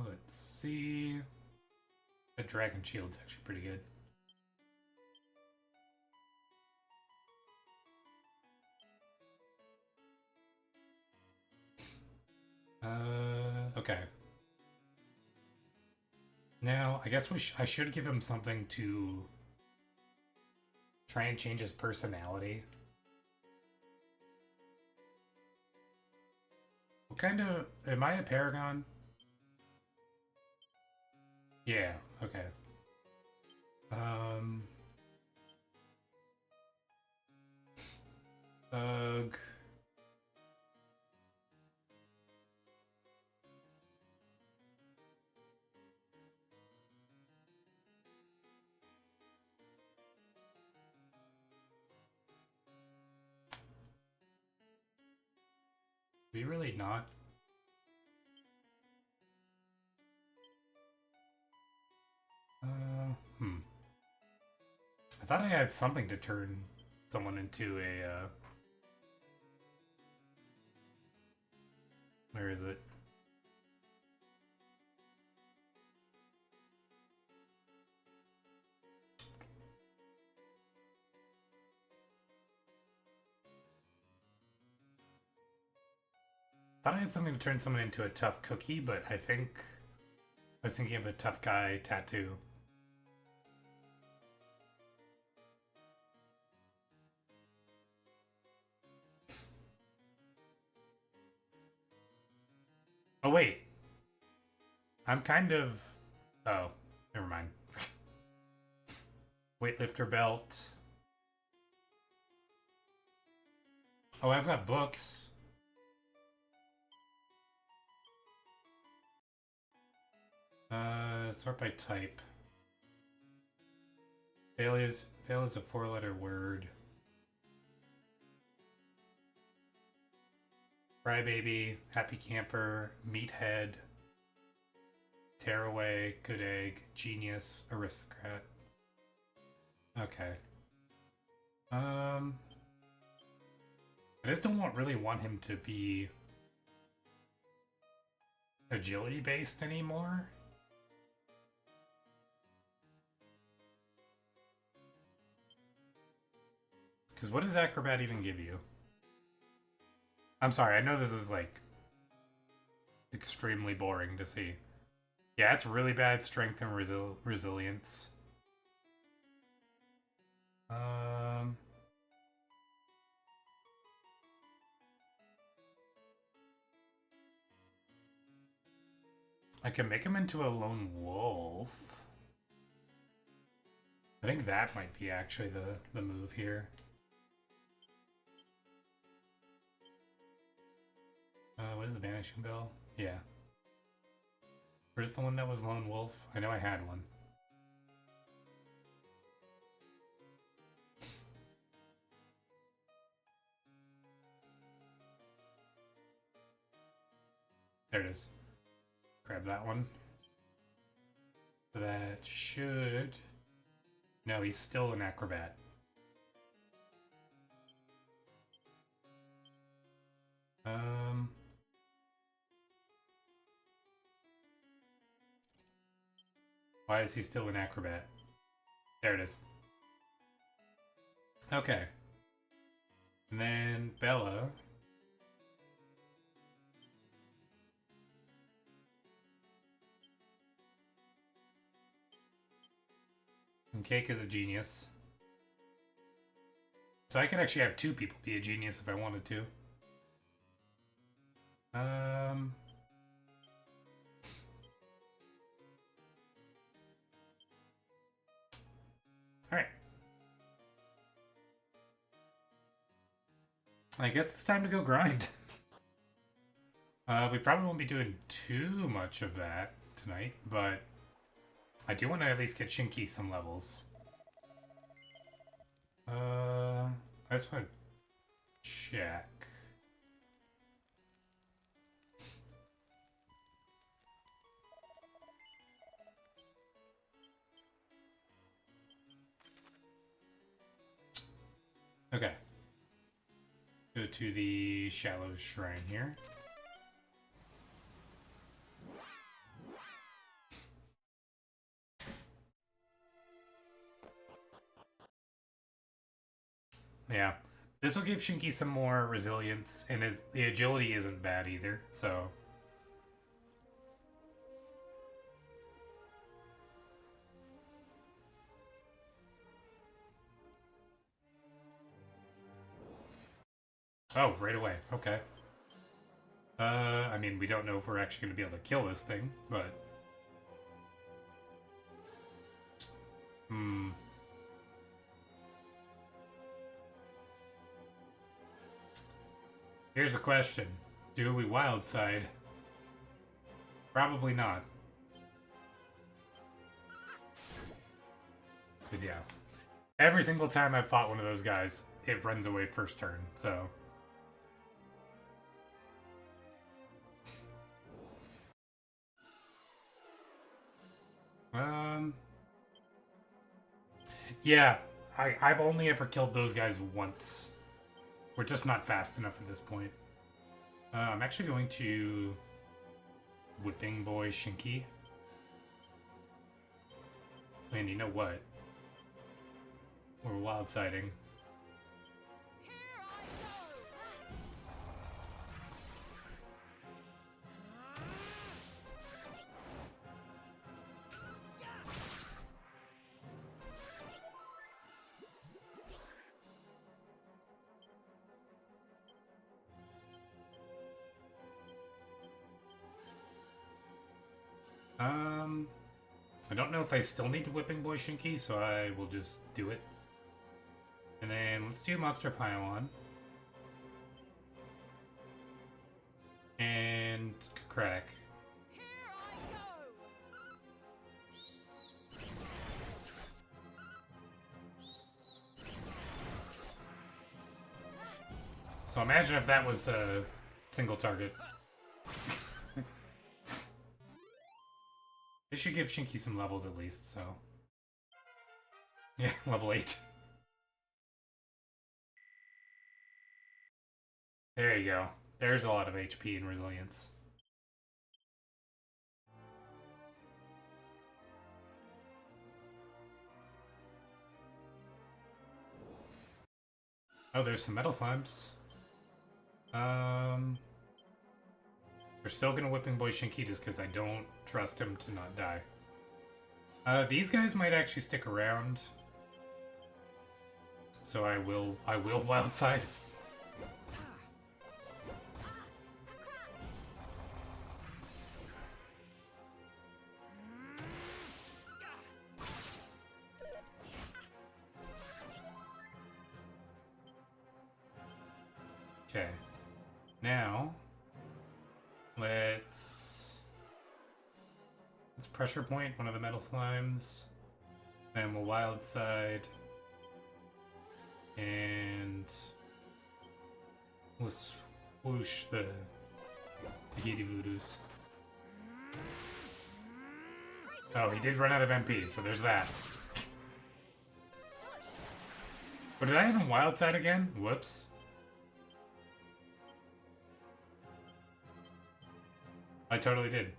[SPEAKER 1] Let's see. The Dragon Shield's actually pretty good. Okay. Well, I guess I should give him something to try and change his personality. What kind of... Am I a paragon? Yeah, okay. Ugh. We really not. I thought I had something to turn someone into a, where is it? Thought I had something to turn someone into a tough cookie, but I think I was thinking of the tough guy tattoo. Oh, wait. I'm kind of... Oh, never mind. Weightlifter belt. Oh, I've got books. Sort by type. Fail is a 4-letter word. Crybaby, happy camper, meathead, tearaway, good egg, genius, aristocrat. Okay. I just don't really want him to be agility based anymore. Because what does acrobat even give you? I'm sorry, I know this is like extremely boring to see. Yeah, it's really bad strength and resilience. I can make him into a lone wolf. I think that might be actually the move here. What is the Vanishing Bell? Yeah. Where's the one that was Lone Wolf? I know I had one. There it is. Grab that one. That should... No, he's still an acrobat. Why is he still an acrobat? There it is. Okay. And then Bella. And Cake is a genius. So I could actually have 2 people be a genius if I wanted to. Alright. I guess it's time to go grind. We probably won't be doing too much of that tonight, but I do want to at least get Shinky some levels. I just want to check. Okay. Go to the Shallow Shrine here. Yeah. This will give Shinky some more resilience, and the agility isn't bad either, so... Oh, right away. Okay. I mean, we don't know if we're actually going to be able to kill this thing, but... Hmm. Here's the question. Do we wild side? Probably not. Because, yeah. Every single time I've fought one of those guys, it runs away first turn, so... Yeah, I've only ever killed those guys once. We're just not fast enough at this point. I'm actually going to... Whipping Boy Shinky. Man, you know what? We're wild siding. I don't know if I still need to Whipping Boy Shinky, so I will just do it. And then let's do Monster Pylon. And crack. So imagine if that was a single target. They should give Shinky some levels at least, so... Yeah, level 8. There you go. There's a lot of HP and resilience. Oh, there's some metal slimes. We're still gonna Whipping Boy Shinky just because I don't trust him to not die. These guys might actually stick around. So I will wild side. Okay. Now let's pressure point one of the metal slimes. Then we'll wild side. And we'll swoosh the Tahiti Voodoos. Oh, he did run out of MP, so there's that. But did I have him wild side again? Whoops. I totally did.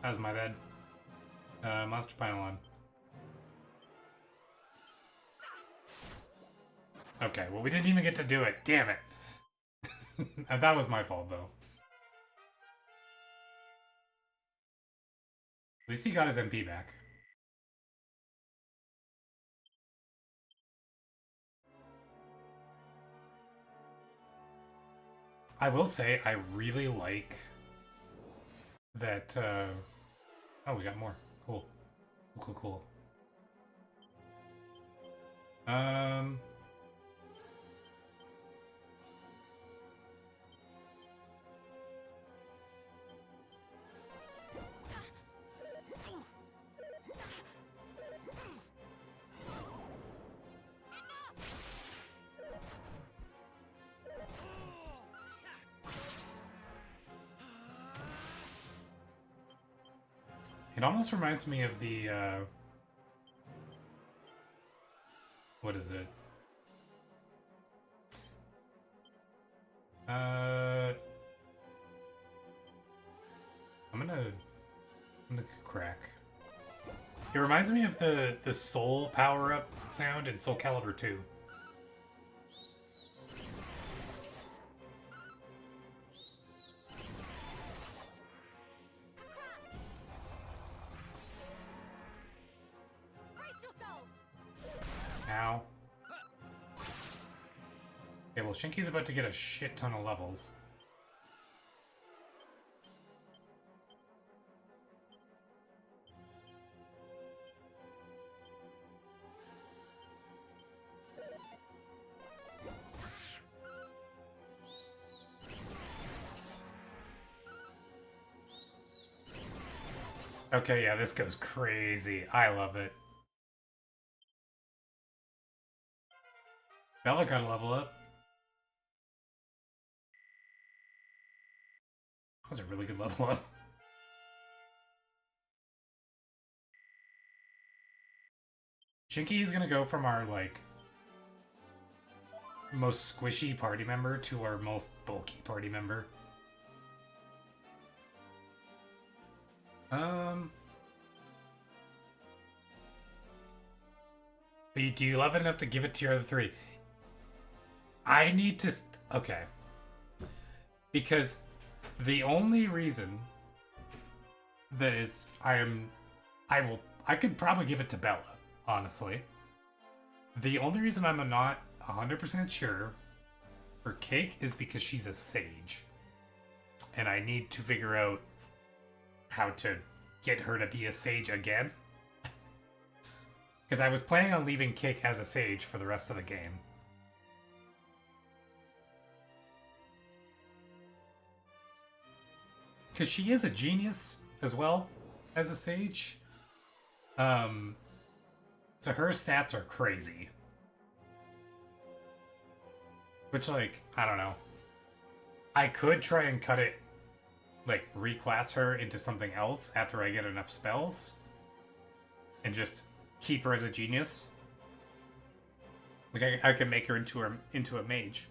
[SPEAKER 1] That was my bad. Monster Pylon. Okay, well we didn't even get to do it. Damn it. And that was my fault, though. At least he got his MP back. I will say, I really like that, oh, we got more. Cool. Cool. It almost reminds me of the, what is it? I'm gonna crack. It reminds me of the soul power-up sound in Soul Calibur 2. Ow. Okay, well, Shinki's about to get a shit ton of levels. Okay, yeah, this goes crazy. I love it. Bella got a level up. That was a really good level up. Shinki is gonna go from our, like, most squishy party member to our most bulky party member. Do you love it enough to give it to your other three? I need to... Okay. Because the only reason that it's... I could probably give it to Bella, honestly. The only reason I'm not 100% sure for Cake is because she's a sage. And I need to figure out how to get her to be a sage again. Because I was planning on leaving Cake as a sage for the rest of the game. Because she is a genius as well as a sage. So her stats are crazy. Which, like, I don't know. I could try and cut it, like, reclass her into something else after I get enough spells. And just keep her as a genius. Like, I can make her into a mage.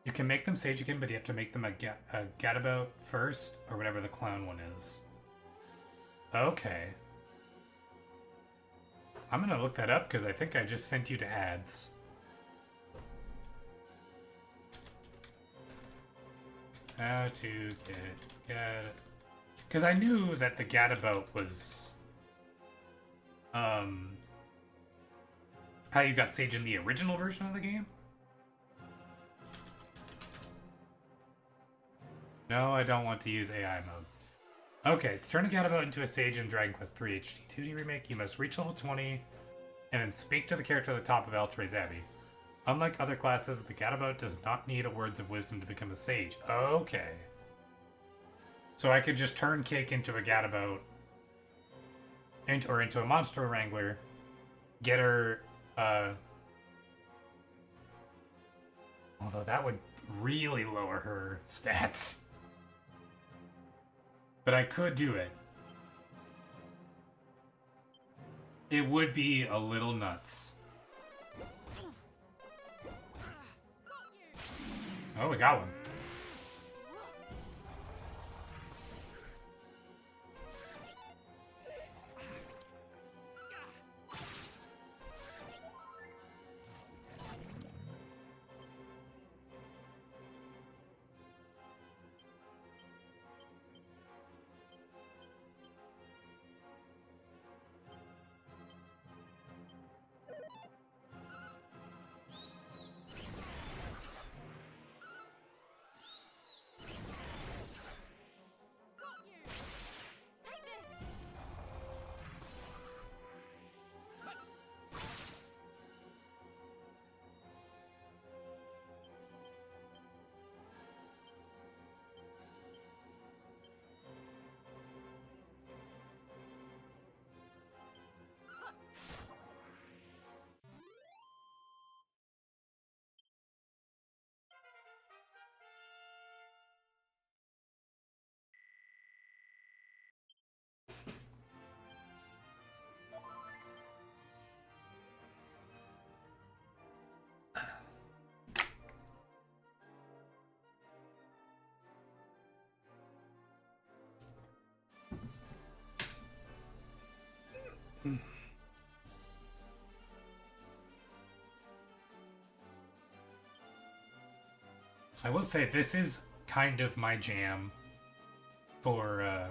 [SPEAKER 1] You can make them sage again, but you have to make them a gadabout first, or whatever the clown one is. Okay. I'm gonna look that up, because I think I just sent you to ads. How to get because I knew that the gadabout was... how you got sage in the original version of the game? No, I don't want to use AI mode. Okay, to turn a gadabout into a sage in Dragon Quest III HD 2D Remake, you must reach level 20 and then speak to the character at the top of Eltray's Abbey. Unlike other classes, the gadabout does not need words of wisdom to become a sage. Okay. So I could just turn Cake into a gadabout, or into a monster wrangler, get her, although that would really lower her stats. But I could do it. It would be a little nuts. Oh, we got one. I will say this is kind of my jam for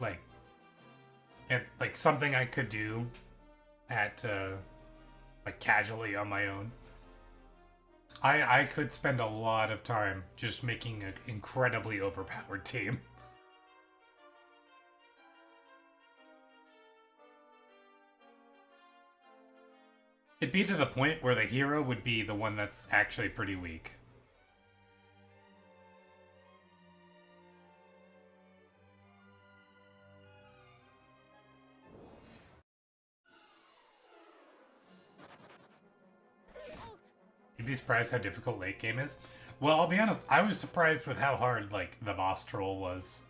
[SPEAKER 1] like like something I could do at like casually on my own. I could spend a lot of time just making an incredibly overpowered team. It'd be to the point where the hero would be the one that's actually pretty weak. You'd be surprised how difficult late game is. Well, I'll be honest, I was surprised with how hard, like, the boss troll was.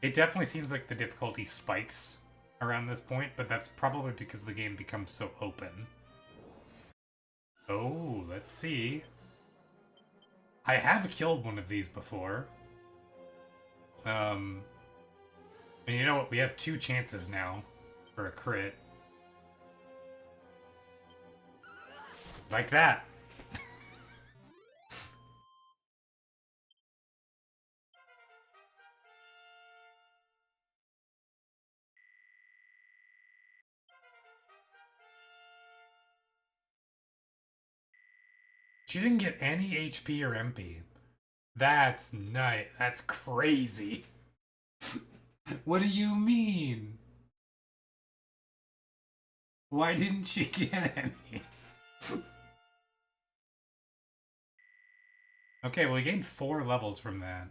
[SPEAKER 1] It definitely seems like the difficulty spikes around this point, but that's probably because the game becomes so open. Oh, let's see. I have killed one of these before. And you know what? We have 2 chances now for a crit. Like that. She didn't get any HP or MP. That's nice. That's crazy. What do you mean? Why didn't she get any? Okay, well, we gained 4 levels from that.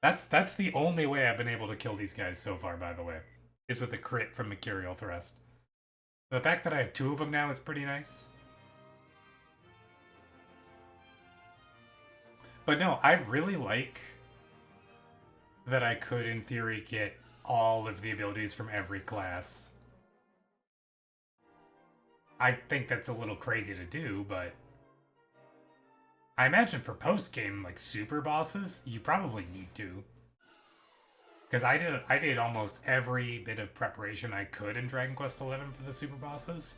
[SPEAKER 1] That's the only way I've been able to kill these guys so far, by the way, is with a crit from Mercurial Thrust. The fact that I have 2 of them now is pretty nice. But no, I really like that I could, in theory, get all of the abilities from every class. I think that's a little crazy to do, but I imagine for post-game, like, super bosses, you probably need to. Because I did almost every bit of preparation I could in Dragon Quest XI for the super bosses,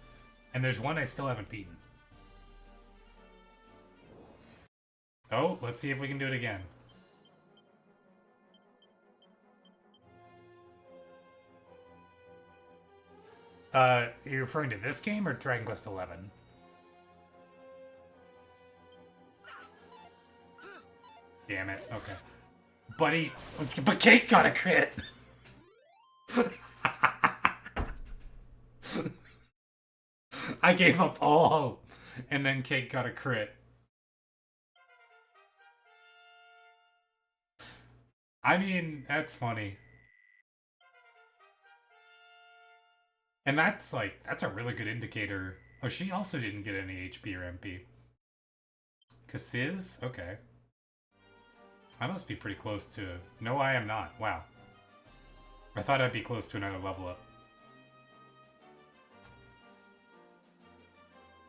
[SPEAKER 1] and there's one I still haven't beaten. Oh, let's see if we can do it again. You're referring to this game or Dragon Quest XI? Damn it. Okay. Buddy, but Cake got a crit! I gave up all hope, and then Cake got a crit. I mean, that's funny. And that's a really good indicator. Oh, she also didn't get any HP or MP. Kasiz? Okay. I must be pretty close to... No, I am not. Wow. I thought I'd be close to another level up.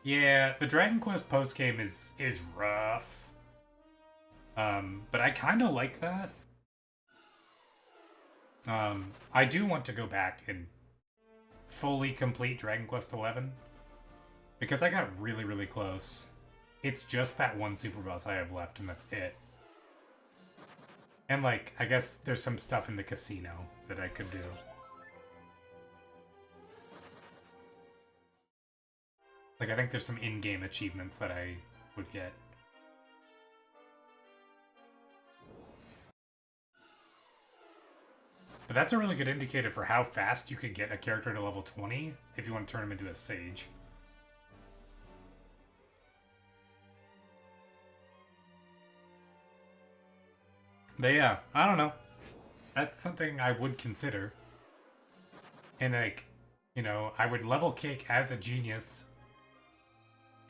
[SPEAKER 1] Yeah, the Dragon Quest postgame is rough. But I kind of like that. I do want to go back and fully complete Dragon Quest XI. Because I got really, really close. It's just that one super boss I have left, and that's it. And, like, I guess there's some stuff in the casino that I could do. Like, I think there's some in-game achievements that I would get. But that's a really good indicator for how fast you could get a character to level 20 if you want to turn him into a sage. But yeah, I don't know. That's something I would consider. And like, you know, I would level Cake as a genius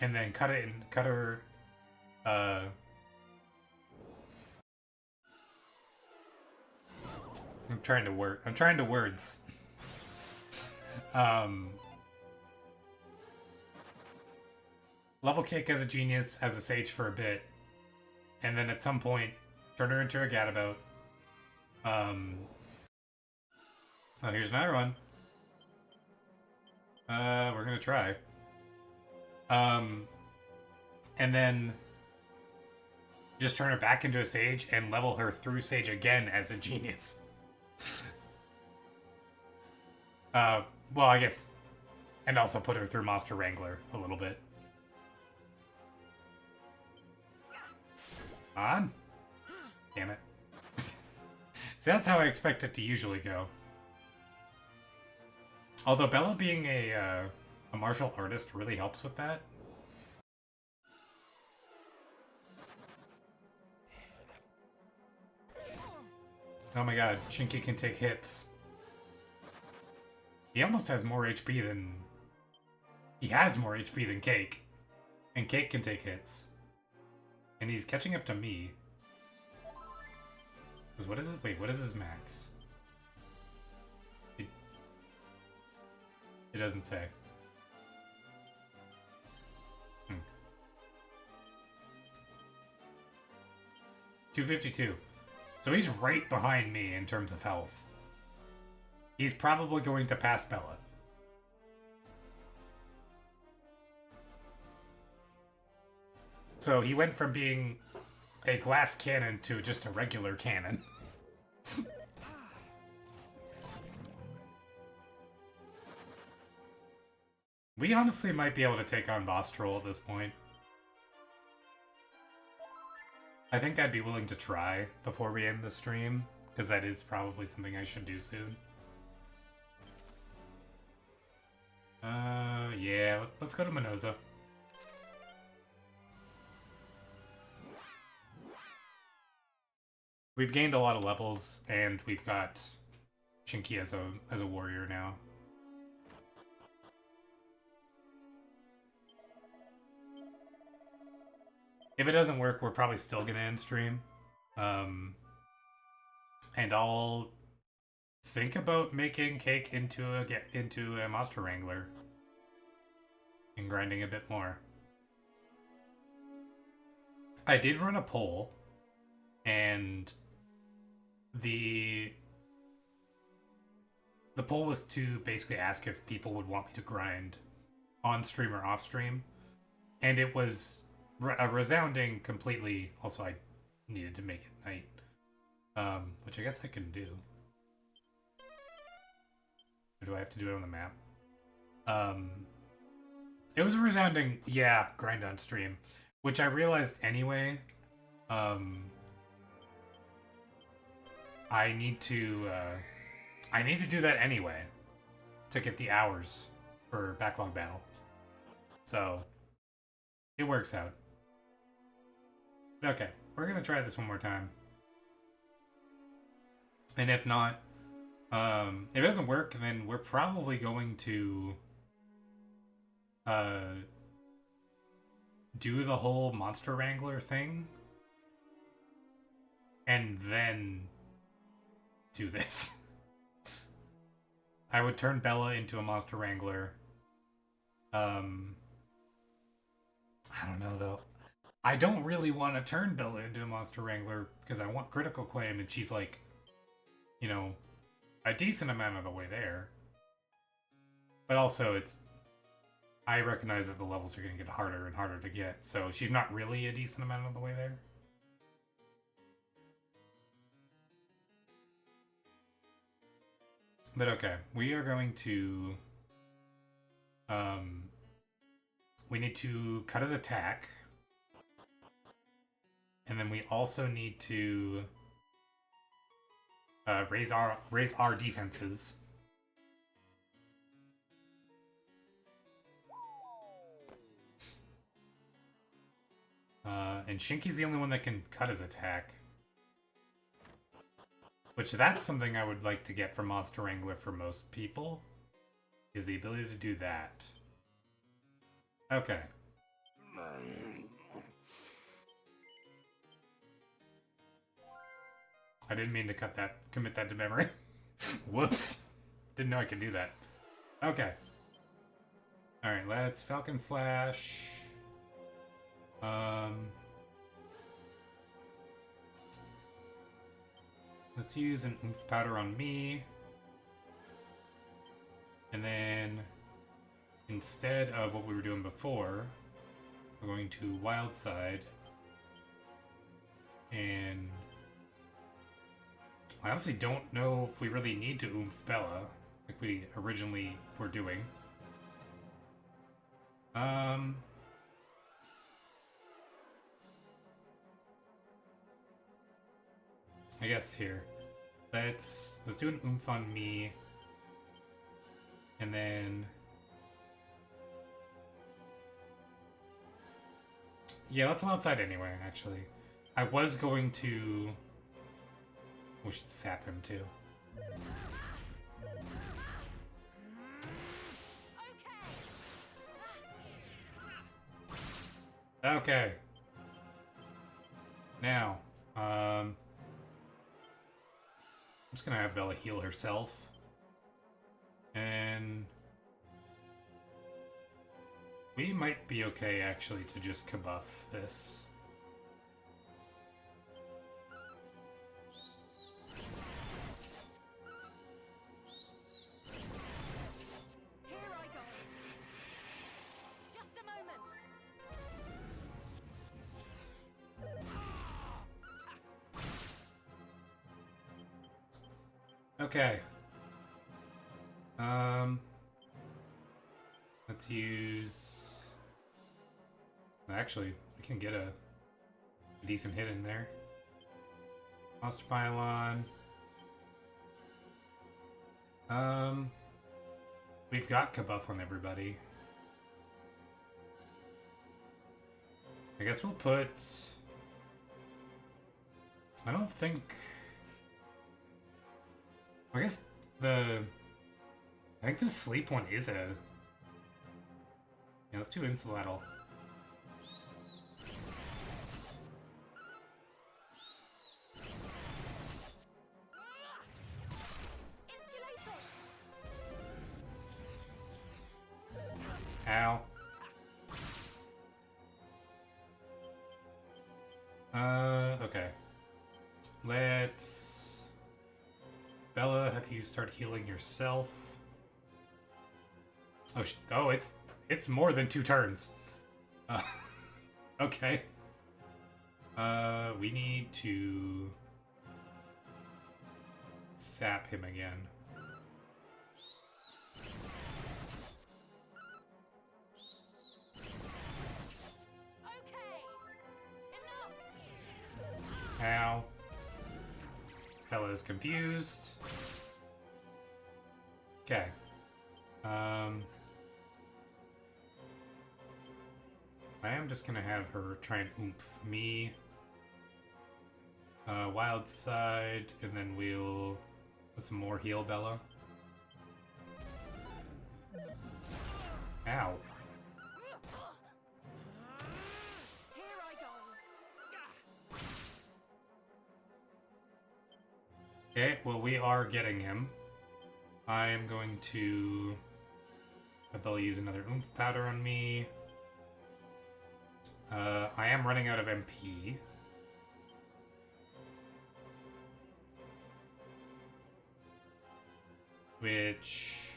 [SPEAKER 1] and then cut her I'm trying to words. Level Cake as a genius, as a sage for a bit, and then at some point turn her into a Gadabout. Oh, here's another one. We're gonna try. And then just turn her back into a sage and level her through sage again as a genius. Well, I guess, and also put her through Monster Wrangler a little bit. On. Damn it. See, that's how I expect it to usually go. Although Bella being a martial artist really helps with that. Oh my god, Shinky can take hits. He almost has more HP than... He has more HP than Cake. And Cake can take hits. And he's catching up to me. Because what is it? Wait, what is his max? It doesn't say. 252. So he's right behind me in terms of health. He's probably going to pass Bella. So he went from being a glass cannon to just a regular cannon. We honestly might be able to take on Boss Troll at this point. I think I'd be willing to try before we end the stream, because that is probably something I should do soon. Yeah, let's go to Minoza. We've gained a lot of levels, and we've got Shinky as a warrior now. If it doesn't work, we're probably still gonna end stream. And I'll think about making Cake into a Monster Wrangler and grinding a bit more. I did run a poll, and the poll was to basically ask if people would want me to grind on stream or off stream, and it was a resounding completely. Also, I needed to make it night, which I guess I can do. Or do I have to do it on the map? It was a resounding, yeah, grind on stream, which I realized anyway. I need to do that anyway to get the hours for backlog battle. So it works out. Okay, we're gonna try this one more time. And if not, if it doesn't work, then we're probably going to do the whole Monster Wrangler thing and then do this. I would turn Bella into a Monster Wrangler. I don't know though. I don't really want to turn Bella into a Monster Wrangler because I want Critical Claim, and she's like, you know, a decent amount of the way there. But also, I recognize that the levels are going to get harder and harder to get, so she's not really a decent amount of the way there. But okay, we are going to... we need to cut his attack. And then we also need to raise our defenses. And Shinky's the only one that can cut his attack. Which, that's something I would like to get from Monster Wrangler for most people, is the ability to do that. Okay. I didn't mean to commit that to memory. Whoops. Didn't know I could do that. Okay. Alright, let's Falcon Slash. Let's use an Oomph Powder on me. And then instead of what we were doing before, we're going to Wild Side. And I honestly don't know if we really need to Oomph Bella like we originally were doing. I guess here. Let's do an Oomph on me. And then yeah, let's Wild Side anyway, actually. I was going to... We should sap him, too. Okay. Now, I'm just gonna have Bella heal herself. And... we might be okay, actually, to just kabuff this.
[SPEAKER 2] Here I go. Just a moment.
[SPEAKER 1] Okay. Let's use... Actually, we can get a decent hit in there. Monster Pylon. We've got Kabuff on everybody. I guess we'll put... I don't think... I guess the... I think the sleep one is a... Yeah, let's do Insulattle. Ow. Okay. Let's... Bella, have you start healing yourself? Oh, oh, it's more than 2 turns. Okay. We need to... sap him again. Ow. Bella's confused. Okay. I am just gonna have her try and oomph me. Wild Side, and then we'll put some more heal Bella. Ow. Okay, well, we are getting him. I am going to... Bella use another Oomph Powder on me. I am running out of MP. Which...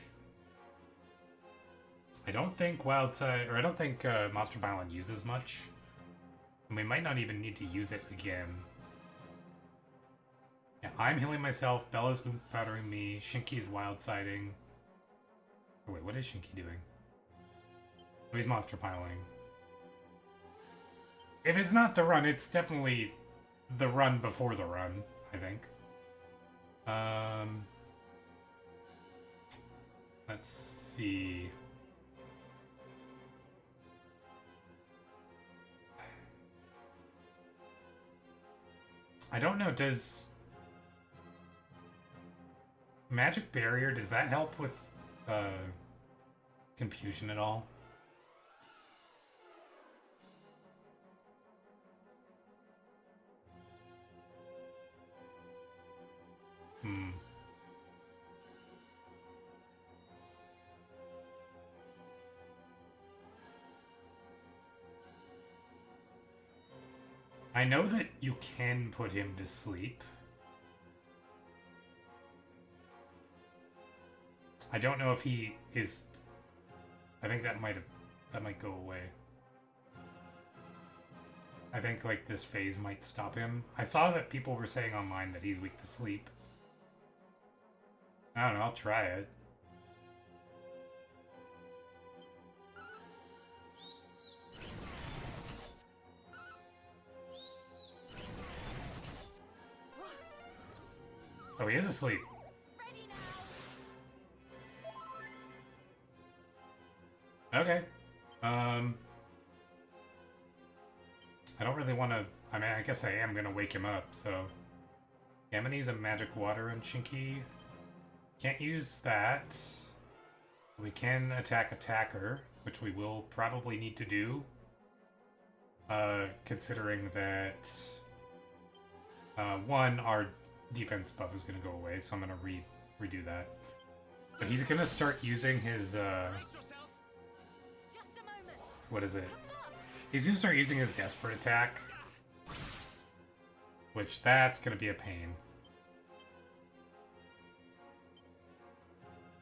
[SPEAKER 1] I don't think Wildside... Or I don't think Monster Pylon uses much. And we might not even need to use it again. Yeah, I'm healing myself, Bella's Oomph Powdering me, Shinky's Wildsiding. Oh wait, what is Shinky doing? Oh, he's Monster Piling. If it's not the run, it's definitely the run before the run, I think. Let's see. I don't know, does... Magic Barrier, does that help with confusion at all? I know that you can put him to sleep. I don't know if he is I think that might go away. I think like this phase might stop him. I saw that people were saying online that he's weak to sleep. I don't know, I'll try it. Oh, he is asleep. Okay. I don't really want to... I mean, I guess I am going to wake him up, so... Yeah, I'm going to use a magic water on Shinky. Can't use that. We can attack attacker, which we will probably need to do. Considering that... one, our defense buff is going to go away, so I'm going to redo that. But he's going to start using his... What is it? He's going to start using his desperate attack. Which, that's going to be a pain.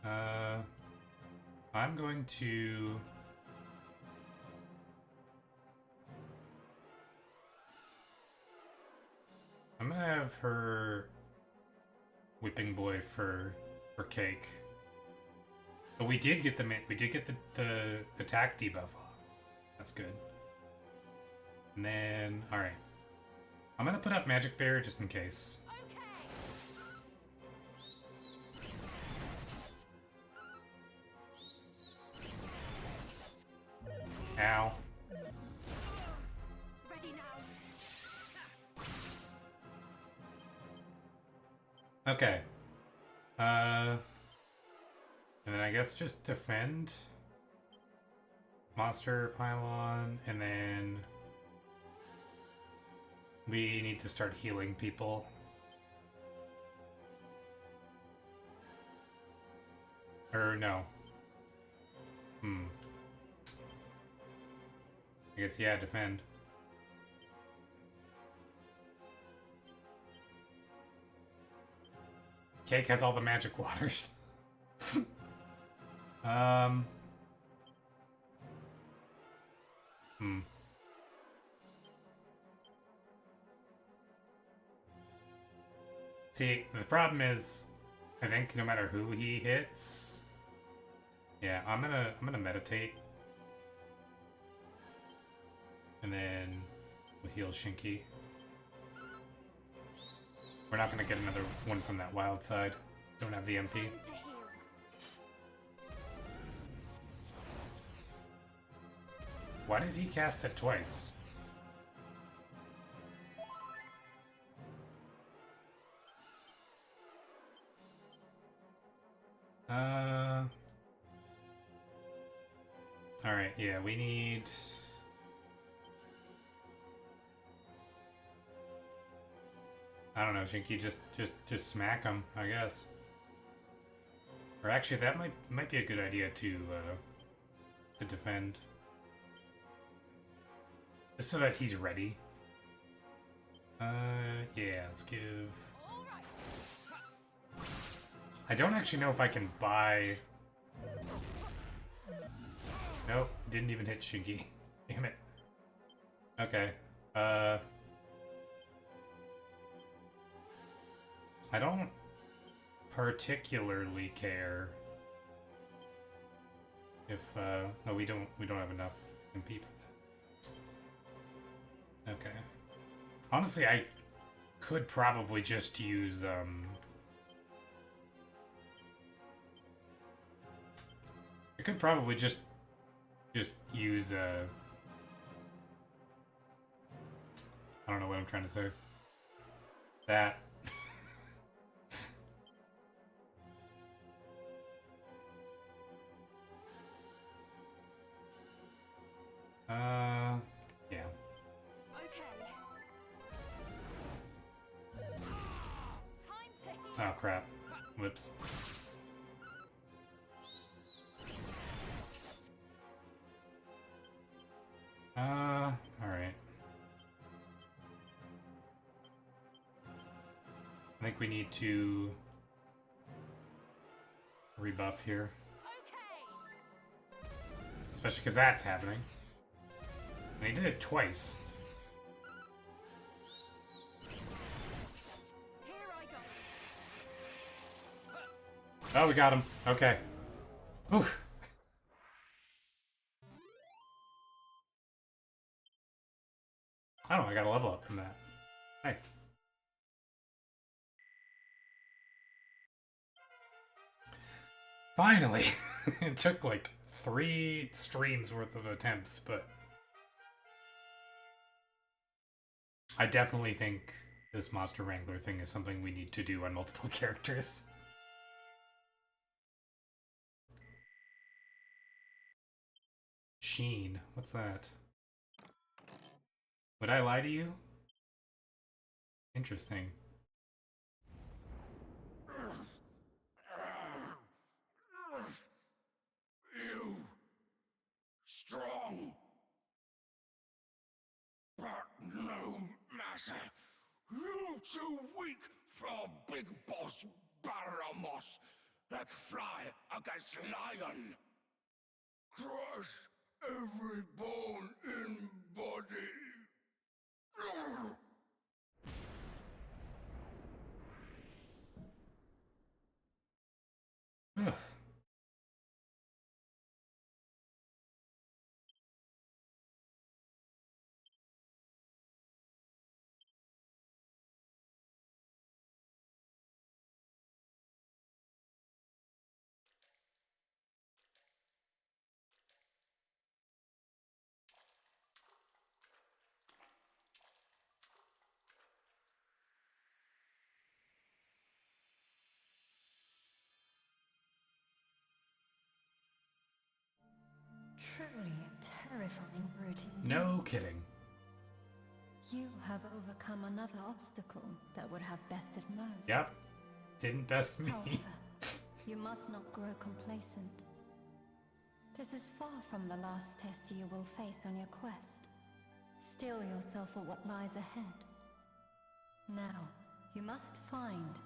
[SPEAKER 1] I'm going to... I'm going to have her whipping boy for Cake. But we did get the attack debuff off. That's good. And then, alright. I'm gonna put up Magic Barrier just in case. Okay. Ow.
[SPEAKER 5] Ready now.
[SPEAKER 1] Okay. And then I guess just defend. Monster pylon, and then we need to start healing people. Or no. I guess, yeah, defend. Cake has all the magic waters. See, the problem is, I think no matter who he hits, yeah, I'm gonna meditate, and then we'll heal Shinky. We're not gonna get another one from that wild side. Don't have the MP.
[SPEAKER 5] Time to heal.
[SPEAKER 1] Why did he cast it twice? Alright, yeah, we need... I don't know, Shinky, just smack him, I guess. Or actually, that might be a good idea to defend. Just so that he's ready. Yeah, let's give... I don't actually know if I can buy... Nope, didn't even hit Shinky. Damn it. Okay. I don't particularly care if oh, we don't have enough MP for that. Okay. Honestly, I could probably just use I could probably just use I don't know what I'm trying to say. That. Yeah.
[SPEAKER 5] Okay. Time to heal.
[SPEAKER 1] Oh crap. Whoops. Alright. I think we need to rebuff here.
[SPEAKER 5] Okay.
[SPEAKER 1] Especially because that's happening. And he did it twice.
[SPEAKER 5] Here I go.
[SPEAKER 1] Oh, we got him. Okay. Oof. Oh, I got a level up from that. Nice. Finally! It took like 3 streams worth of attempts, but I definitely think this Monster Wrangler thing is something we need to do on multiple characters. Sheen, what's that? Would I lie to you? Interesting.
[SPEAKER 4] You strong, but no matter. You too weak for big boss Baramos, like fly against lion. Crush every bone in body.
[SPEAKER 1] Ugh.
[SPEAKER 6] Truly a terrifying brute indeed.
[SPEAKER 1] No kidding.
[SPEAKER 6] You have overcome another obstacle that would have bested most.
[SPEAKER 1] Yep. Didn't best me.
[SPEAKER 6] However, you must not grow complacent. This is far from the last test you will face on your quest. Steel yourself for what lies ahead. Now, you must find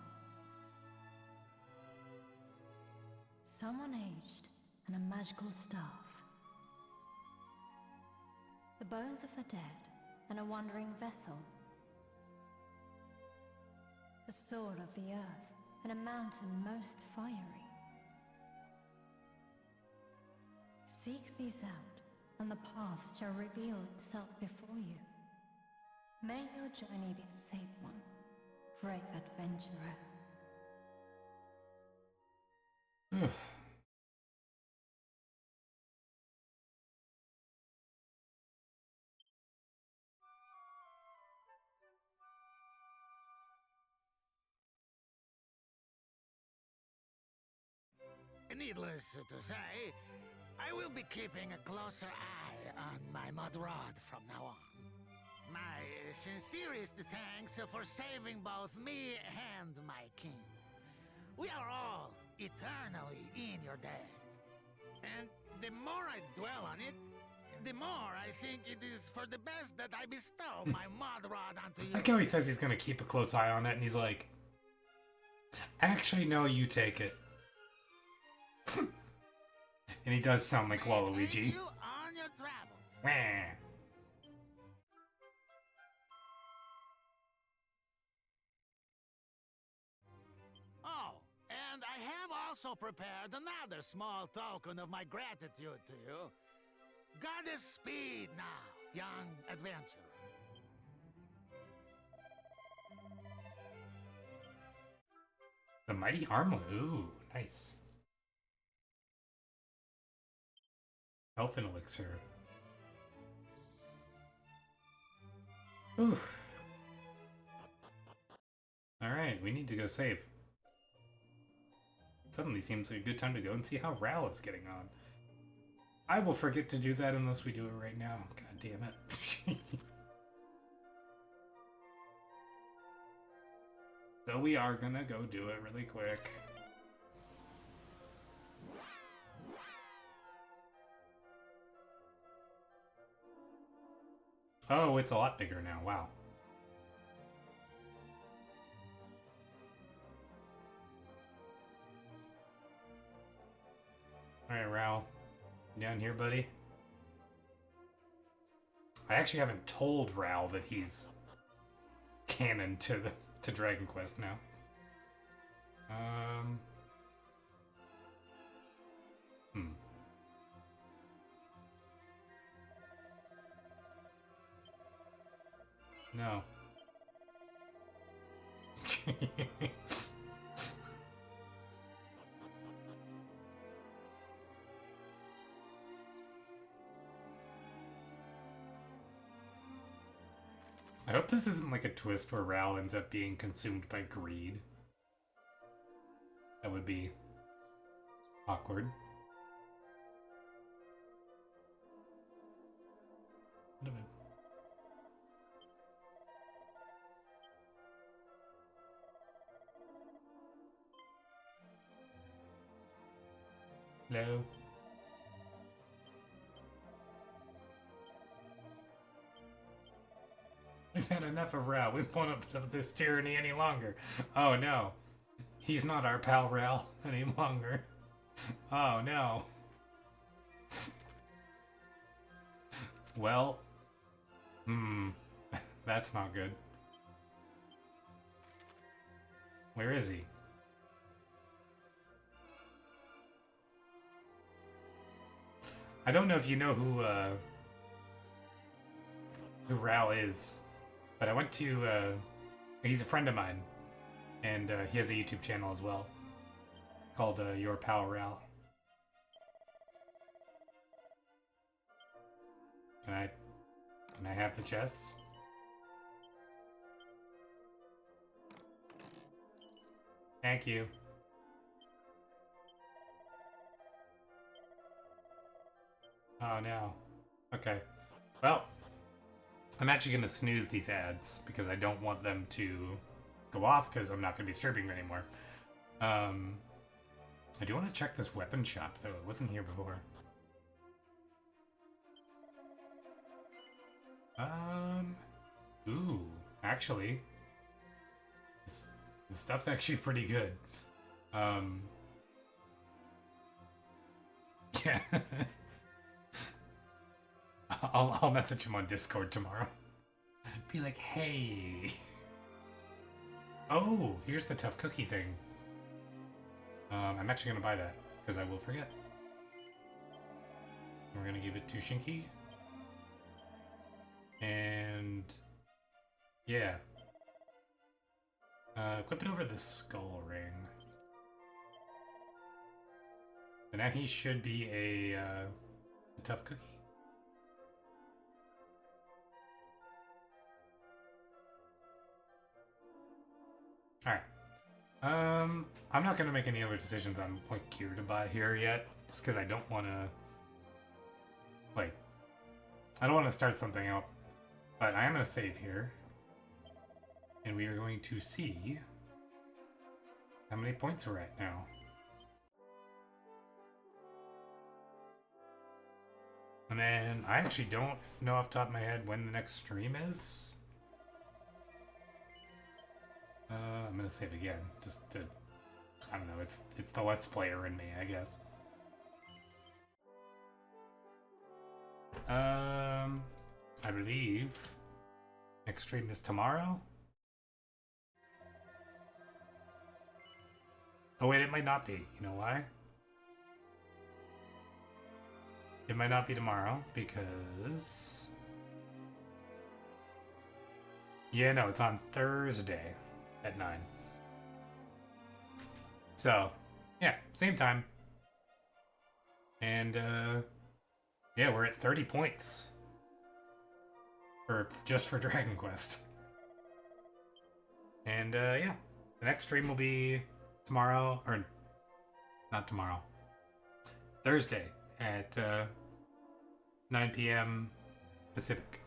[SPEAKER 6] someone aged and a magical staff. The bones of the dead and a wandering vessel. A sword of the earth and a mountain most fiery. Seek these out, and the path shall reveal itself before you. May your journey be a safe one, brave adventurer.
[SPEAKER 3] Needless to say, I will be keeping a closer eye on my mud rod from now on. My sincerest thanks for saving both me and my king. We are all eternally in your debt. And the more I dwell on it, the more I think it is for the best that I bestow my mud rod onto you.
[SPEAKER 1] I like how he says he's gonna keep a close eye on it, and he's like, actually, no, you take it. And he does sound like Waluigi.
[SPEAKER 3] You on your travels.
[SPEAKER 1] Wah.
[SPEAKER 3] Oh, and I have also prepared another small token of my gratitude to you. Goddess Speed now, young adventurer.
[SPEAKER 1] The Mighty Armlet. Ooh, nice. Elfin Elixir. Ooh. Alright, we need to go save. Suddenly seems like a good time to go and see how Ral is getting on. I will forget to do that unless we do it right now. God damn it. So we are gonna go do it really quick. Oh, it's a lot bigger now. Wow. Alright, Ral. You down here, buddy? I actually haven't told Ral that he's canon to Dragon Quest now. No. I hope this isn't like a twist where Ral ends up being consumed by greed. That would be awkward. Hello. We've had enough of Ral. We won't put up with this tyranny any longer. Oh no. He's not our pal Ral any longer. Oh no. Well. That's not good. Where is he? I don't know if you know who Ral is, but I went to, he's a friend of mine, and he has a YouTube channel as well, called Your Pal Ral. Can I have the chests? Thank you. Oh no. Okay. Well, I'm actually going to snooze these ads because I don't want them to go off because I'm not going to be streaming anymore. I do want to check this weapon shop though. It wasn't here before. Ooh, actually, this stuff's actually pretty good. Yeah. I'll message him on Discord tomorrow. Be like, hey. Oh, here's the tough cookie thing. I'm actually gonna buy that because I will forget. We're gonna give it to Shinky. And yeah. Equip it over the skull ring. So now he should be a tough cookie. Alright. I'm not gonna make any other decisions on what gear to buy here yet, just because I don't want to, like, I don't want to start something out, but I am gonna save here, and we are going to see how many points we're at now. And then I actually don't know off the top of my head when the next stream is. I'm gonna save again, just to, I don't know, it's the Let's Player in me, I guess. I believe next stream is tomorrow. Oh wait, it might not be. You know why? It might not be tomorrow because... Yeah, no, it's on Thursday at 9. So, yeah, same time. And, yeah, we're at 30 points. Just for Dragon Quest. And, yeah, the next stream will be tomorrow, or not tomorrow, Thursday at 9 p.m. Pacific.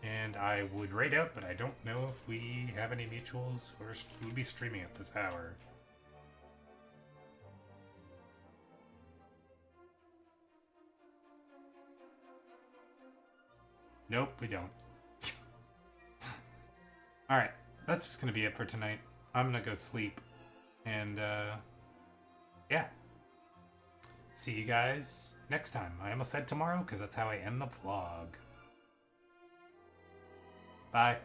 [SPEAKER 1] And I would rate out, but I don't know if we have any mutuals or we'll be streaming at this hour. Nope, we don't. Alright, that's just gonna be it for tonight. I'm gonna go sleep. And, yeah. See you guys next time. I almost said tomorrow, because that's how I end the vlog. Bye.